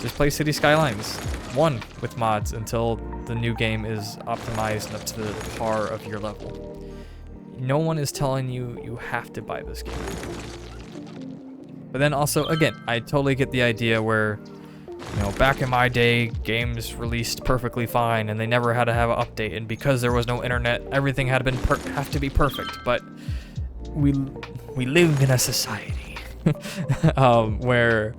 Just play City Skylines 1 with mods until the new game is optimized and up to the par of your level. No one is telling you you have to buy this game. But then also, again, I totally get the idea where, you know, back in my day, games released perfectly fine and they never had to have an update, and because there was no internet, everything had been have to be perfect. But we live in a society where,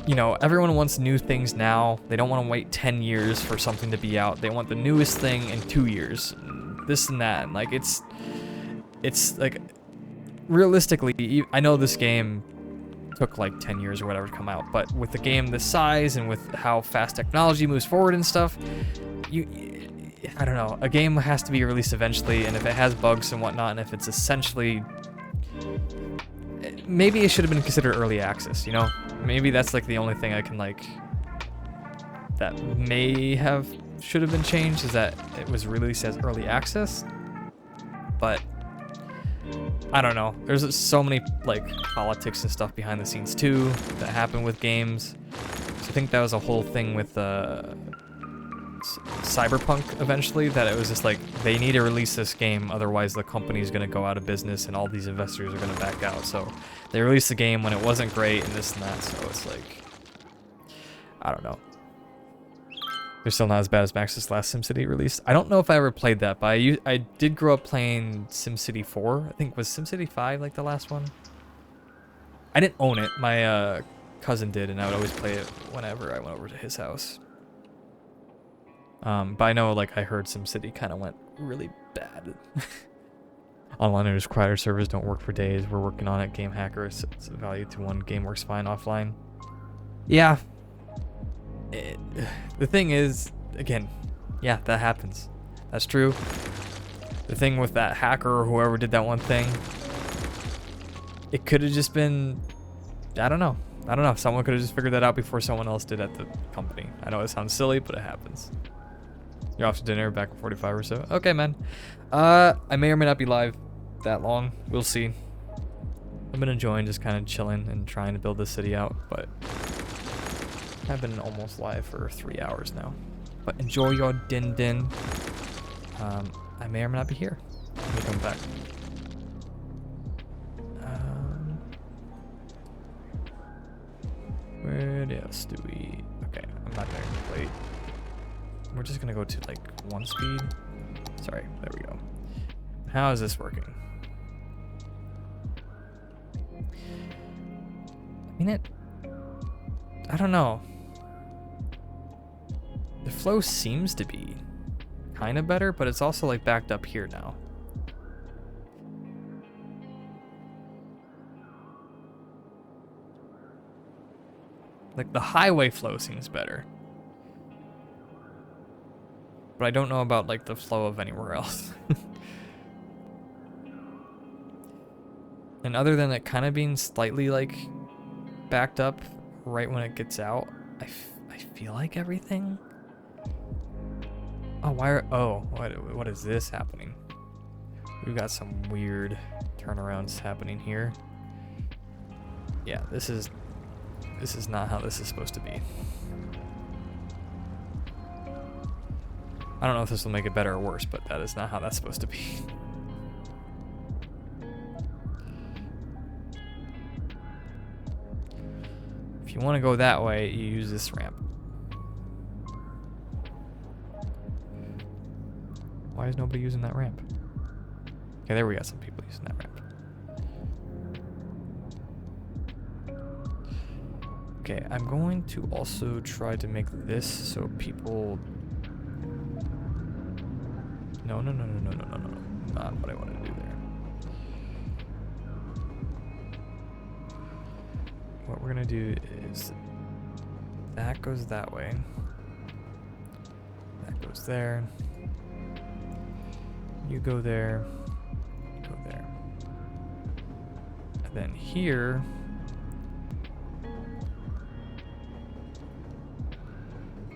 you know, everyone wants new things now. They don't want to wait 10 years for something to be out. They want the newest thing in 2 years. This and that. And like it's like, realistically, I know this game took like 10 years or whatever to come out, but with the game this size and with how fast technology moves forward and stuff, I don't know, a game has to be released eventually, and if it has bugs and whatnot, and if it's essentially, maybe it should have been considered early access, you know? Maybe that's like the only thing I can like, that should have been changed, is that it was released as early access, but I don't know. There's so many like politics and stuff behind the scenes too that happen with games. So I think that was a whole thing with Cyberpunk eventually, that it was just like, they need to release this game, otherwise the company's gonna go out of business and all these investors are gonna back out. So they released the game when it wasn't great and this and that. So it's like, I don't know. They're still not as bad as Max's last SimCity release. I don't know if I ever played that, but I did grow up playing SimCity 4. I think, was SimCity 5 like the last one? I didn't own it. My cousin did, and I would always play it whenever I went over to his house. But I know, like, I heard SimCity kind of went really bad. Online and quieter servers don't work for days. We're working on it. Game hacker is value to 1. Game works fine offline. Yeah. The thing is, again, yeah, that happens. That's true. The thing with that hacker or whoever did that one thing, it could have just been, I don't know. Someone could have just figured that out before someone else did at the company. I know it sounds silly, but it happens. You're off to dinner, back in 45 or so. Okay, man. I may or may not be live that long. We'll see. I've been enjoying just kind of chilling and trying to build this city out, but I've been almost live for 3 hours now. But enjoy your din. I may or may not be here. Let me come back. Where else do we... Okay, I'm not gonna wait. We're just gonna go to like 1 speed. Sorry, there we go. How is this working? I mean, I don't know. The flow seems to be kind of better, but it's also like backed up here now. Like the highway flow seems better. But I don't know about like the flow of anywhere else. And other than it kind of being slightly like backed up right when it gets out, I feel like everything. Oh, what is this happening? We've got some weird turnarounds happening here. Yeah, this is not how this is supposed to be. I don't know if this will make it better or worse, but that is not how that's supposed to be. If you want to go that way, you use this ramp. Why is nobody using that ramp? Okay, there we got some people using that ramp. Okay, I'm going to also try to make this so people... No. Not what I want to do there. What we're gonna do is... That goes that way. That goes there. You go there. Go there. And then here...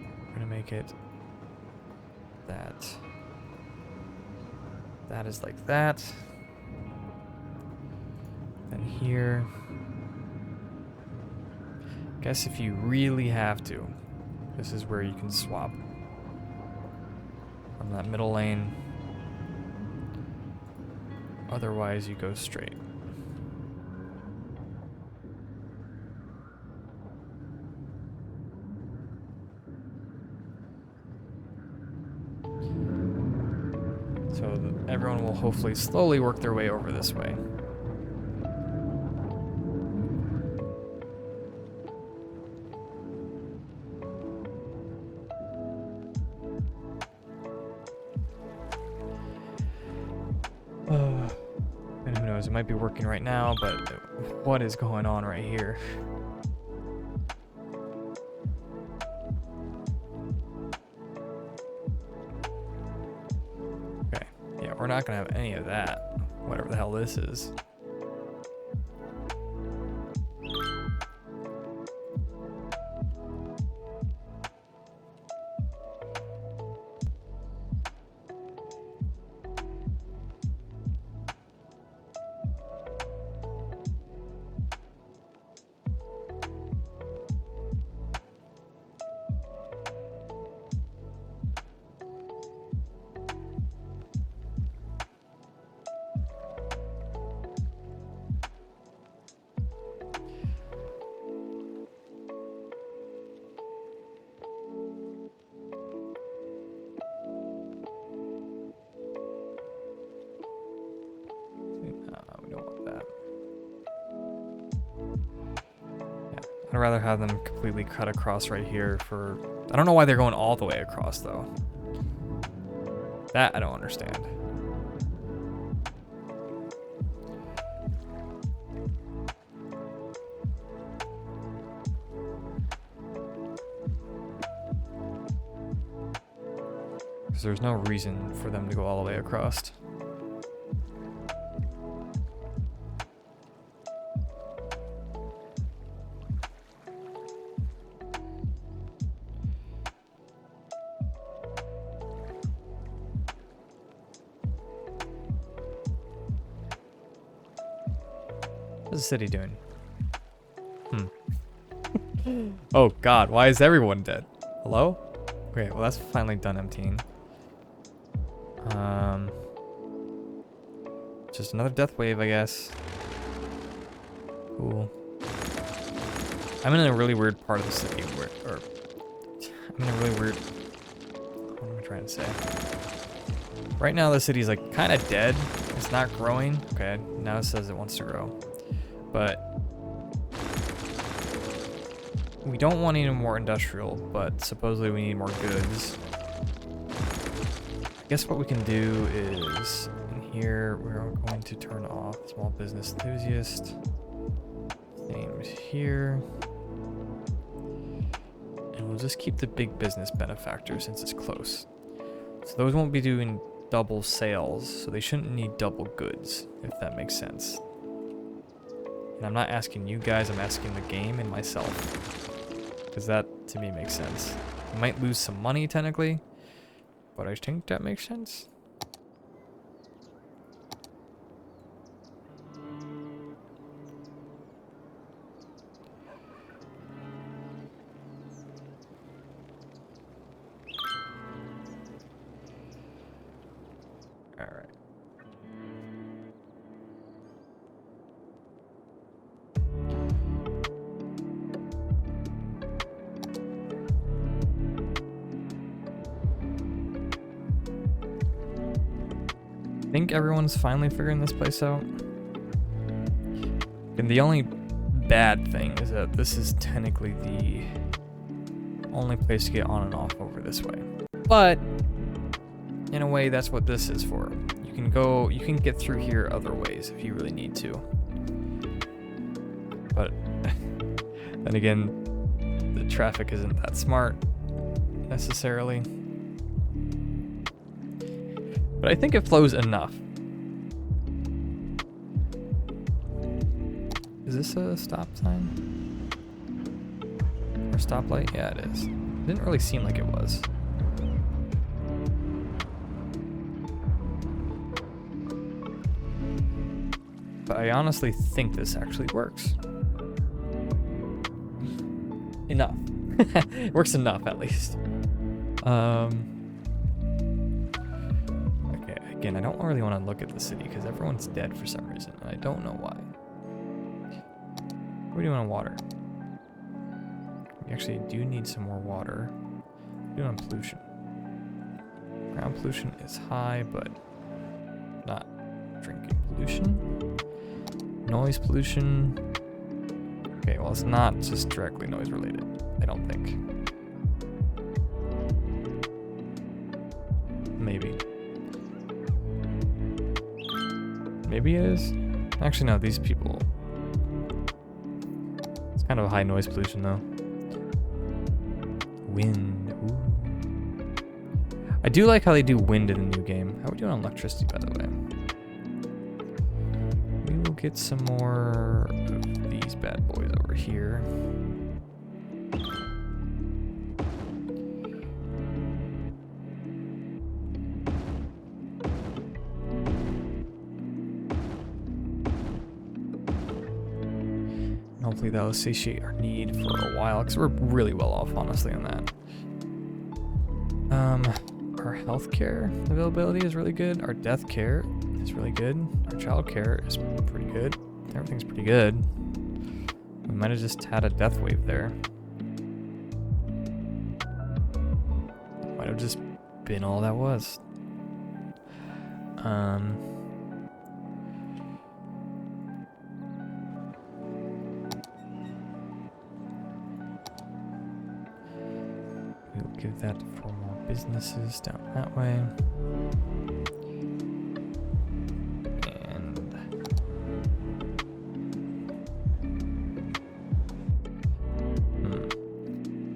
We're gonna make it that. That is like that. Then here. Guess if you really have to, this is where you can swap from that middle lane. Otherwise, you go straight. So everyone will hopefully slowly work their way over this way. And who knows, it might be working right now, but what is going on right here? Okay, yeah, we're not gonna have any of that, whatever the hell this is. We don't want that. Yeah, I'd rather have them completely cut across right here for... I don't know why they're going all the way across, though. That I don't understand. Because there's no reason for them to go all the way across. What's the city doing? Oh god, why is everyone dead? Hello? Okay, well that's finally done emptying. Just another death wave, I guess. Cool. I'm in a really weird part of the city where, I'm in a really weird, what am I trying to say? Right now the city's like kind of dead. It's not growing. Okay, now it says it wants to grow. But we don't want any more industrial, but supposedly we need more goods. I guess what we can do is in here we're going to turn off small business enthusiast. Same here. And we'll just keep the big business benefactor since it's close. So those won't be doing double sales, so they shouldn't need double goods, if that makes sense. And I'm not asking you guys, I'm asking the game and myself. Because that, to me, makes sense. You might lose some money, technically. But I think that makes sense. Alright. I think everyone's finally figuring this place out. And the only bad thing is that this is technically the only place to get on and off over this way. But in a way, that's what this is for. You can get through here other ways if you really need to. But then again, the traffic isn't that smart necessarily. But I think it flows enough. Is this a stop sign? Or stoplight? Yeah, it is. It didn't really seem like it was. but I honestly think this actually works. Enough. It works enough, at least. Okay, again, I don't really want to look at the city because everyone's dead for some reason, and I don't know why. What are we doing on water? We actually do need some more water. What are we doing on pollution? Ground pollution is high, but not drinking pollution. Noise pollution. Okay, well, it's not just directly noise related, I don't think. Maybe. Maybe it is. Actually, no, these people. It's kind of a high noise pollution, though. Wind. Ooh. I do like how they do wind in the new game. How are we doing on electricity, by the way? We will get some more of these bad boys over here. Hopefully that'll satiate our need for a while, because we're really well off, honestly, on that. Our healthcare availability is really good. Our death care is really good. Our child care is pretty good. Everything's pretty good. We might have just had a death wave there. Might have just been all that was. We'll give that for more businesses down that way. And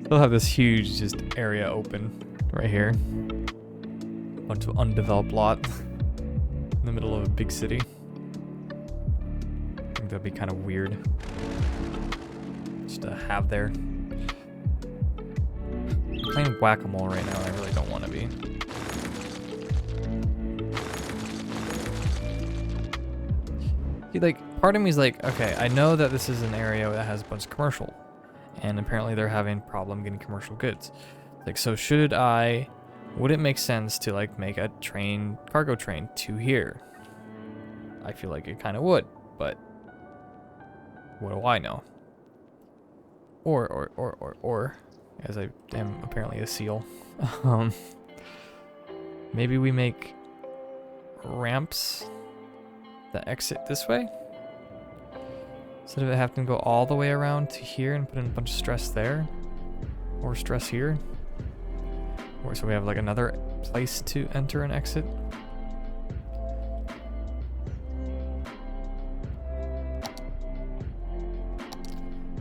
still have this huge just area open right here. Bunch of undeveloped lot in the middle of a big city. I think that'd be kind of weird just to have there. I'm playing whack-a-mole right now, and I really don't want to be. See, like, part of me is like, okay, I know that this is an area that has a bunch of commercial, and apparently they're having a problem getting commercial goods. Like, so would it make sense to, like, make a cargo train to here? I feel like it kind of would, but what do I know? Or, as I am apparently a seal, maybe we make ramps that exit this way, instead of it having to go all the way around to here and put in a bunch of stress there, or stress here, or so we have like another place to enter and exit.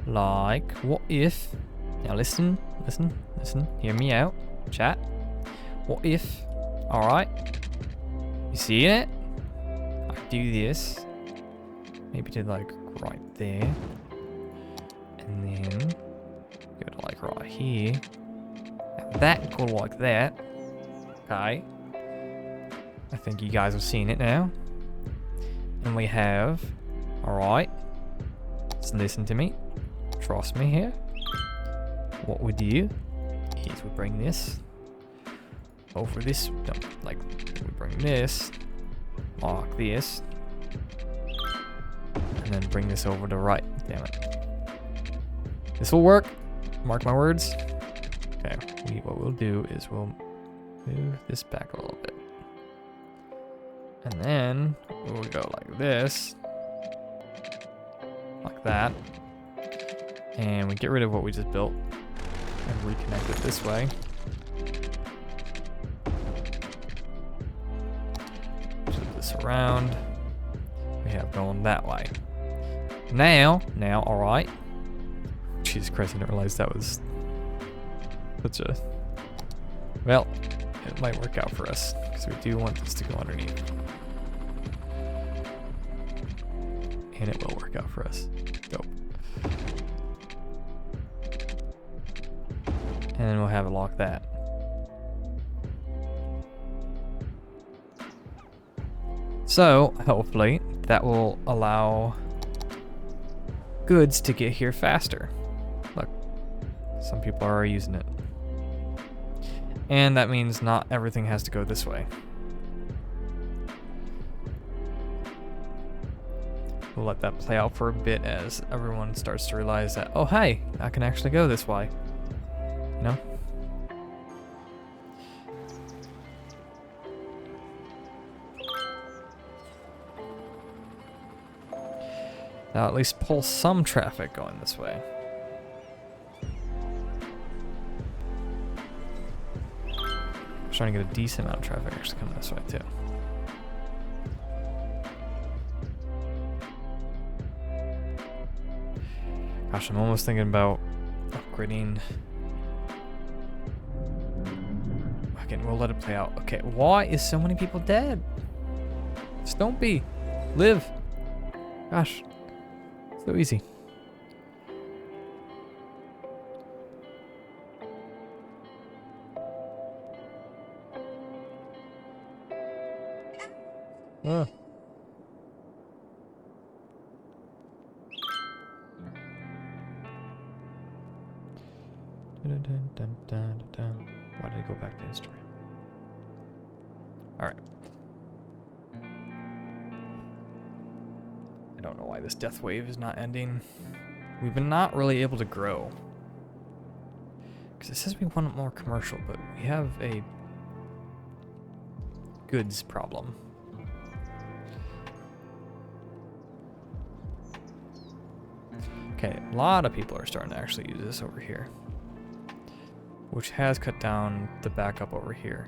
Like, what if, now listen, hear me out, chat. What if, alright, you see it? I do this, maybe to like right there, and then go to like right here, and that go like that, okay? I think you guys have seen it now. And we have, alright, just listen to me, trust me here. What we do is we bring this over this, no, like we bring this, like this, and then bring this over to right, damn it. This will work, mark my words. Okay, what we'll do is we'll move this back a little bit. And then we'll go like this, like that. And we get rid of what we just built and reconnect it this way. Flip this around. We have going that way. Now, alright. Jesus Christ, I didn't realize that was such a... Well, it might work out for us, because we do want this to go underneath. And it will work out for us. Dope. And then we'll have it lock that. So, hopefully, that will allow goods to get here faster. Look, some people are already using it. And that means not everything has to go this way. We'll let that play out for a bit as everyone starts to realize that, oh, hey, I can actually go this way. You know? Now at least pull some traffic going this way. I'm trying to get a decent amount of traffic actually coming this way too. Gosh, I'm almost thinking about upgrading. Again, we'll let it play out. Okay, why is so many people dead? Just don't be. Live. Gosh, so easy. Ah. Why did I go back to Instagram? Alright. I don't know why this death wave is not ending. We've been not really able to grow. Because it says we want more commercial, but we have a goods problem. Okay, a lot of people are starting to actually use this over here, which has cut down the backup over here.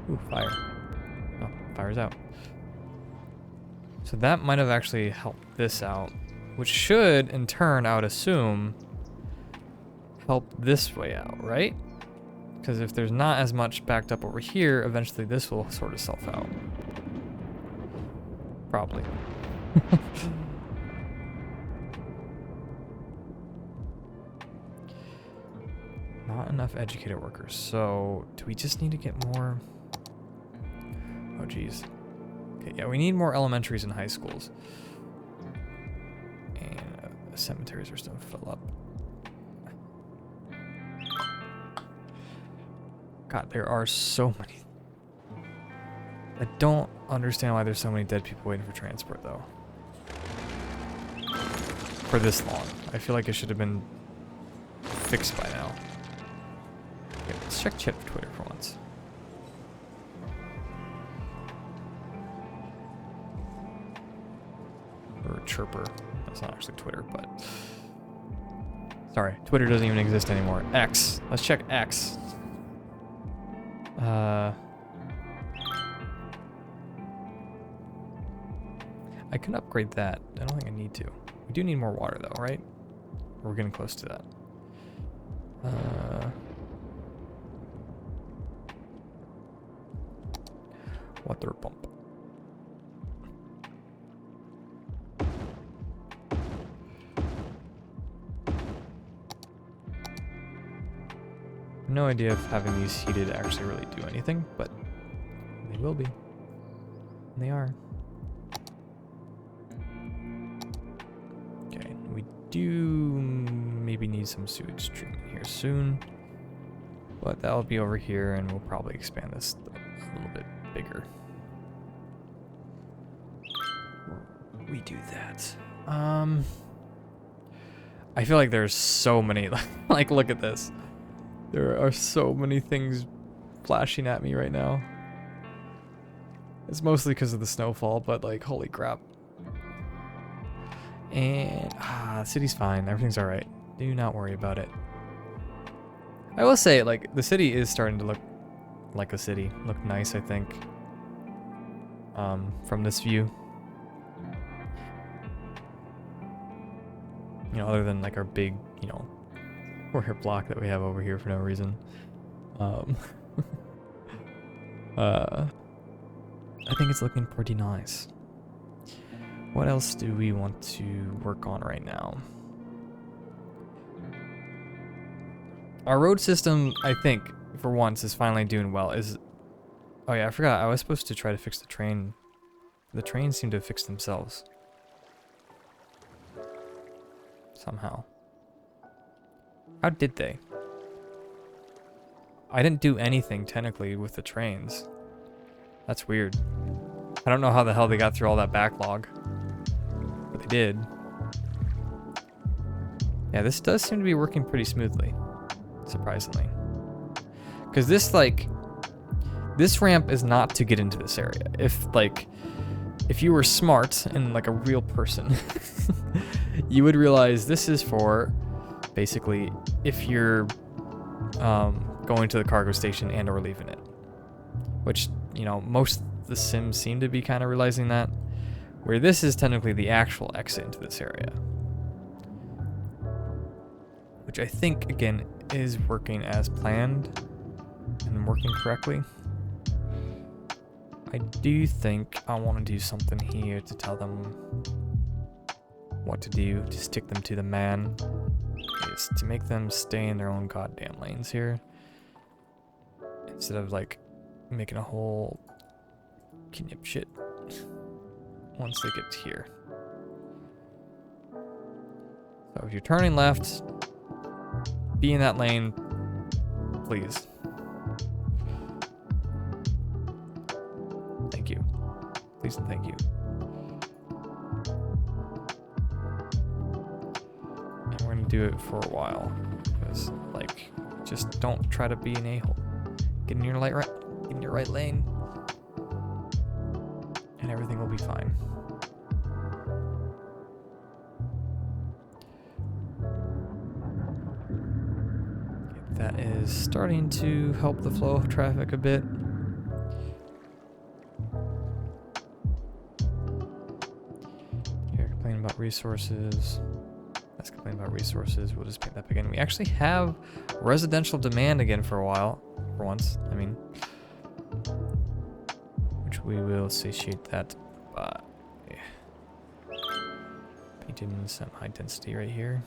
Ooh, fire. Oh, fire's out. So that might have actually helped this out, which should, in turn, I would assume, help this way out, right? Because if there's not as much backed up over here, eventually this will sort itself out. Probably. Not enough educated workers. So, do we just need to get more? Oh, geez. Okay, yeah, we need more elementaries and high schools. And cemeteries are starting to fill up. God, there are so many. I don't understand why there's so many dead people waiting for transport, though. For this long. I feel like it should have been fixed by now. Okay, let's check Twitter for once. Or Chirper. That's not actually Twitter, but... Sorry, Twitter doesn't even exist anymore. X. Let's check X. I can upgrade that. I don't think I need to. We do need more water though, right? We're getting close to that. Water pump. No idea if having these heated actually really do anything, but they will be. And they are. Okay, we do maybe need some sewage treatment here soon, but that'll be over here, and we'll probably expand this a little bit bigger. We do that. I feel like there's so many, like look at this. There are so many things flashing at me right now. It's mostly because of the snowfall, but like, holy crap. And, the city's fine. Everything's alright. Do not worry about it. I will say, like, the city is starting to look like a city. Look nice, I think. From this view. You know, other than like our big, you know, square block that we have over here for no reason. I think it's looking pretty nice. What else do we want to work on right now? Our road system, I think, for once, is finally doing well. Oh yeah, I forgot. I was supposed to try to fix the train The trains seem to have fixed themselves. Somehow. How did they? I didn't do anything technically with the trains. That's weird. I don't know how the hell they got through all that backlog. But they did. Yeah, this does seem to be working pretty smoothly. Surprisingly. Because this, like... This ramp is not to get into this area. If you were smart and like a real person, you would realize this is for basically if you're going to the cargo station and or leaving it. Which, you know, most of the Sims seem to be kind of realizing that. Where this is technically the actual exit into this area. Which I think, again, is working as planned and working correctly. I do think I want to do something here to tell them what to do, to stick them to the man, is to make them stay in their own goddamn lanes here. Instead of like making a whole knip shit once they get here. So if you're turning left, be in that lane, please. Thank you. Please and thank you. And we're gonna do it for a while. Because, like, just don't try to be an a-hole. Get in your right lane. And everything will be fine. That is starting to help the flow of traffic a bit. About resources. Let's complain about resources. We'll just paint that again. We actually have residential demand again for a while. For once, I mean. Which we will satiate that by painting some high density right here.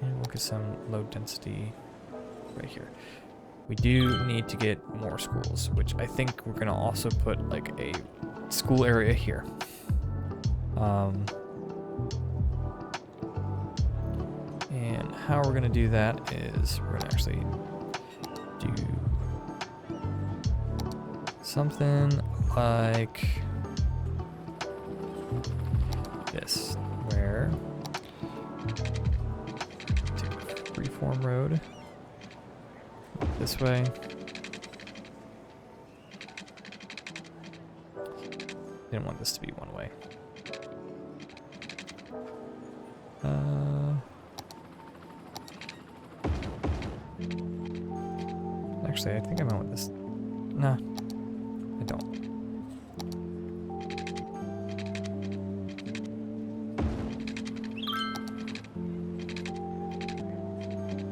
And we'll get some low density right here. We do need to get more schools, which I think we're gonna also put like a school area here. And how we're gonna do that is we're gonna actually do something like this, where take a freeform road this way. Didn't want this to be one way. Actually, I think I went with this. Nah, I don't.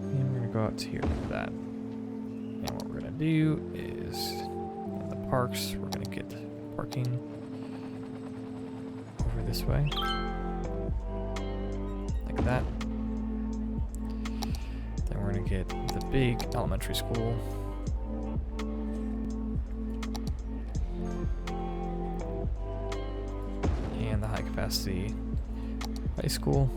And we're gonna go out to here for that. And what we're gonna do is in the parks, we're gonna get parking over this way. Like that. Then we're gonna get the big elementary school. And the high capacity high school.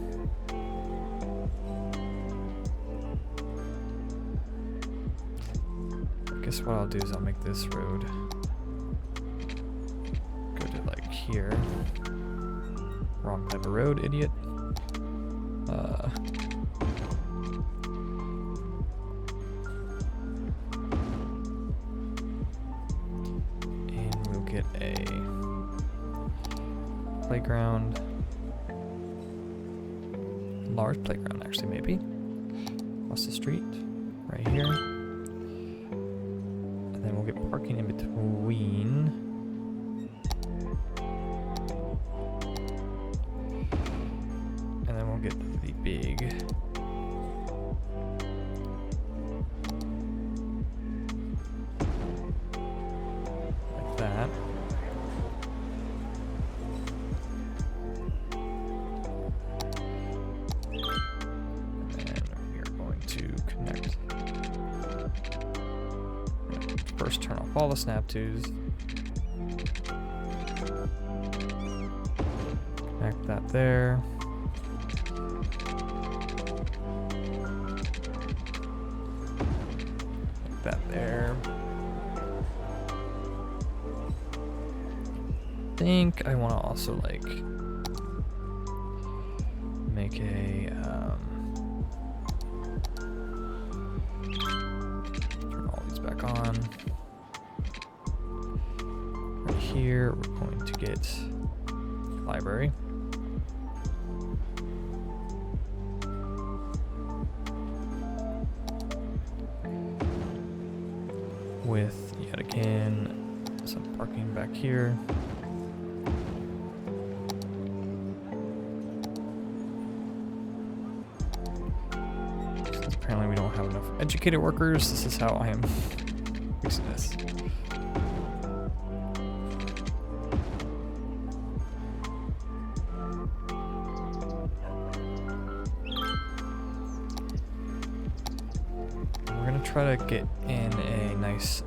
I guess what I'll do is I'll make this road go to like here. Wrong type of road, idiot. And we'll get a playground. Large playground, actually, maybe. Across the street, right here. And then we'll get parking in between. And then we'll get the big like that. First turn off all the snap twos. that there. Put that there. I think I want to also like make a turn all these back on. Right here, we're going to get library. With yet again some parking back here. Since apparently we don't have enough educated workers, this is how I am fixing this. Try to get in a nice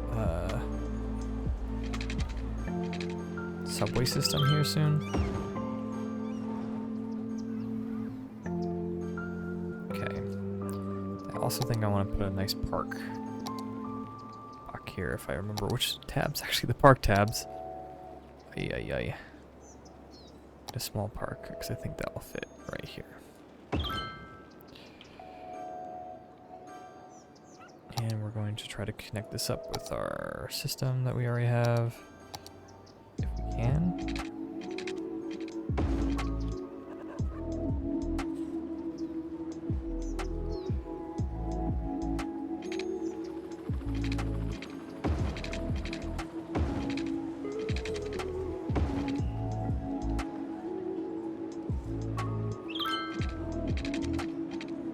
subway system here soon. Okay. I also think I want to put a nice park back here, if I remember which tabs. Actually, the park tabs. Ay. A small park, because I think that will fit right here. And we're going to try to connect this up with our system that we already have, if we can.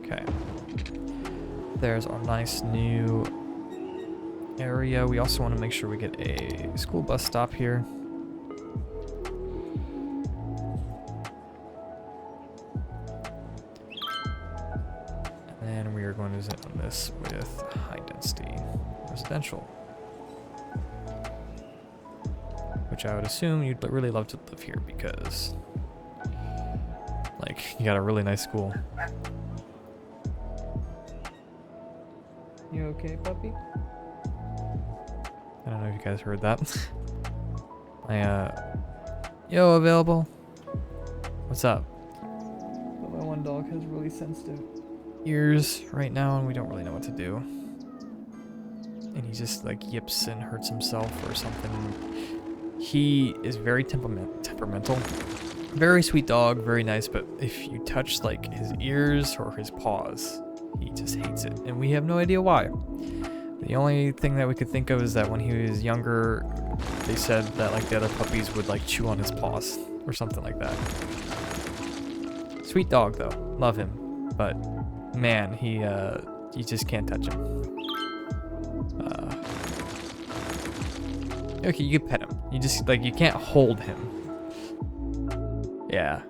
Okay. There's our nice new area. We also want to make sure we get a school bus stop here. And then we are going to zone this with high density residential, which I would assume you'd really love to live here because, like, you got a really nice school. You okay, puppy? I don't know if you guys heard that. Yo, available? What's up? But my one dog has really sensitive ears right now, and we don't really know what to do. And he just like yips and hurts himself or something. He is very temperamental. Very sweet dog, very nice, but if you touch like his ears or his paws, he just hates it, and we have no idea why. The only thing that we could think of is that when he was younger, they said that like the other puppies would like chew on his paws or something like that. Sweet dog though, love him, but man, he you just can't touch him. Okay, you can pet him. You just like you can't hold him. Yeah.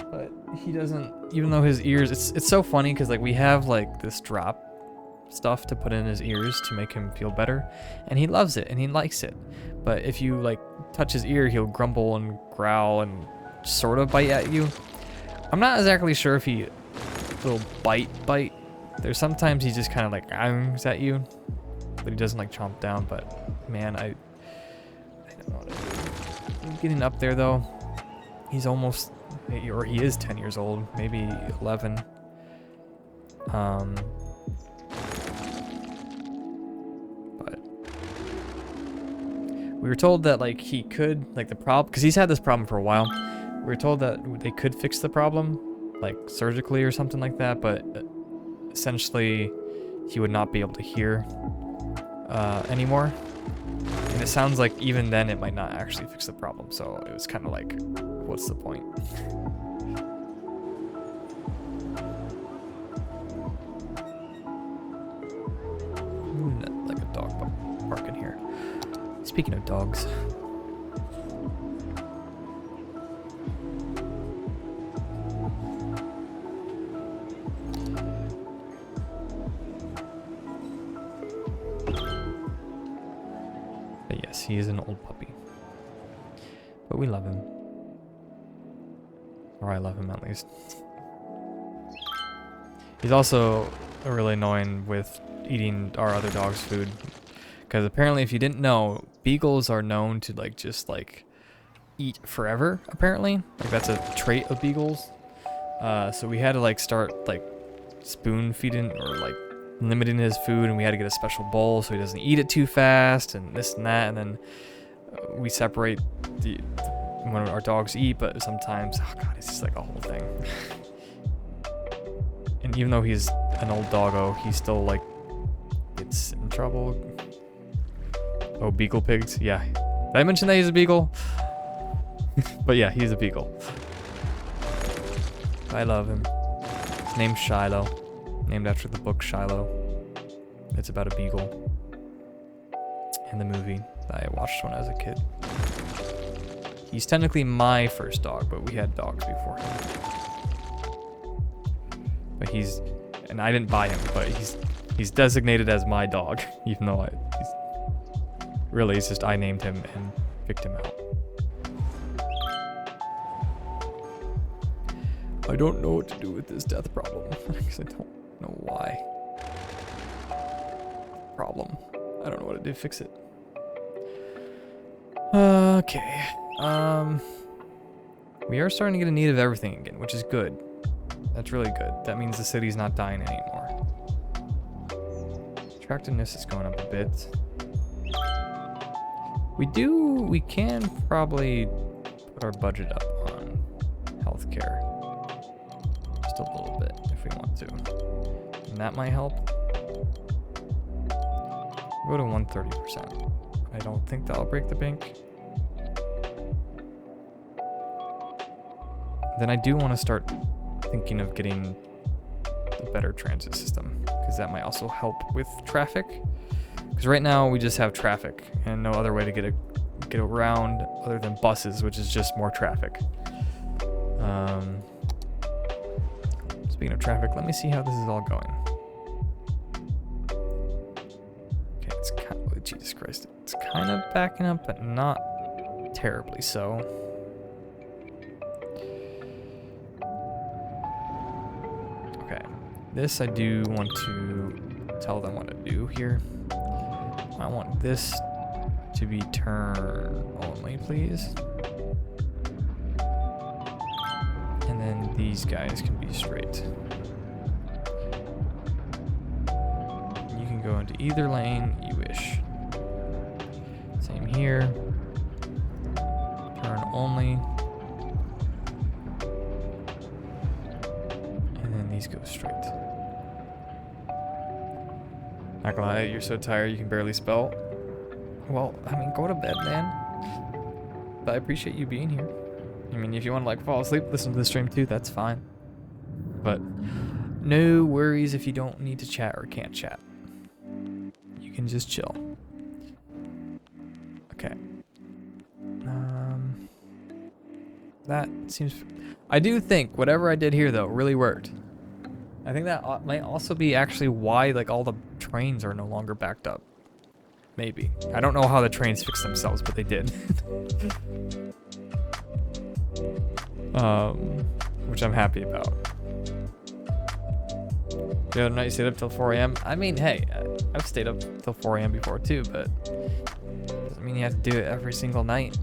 But he doesn't, even though his ears, it's so funny because like we have like this drop stuff to put in his ears to make him feel better, and he loves it and he likes it. But if you like touch his ear, he'll grumble and growl and sort of bite at you. I'm not exactly sure if he will bite. There's sometimes he just kind of like angers at you, but he doesn't like chomp down. But man, I don't know what to do. I'm getting up there though. He's almost, or he is 10 years old, maybe 11. But we were told that like he could, like the problem, because he's had this problem for a while. We were told that they could fix the problem, like surgically or something like that, but essentially he would not be able to hear anymore. And it sounds like even then it might not actually fix the problem, so it was kind of like, what's the point? Ooh, like a dog barking here. Speaking of dogs. But yes, he is an old puppy. But we love him. Or I love him at least. He's also really annoying with eating our other dog's food. Because apparently, if you didn't know, beagles are known to like just like eat forever, apparently. Like that's a trait of beagles. So we had to like start like spoon feeding or like limiting his food, and we had to get a special bowl so he doesn't eat it too fast and this and that. And then we separate when our dogs eat, but sometimes, oh god, it's just like a whole thing. And even though he's an old doggo, he still like gets in trouble. Oh, beagle pigs. Yeah. Did I mention that he's a beagle? But yeah, he's a beagle. I love him. His name's Shiloh. Named after the book Shiloh. It's about a beagle. In the movie that I watched when I was a kid. He's technically my first dog, but we had dogs before him. But and I didn't buy him, but he's designated as my dog, even though it's just I named him and picked him out. I don't know what to do with this death problem, because I don't know why. Problem. I don't know what to do to fix it. Okay. We are starting to get in need of everything again, which is good. That's really good. That means the city's not dying anymore. Attractiveness is going up a bit. We can probably put our budget up on healthcare. Just a little bit, if we want to. And that might help. Go to 130%. I don't think that'll break the bank. Then I do want to start thinking of getting a better transit system, because that might also help with traffic. Because right now we just have traffic and no other way to get around other than buses, which is just more traffic. Speaking of traffic, let me see how this is all going. Okay, it's kind of, Jesus Christ, it's kind of backing up, but not terribly so. This I do want to tell them what to do here. I want this to be turn only, please. And then these guys can be straight. You can go into either lane you wish. Same here. Turn only. And then these go straight. Not gonna lie, you're so tired you can barely spell. Well, I mean, go to bed, man. But I appreciate you being here. I mean, if you want to like fall asleep, listen to the stream too, that's fine. But no worries if you don't need to chat or can't chat. You can just chill. Okay. That seems... I do think whatever I did here though really worked. I think that might also be actually why like all the trains are no longer backed up. Maybe. I don't know how the trains fix themselves, but they did. Which I'm happy about. The other night you stayed up till 4 a.m. I mean, hey, I've stayed up till 4 a.m. before too, but doesn't mean you have to do it every single night.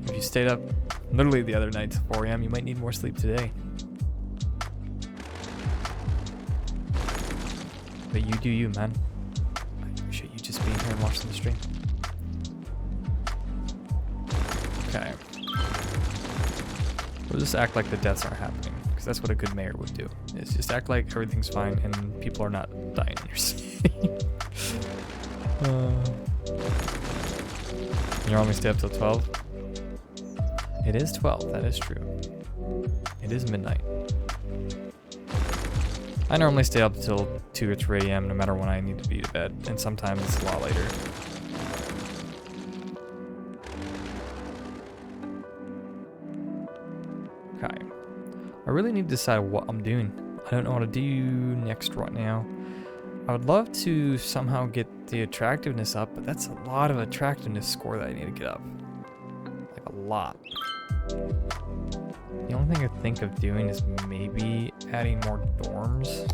If you stayed up literally the other night till 4 a.m., you might need more sleep today. But you do you, man. I appreciate you just being here and watching the stream. Okay. We'll just act like the deaths aren't happening, because that's what a good mayor would do. Is just act like everything's fine and people are not dying in your city. You want me to stay up till 12? It is 12, that is true. It is midnight. I normally stay up until 2 or 3 a.m. no matter when I need to be to bed, and sometimes it's a lot later. Okay. I really need to decide what I'm doing. I don't know what to do next right now. I would love to somehow get the attractiveness up, but that's a lot of attractiveness score that I need to get up. Like a lot. The The only thing I think of doing is maybe adding more dorms.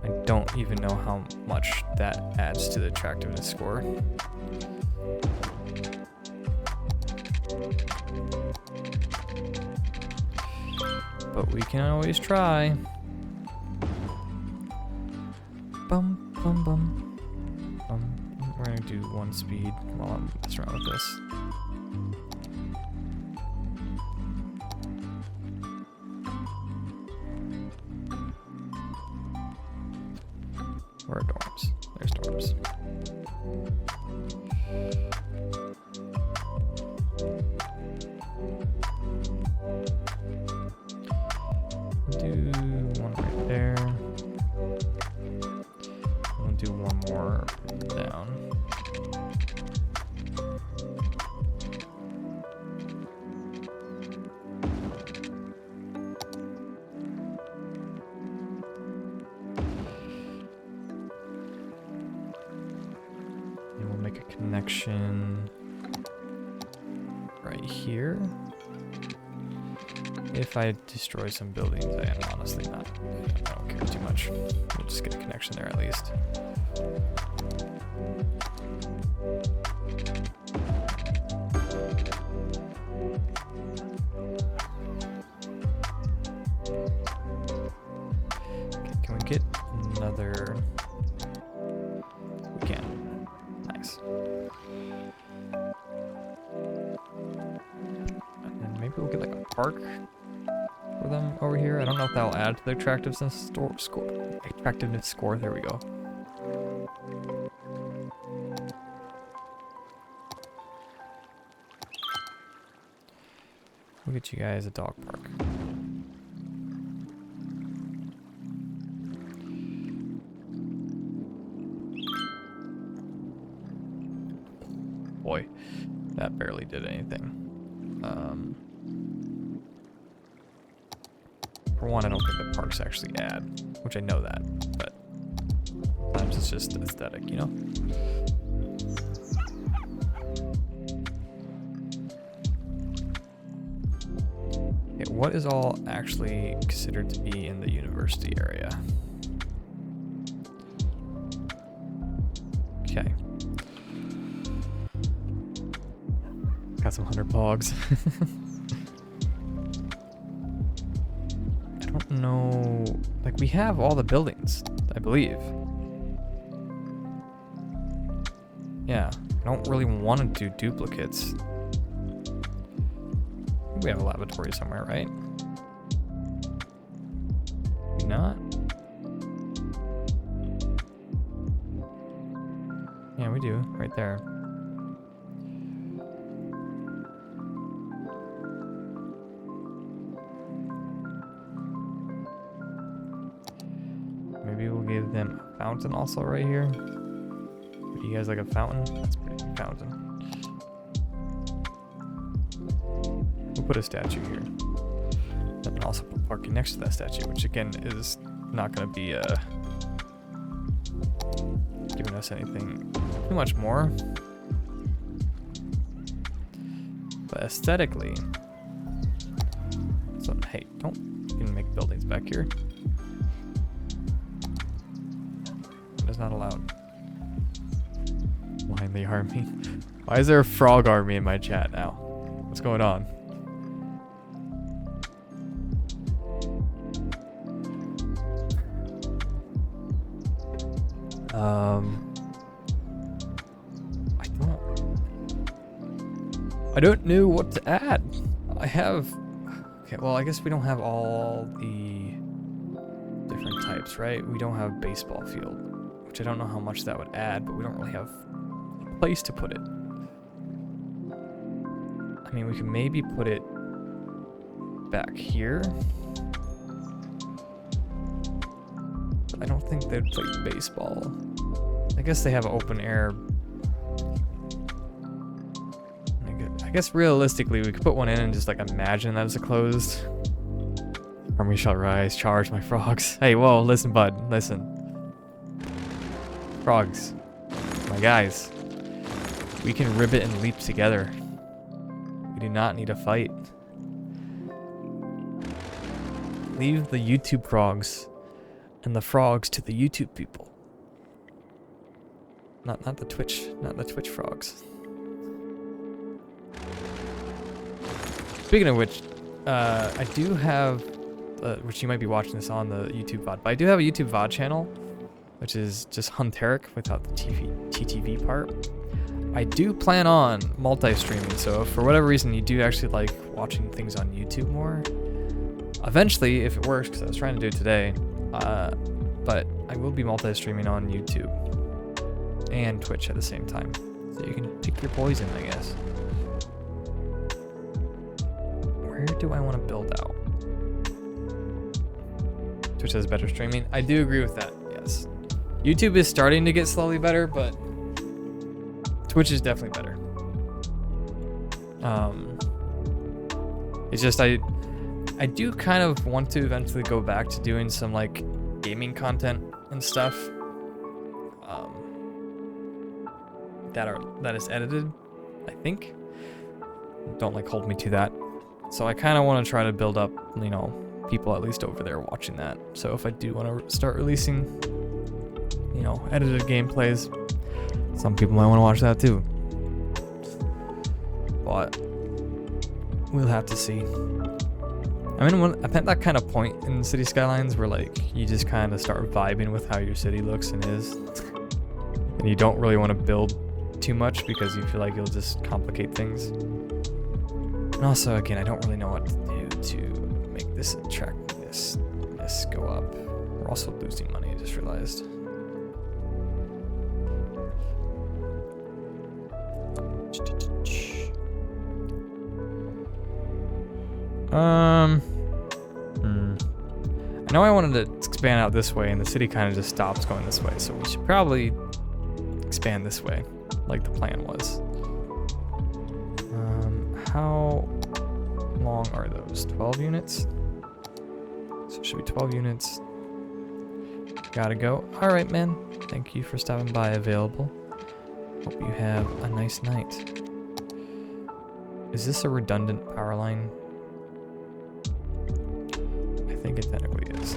I don't even know how much that adds to the attractiveness score. But we can always try. Bum, bum, bum. We're gonna do 1 speed while I'm messing around with this. Where are dorms? There's dorms. Do one right there. We'll do one more down. And we'll make a connection right here. If I destroy some buildings, I am honestly not. I don't care too much. We'll just get a connection there at least. Okay, can we get another? We can. Nice. And then maybe we'll get like a park for them over here. I don't know if that'll add to the attractiveness score. There we go. We'll get you guys a dog park. Boy, that barely did anything. For one, I don't think the parks actually add, which I know that, but sometimes it's just aesthetic, you know? Okay, what is all actually considered to be in the university area? Okay. Got some 100 pogs. I don't know. Like, we have all the buildings, I believe. Yeah, I don't really want to do duplicates. We have a laboratory somewhere, right? Maybe not? Yeah, we do, right there. Maybe we'll give them a fountain also right here. Would you guys like a fountain? That's a pretty big fountain. We'll put a statue here. And also put parking next to that statue, which again is not going to be giving us anything too much more. But aesthetically, so hey, don't even make buildings back here. That is not allowed. Line the army. Why is there a frog army in my chat now? What's going on? I don't know what to add. I have, okay, well, I guess we don't have all the different types, right? We don't have baseball field, which I don't know how much that would add, but we don't really have a place to put it. I mean, we can maybe put it back here. But I don't think they'd play baseball. I guess they have open air. I guess realistically, we could put one in and just like imagine that it's a closed. Army shall rise, charge my frogs. Hey, whoa, listen, bud, listen. Frogs, my guys. We can ribbit and leap together. We do not need a fight. Leave the YouTube frogs and the frogs to the YouTube people. Not the Twitch frogs. Speaking of which, I do have, which you might be watching this on the YouTube VOD, but I do have a YouTube VOD channel, which is just Hunteric without the TTV part. I do plan on multi-streaming, so if for whatever reason you do actually like watching things on YouTube more, eventually, if it works, because I was trying to do it today, but I will be multi-streaming on YouTube and Twitch at the same time, so you can pick your poison, I guess. Where do I want to build out? Twitch has better streaming. I do agree with that, yes. YouTube is starting to get slowly better, but Twitch is definitely better. It's just I do kind of want to eventually go back to doing some like gaming content and stuff that is edited, I think. Don't like hold me to that. So I kind of want to try to build up, you know, people at least over there watching that. So if I do want to start releasing, you know, edited gameplays, some people might want to watch that too. But we'll have to see. I'm at that kind of point in City Skylines where like you just kind of start vibing with how your city looks and is, and you don't really want to build too much because you feel like you'll just complicate things. And also, again, I don't really know what to do to make this this go up. We're also losing money, I just realized. I know I wanted to expand out this way, and the city kind of just stops going this way, so we should probably expand this way, like the plan was. How long are those? 12 units? So it should be 12 units. Gotta go. Alright, man. Thank you for stopping by, Available. Hope you have a nice night. Is this a redundant power line? I think it technically is.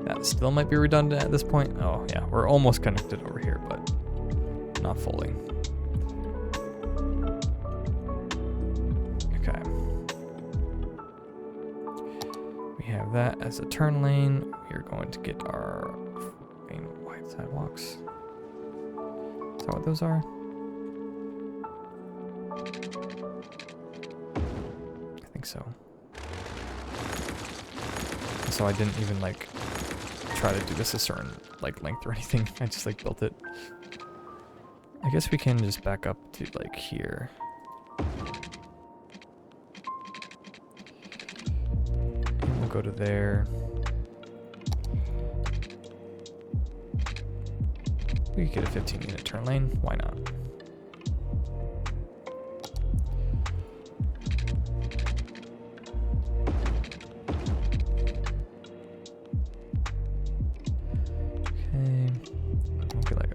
That still might be redundant at this point. Oh yeah, we're almost connected over here, but not fully. Okay. We have that as a turn lane. We are going to get our wide sidewalks. Is that what those are? I think so. So I didn't even like try to do this a certain like length or anything. I just like built it. I guess we can just back up to like here. And we'll go to there. We could get a 15-unit turn lane. Why not?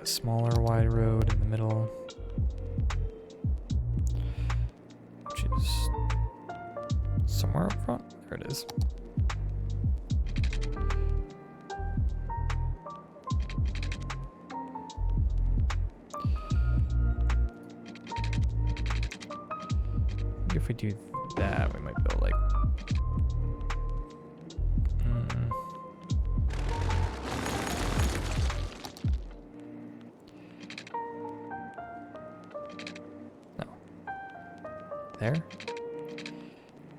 Smaller wide road in the middle, which is somewhere up front. There it is. If we do that, we might build like there?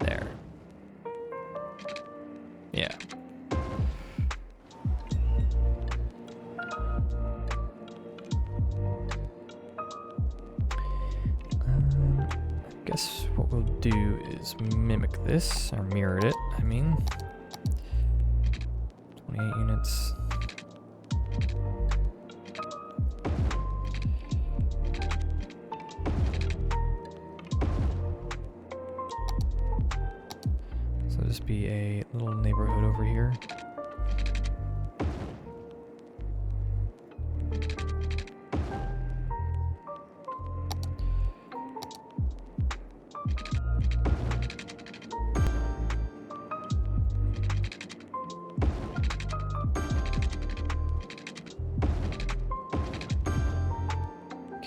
There. Yeah. I guess what we'll do is mimic this, or mirror it, I mean. 28 units. Be a little neighborhood over here.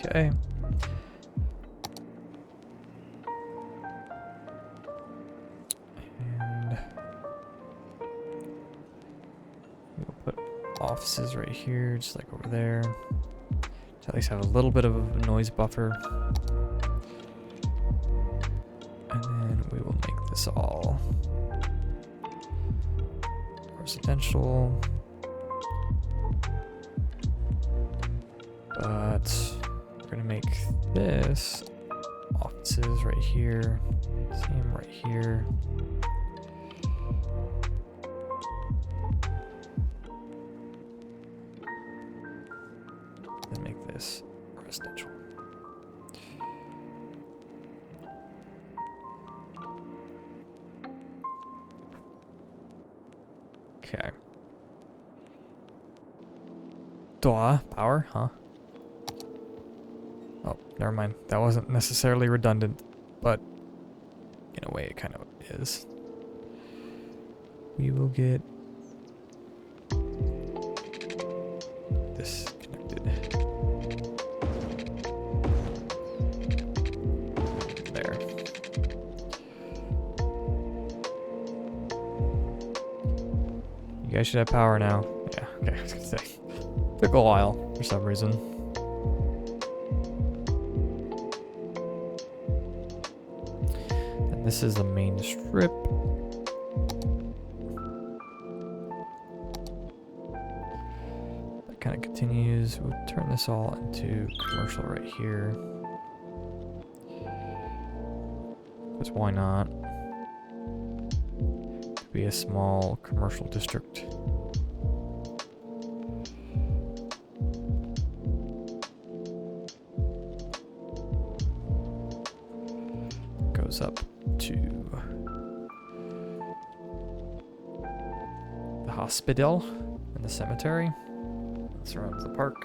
Okay. And we'll put offices right here, just like over there. To at least have a little bit of a noise buffer. And then we will make this all residential. But we're gonna make this offices right here, same right here. Then make this residential. Okay. Duh, power, huh? Oh, never mind. That wasn't necessarily redundant, but in a way it kind of is. We will get this connected. There. You guys should have power now. Yeah, okay, I was gonna say. Took a while for some reason. And this is the main strip. That kind of continues. We'll turn this all into commercial right here. Because why not? Could be a small commercial district. Goes up to the hospital and the cemetery. That surrounds the park.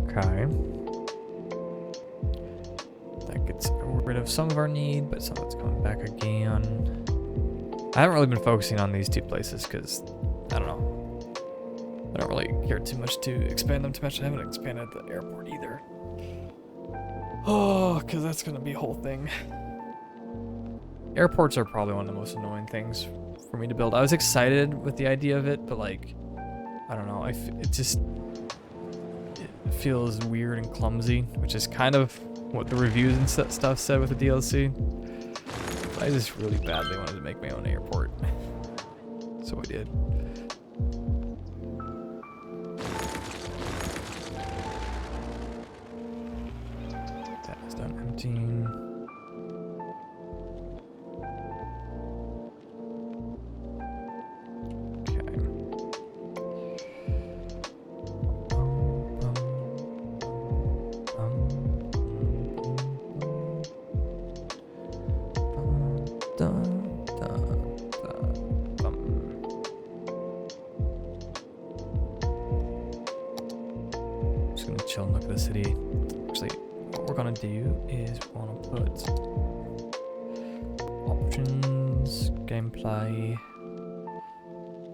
Okay. That gets rid of some of our need, but some of it's coming back again. I haven't really been focusing on these two places because, I don't know. I don't really care too much to expand them too much. I haven't expanded the airport either. Oh, because that's going to be a whole thing. Airports are probably one of the most annoying things for me to build. I was excited with the idea of it, but like, I don't know. It just feels weird and clumsy, which is kind of what the reviews and stuff said with the DLC. I just really badly wanted to make my own airport, so I did. That is done emptying. Just gonna chill and look at the city. Actually, what we're gonna do is we wanna put options, gameplay,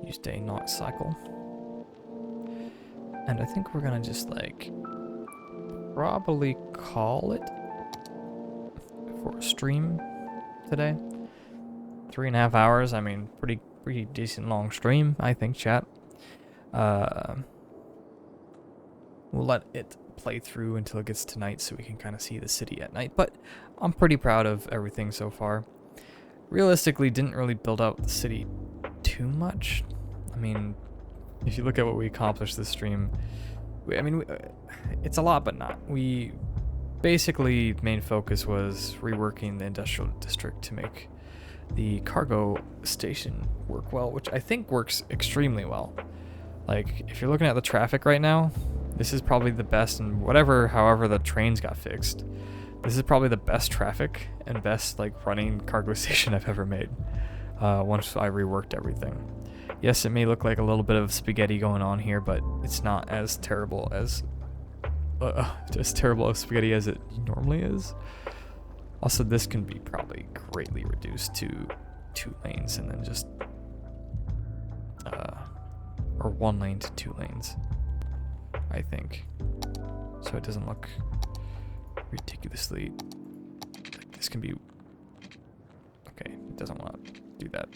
use day night cycle. And I think we're gonna just like probably call it for a stream today. 3.5 hours. I mean, pretty decent long stream, I think, chat. We'll let it play through until it gets to night so we can kind of see the city at night. But I'm pretty proud of everything so far. Realistically, didn't really build out the city too much. I mean, if you look at what we accomplished this stream, it's a lot, but not. We basically, main focus was reworking the industrial district to make the cargo station work well, which I think works extremely well. Like, if you're looking at the traffic right now, this is probably the best, and however the trains got fixed, this is probably the best traffic and best like running cargo station I've ever made once I reworked everything. Yes, it may look like a little bit of spaghetti going on here, but it's not as terrible as spaghetti as it normally is. Also, this can be probably greatly reduced to 2 lanes and then just or 1 lane to 2 lanes, I think, so it doesn't look ridiculously like this can be. Okay, it doesn't want to do that.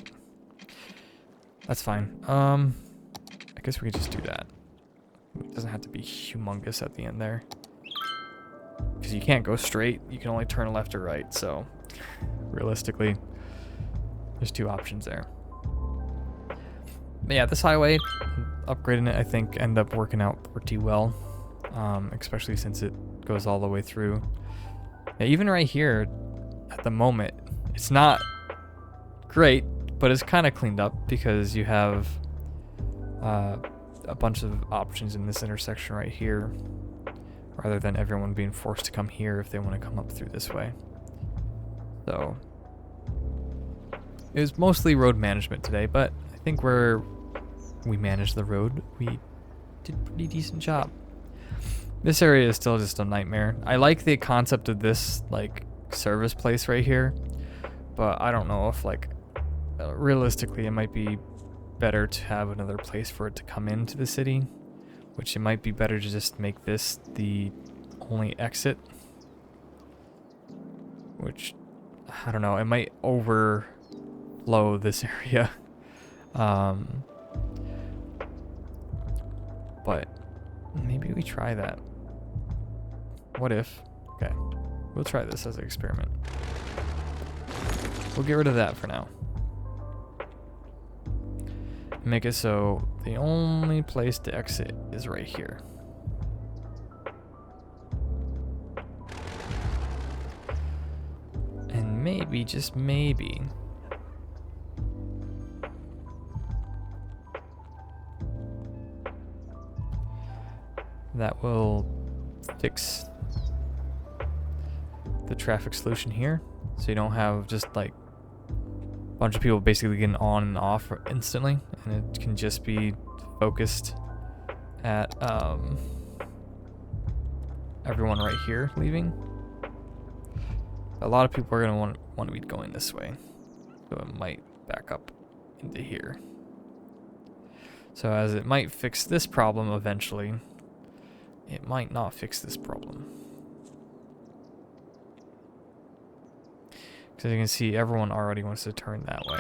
That's fine. I guess we could just do that. It doesn't have to be humongous at the end there, because you can't go straight. You can only turn left or right. So realistically, there's 2 options there. But yeah, this highway, upgrading it, I think, ended up working out pretty well, especially since it goes all the way through. Yeah, even right here, at the moment, it's not great, but it's kind of cleaned up because you have a bunch of options in this intersection right here, rather than everyone being forced to come here if they want to come up through this way. So it was mostly road management today, but I think where we managed the road, we did a pretty decent job. This area is still just a nightmare. I like the concept of this like service place right here, but I don't know if like realistically it might be better to have another place for it to come into the city, which it might be better to just make this the only exit, which I don't know, it might overflow this area. But maybe we try that. What if? Okay, we'll try this as an experiment. We'll get rid of that for now. Make it so the only place to exit is right here. And maybe, just maybe, that will fix the traffic solution here, so you don't have just like a bunch of people basically getting on and off instantly, and it can just be focused at everyone right here leaving. A lot of people are going to want to be going this way, so it might back up into here. So as it might fix this problem eventually, it might not fix this problem. Because you can see everyone already wants to turn that way.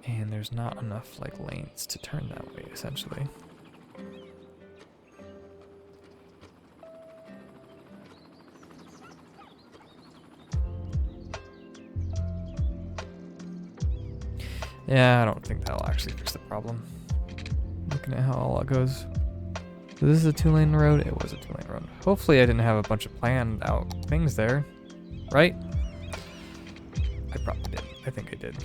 And there's not enough like lanes to turn that way, essentially. Yeah, I don't think that'll actually fix the problem. Looking at how all it goes. So this is a 2-lane road. It was a 2-lane road. Hopefully I didn't have a bunch of planned out things there, right? I probably did. I think I did.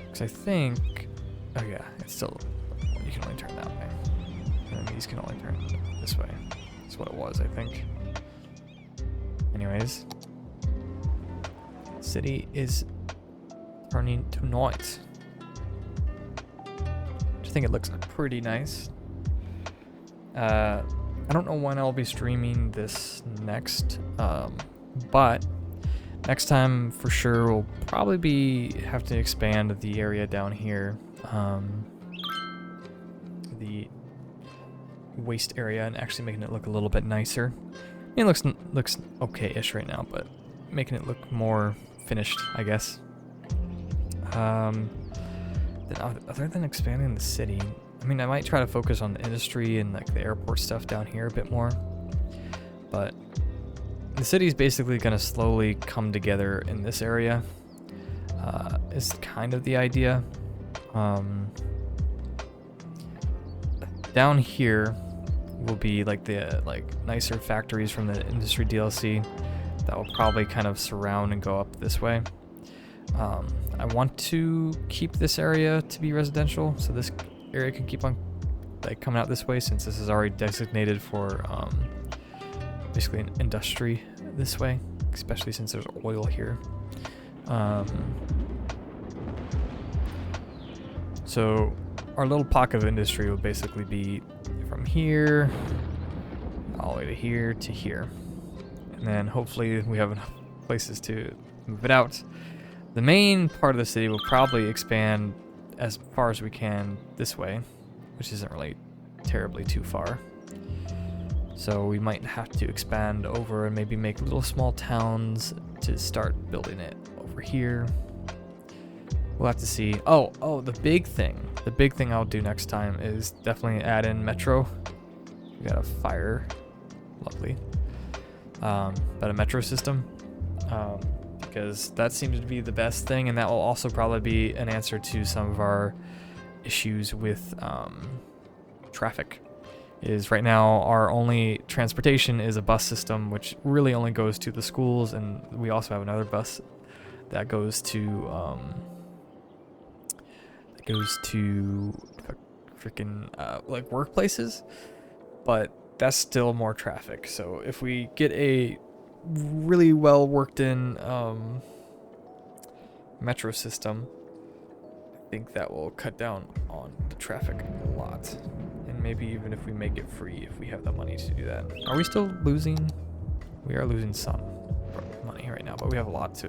Because I think, oh yeah, it's still, you can only turn that way. And then these can only turn this way. That's what it was, I think. Anyways. City is turning to night. I think it looks pretty nice. I don't know when I'll be streaming this next, but next time for sure we'll probably have to expand the area down here, the waste area, and actually making it look a little bit nicer. I mean, it looks okay-ish right now, but making it look more finished, I guess. Other than expanding the city, I mean, I might try to focus on the industry and like the airport stuff down here a bit more, but the city is basically going to slowly come together in this area, is kind of the idea. Down here will be like the nicer factories from the industry DLC that will probably kind of surround and go up this way. I want to keep this area to be residential, so this area can keep on like coming out this way, since this is already designated for basically an industry this way. especially since there's oil here. So our little pocket of industry will basically be from here all the way to here to here. And then hopefully we have enough places to move it out. The main part of the city will probably expand as far as we can this way, which isn't really terribly too far. So we might have to expand over and maybe make little small towns to start building it over here. We'll have to see. Oh, the big thing I'll do next time is definitely add in metro. We got a fire, lovely. But a metro system, because that seems to be the best thing, and that will also probably be an answer to some of our issues with traffic. Is right now our only transportation is a bus system, which really only goes to the schools, and we also have another bus that goes to freaking like workplaces, but that's still more traffic. So if we get a really well worked in metro system, I think that will cut down on the traffic a lot. And maybe even if we make it free, if we have the money to do that. Are we still losing? We are losing some money right now, but we have a lot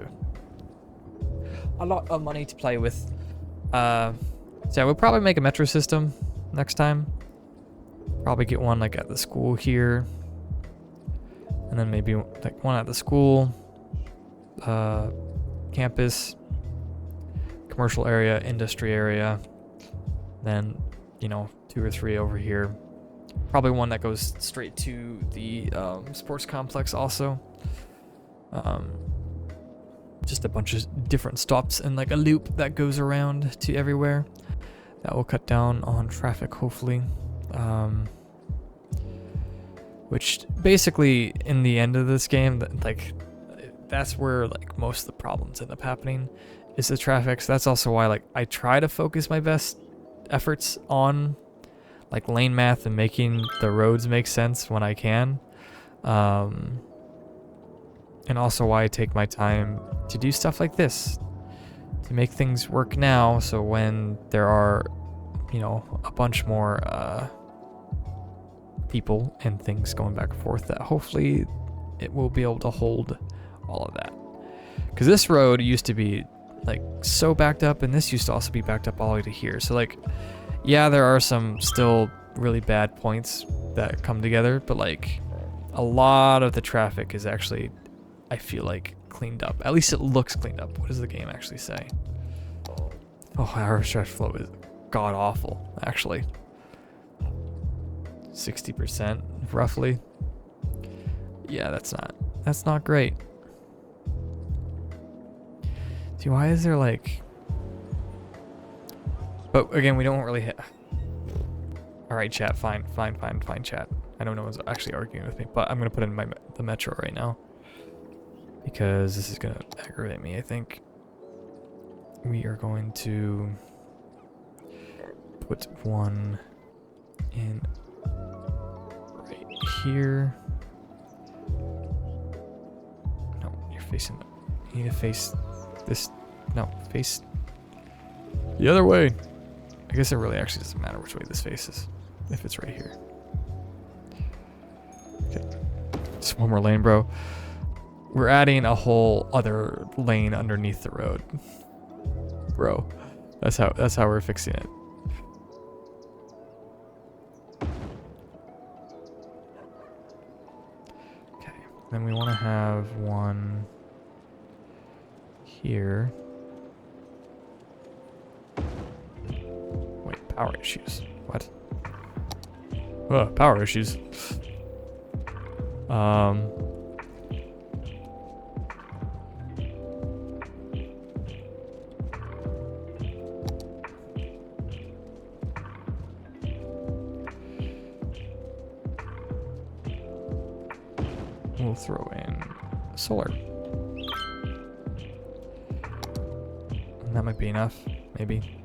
of money to play with. So yeah, we'll probably make a metro system next time. Probably get one like at the school here, and then maybe like one at the school, campus, commercial area, industry area, then 2 or 3 over here. Probably one that goes straight to the sports complex also. Just a bunch of different stops and like a loop that goes around to everywhere. That will cut down on traffic, hopefully. Which basically, in the end of this game, that's where like most of the problems end up happening, is the traffic. So that's also why like I try to focus my best efforts on like lane math and making the roads make sense when I can. And also why I take my time to do stuff like this, to make things work now, so when there are, a bunch more people and things going back and forth, that hopefully it will be able to hold all of that. Because this road used to be like so backed up, and this used to also be backed up all the way to here. So like, yeah, there are some still really bad points that come together, but like a lot of the traffic is actually, I feel like, cleaned up. At least it looks cleaned up. What does the game actually say? Oh, our stretch flow is god awful, actually. 60% roughly. Yeah, that's not great. See, why is there like... But again, we don't really hit... Alright, chat, fine, chat. I know no one's actually arguing with me, but I'm gonna put in the metro right now, because this is gonna aggravate me, I think. We are going to put one in right here. No, you're facing, you need to face this, no, face the other way. I guess it really actually doesn't matter which way this faces, if it's right here. Okay, just one more lane, bro. We're adding a whole other lane underneath the road. Bro, that's how we're fixing it. Okay, then we want to have one here. Wait, power issues. What? Power issues. We'll throw in solar. And that might be enough, maybe.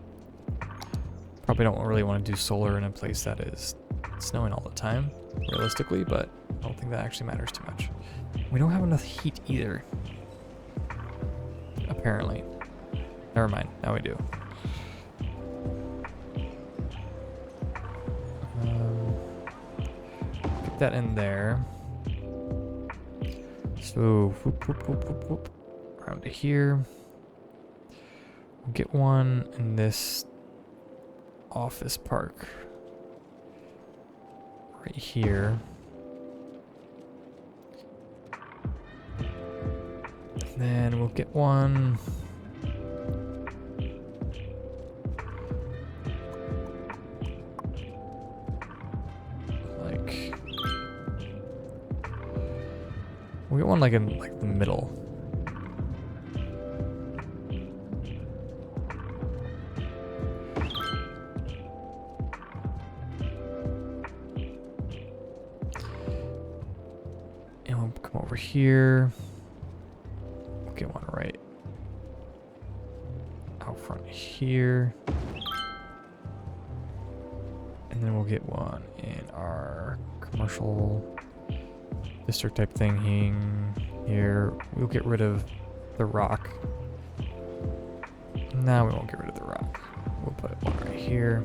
Probably don't really want to do solar in a place that is snowing all the time, realistically, but I don't think that actually matters too much. We don't have enough heat either. Apparently. Never mind. Now we do. Get that in there. So, whoop, whoop, whoop, whoop, whoop. Around to here. We'll get one in this office park. Right here. And then we'll get one. We get one like in like the middle. And we'll come over here. We'll get one right out front here. And then we'll get one in our commercial district type thing here. We'll get rid of the rock. No, we won't get rid of the rock. We'll put one right here.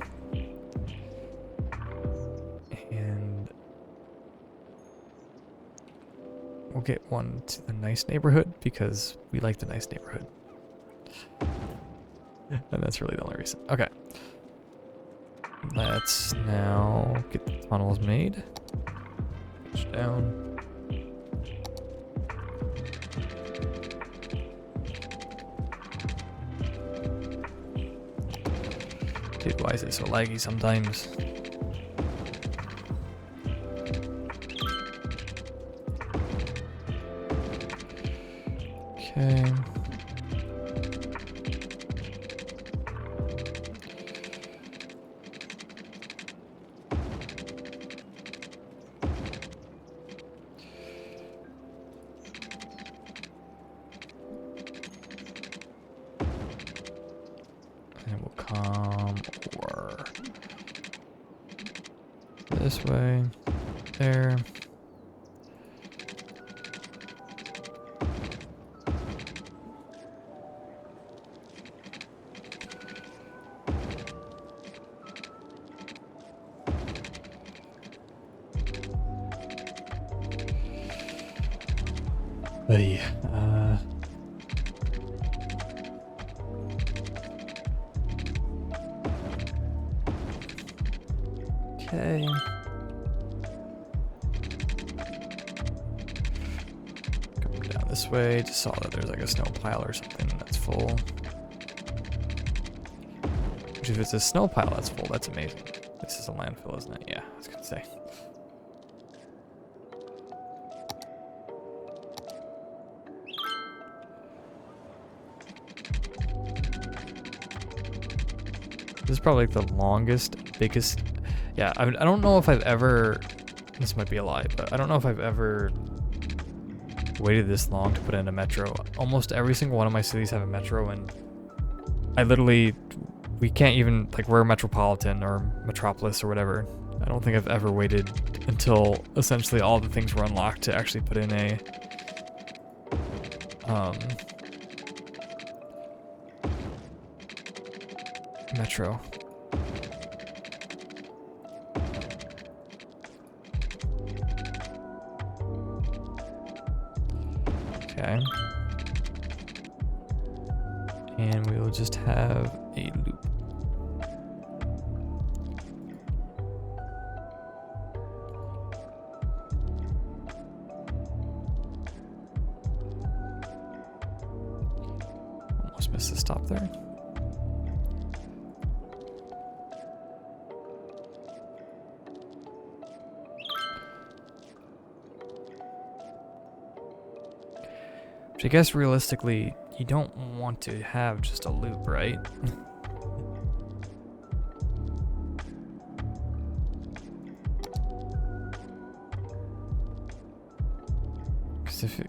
And we'll get one to the nice neighborhood because we like the nice neighborhood. And that's really the only reason. Okay. Let's now get the tunnels made. Push down. Dude, why is it so laggy sometimes? Okay. And we'll come over this way, there. Hey, okay. Come down this way. Just saw that there's like a snow pile or something that's full. Which if it's a snow pile that's full, that's amazing. This is a landfill, isn't it? Yeah, I was gonna say. This is probably like the longest, biggest. Yeah, I don't know if I've ever. This might be a lie, but I don't know if I've ever waited this long to put in a metro. Almost every single one of my cities have a metro, and I literally. We can't even. Like, we're a metropolitan or Metropolis or whatever. I don't think I've ever waited until essentially all the things were unlocked to actually put in a. Metro. Okay. And we will just have a loop. Almost missed the stop there. I guess realistically, you don't want to have just a loop, right? Because if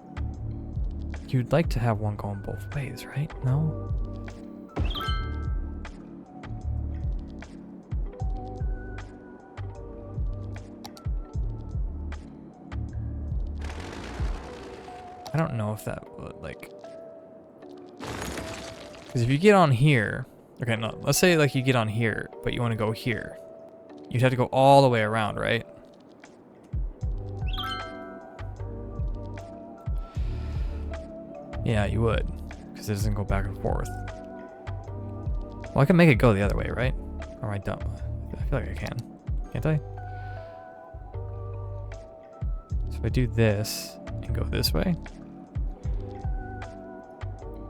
you'd like to have one going both ways, right? No? I don't know if that would, like... Because if you get on here... Okay, no, let's say like you get on here, but you want to go here. You'd have to go all the way around, right? Yeah, you would. Because it doesn't go back and forth. Well, I can make it go the other way, right? Or am I dumb? I feel like I can. Can't I? So if I do this and go this way.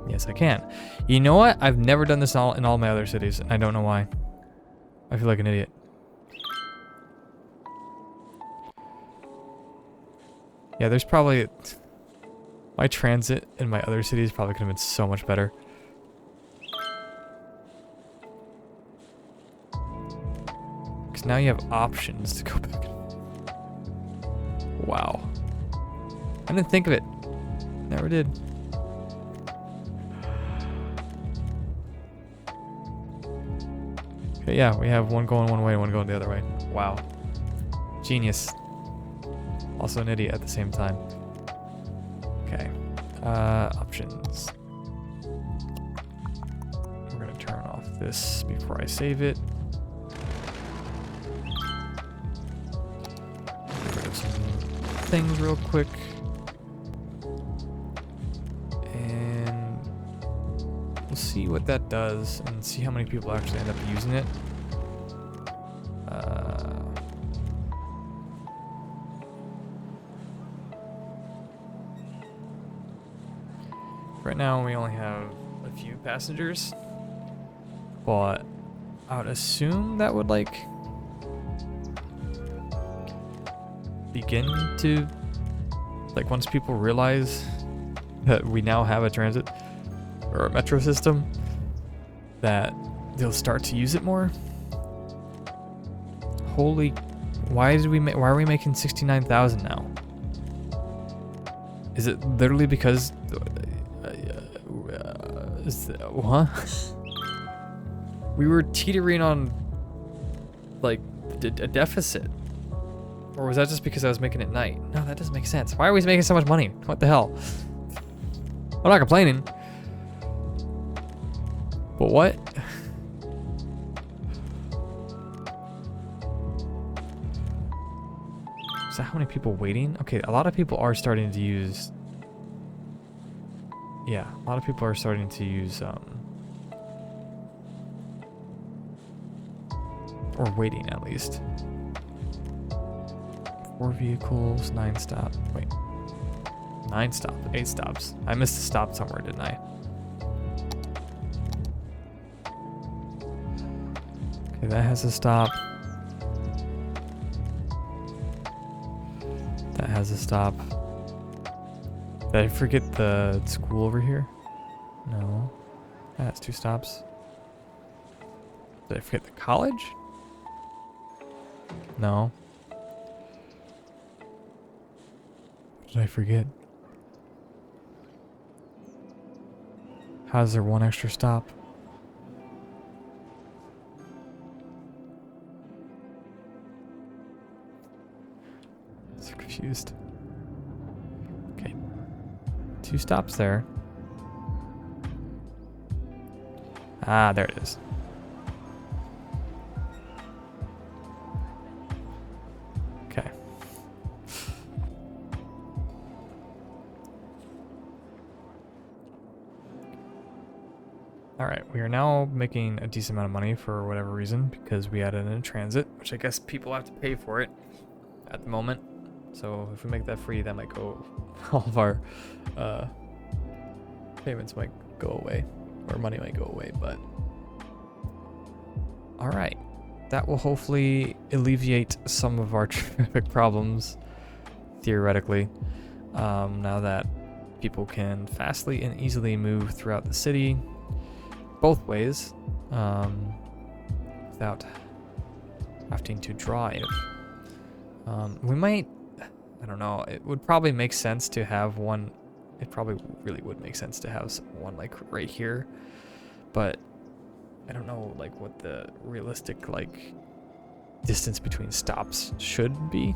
Yes, I can. You know what? I've never done this in all my other cities, and I don't know why. I feel like an idiot. Yeah, there's probably... My transit in my other cities probably could have been so much better. Because now you have options to go back. Wow. I didn't think of it. Never did. Okay, yeah, we have one going one way and one going the other way. Wow. Genius. Also an idiot at the same time. Okay. Options. We're gonna turn off this before I save it. Get rid of some things real quick. And we'll see what that does and see how many people actually end up using it. Right now we only have a few passengers, but I would assume that would like begin to, like, once people realize that we now have a transit or a metro system, that they'll start to use it more. Holy, why are we making 69,000 now? Is it literally because what? We were teetering on like a deficit, or was that just because I was making it night? No, that doesn't make sense. Why are we making so much money? What the hell? I'm not complaining, but what? Is that how many people waiting? Okay, a lot of people are starting to use. Yeah, a lot of people are starting to use, or waiting at least. 4 vehicles, 9 stop. Wait, 9 stop, 8 stops. I missed a stop somewhere, didn't I? Okay, that has a stop. That has a stop. Did I forget the school over here? No. That's 2 stops. Did I forget the college? No. What did I forget? How's there 1 extra stop? So confused. 2 stops there. Ah, there it is. Okay. All right, we are now making a decent amount of money for whatever reason because we added in a transit, which I guess people have to pay for it at the moment. So if we make that free, that might go, all of our payments might go away, or money might go away, but all right. That will hopefully alleviate some of our traffic problems, theoretically, now that people can fastly and easily move throughout the city, both ways, without having to drive. We might, I don't know, it would probably make sense to have one. It probably really would make sense to have one like right here, but I don't know like what the realistic like distance between stops should be.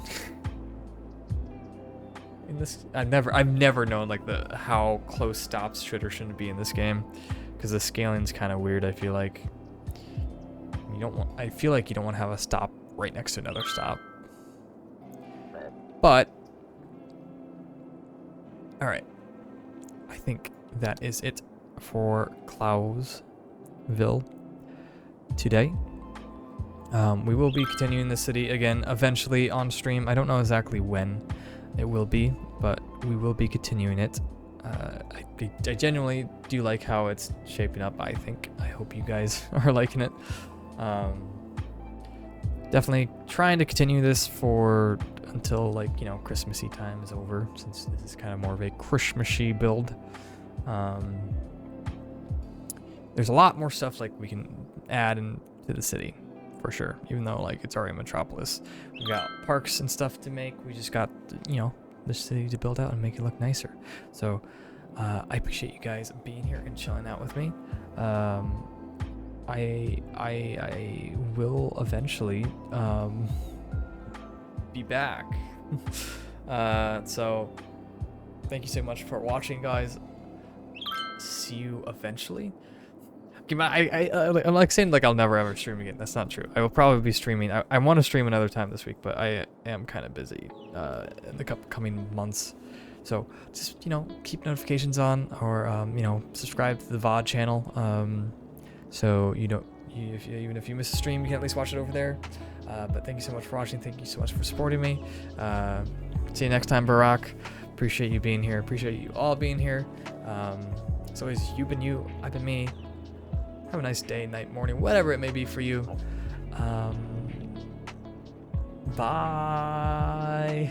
in this. I've never known like how close stops should or shouldn't be in this game, because the scaling's kind of weird. I feel like you don't want to have a stop right next to another stop. But all right, I think that is it for Klausville today. We will be continuing the city again eventually on stream. I don't know exactly when it will be, but we will be continuing it. I genuinely do like how it's shaping up. I hope you guys are liking it. Definitely trying to continue this for until like, you know, Christmassy time is over, since this is kind of more of a Christmassy build. There's a lot more stuff like we can add into the city for sure, even though like it's already Metropolis. We got parks and stuff to make. We just got, you know, the city to build out and make it look nicer. So I appreciate you guys being here and chilling out with me. I will eventually be back. So thank you so much for watching, guys. See you eventually. I'm like saying like I'll never ever stream again. That's not true. I will probably be streaming. I want to stream another time this week, but I am kind of busy in the coming months. So just, you know, keep notifications on, or you know, subscribe to the VOD channel. So you don't, even if you miss a stream, you can at least watch it over there. But thank you so much for watching. Thank you so much for supporting me. See you next time, Barack. Appreciate you being here. Appreciate you all being here. As always, you've been you, I've been me. Have a nice day, night, morning, whatever it may be for you. Bye.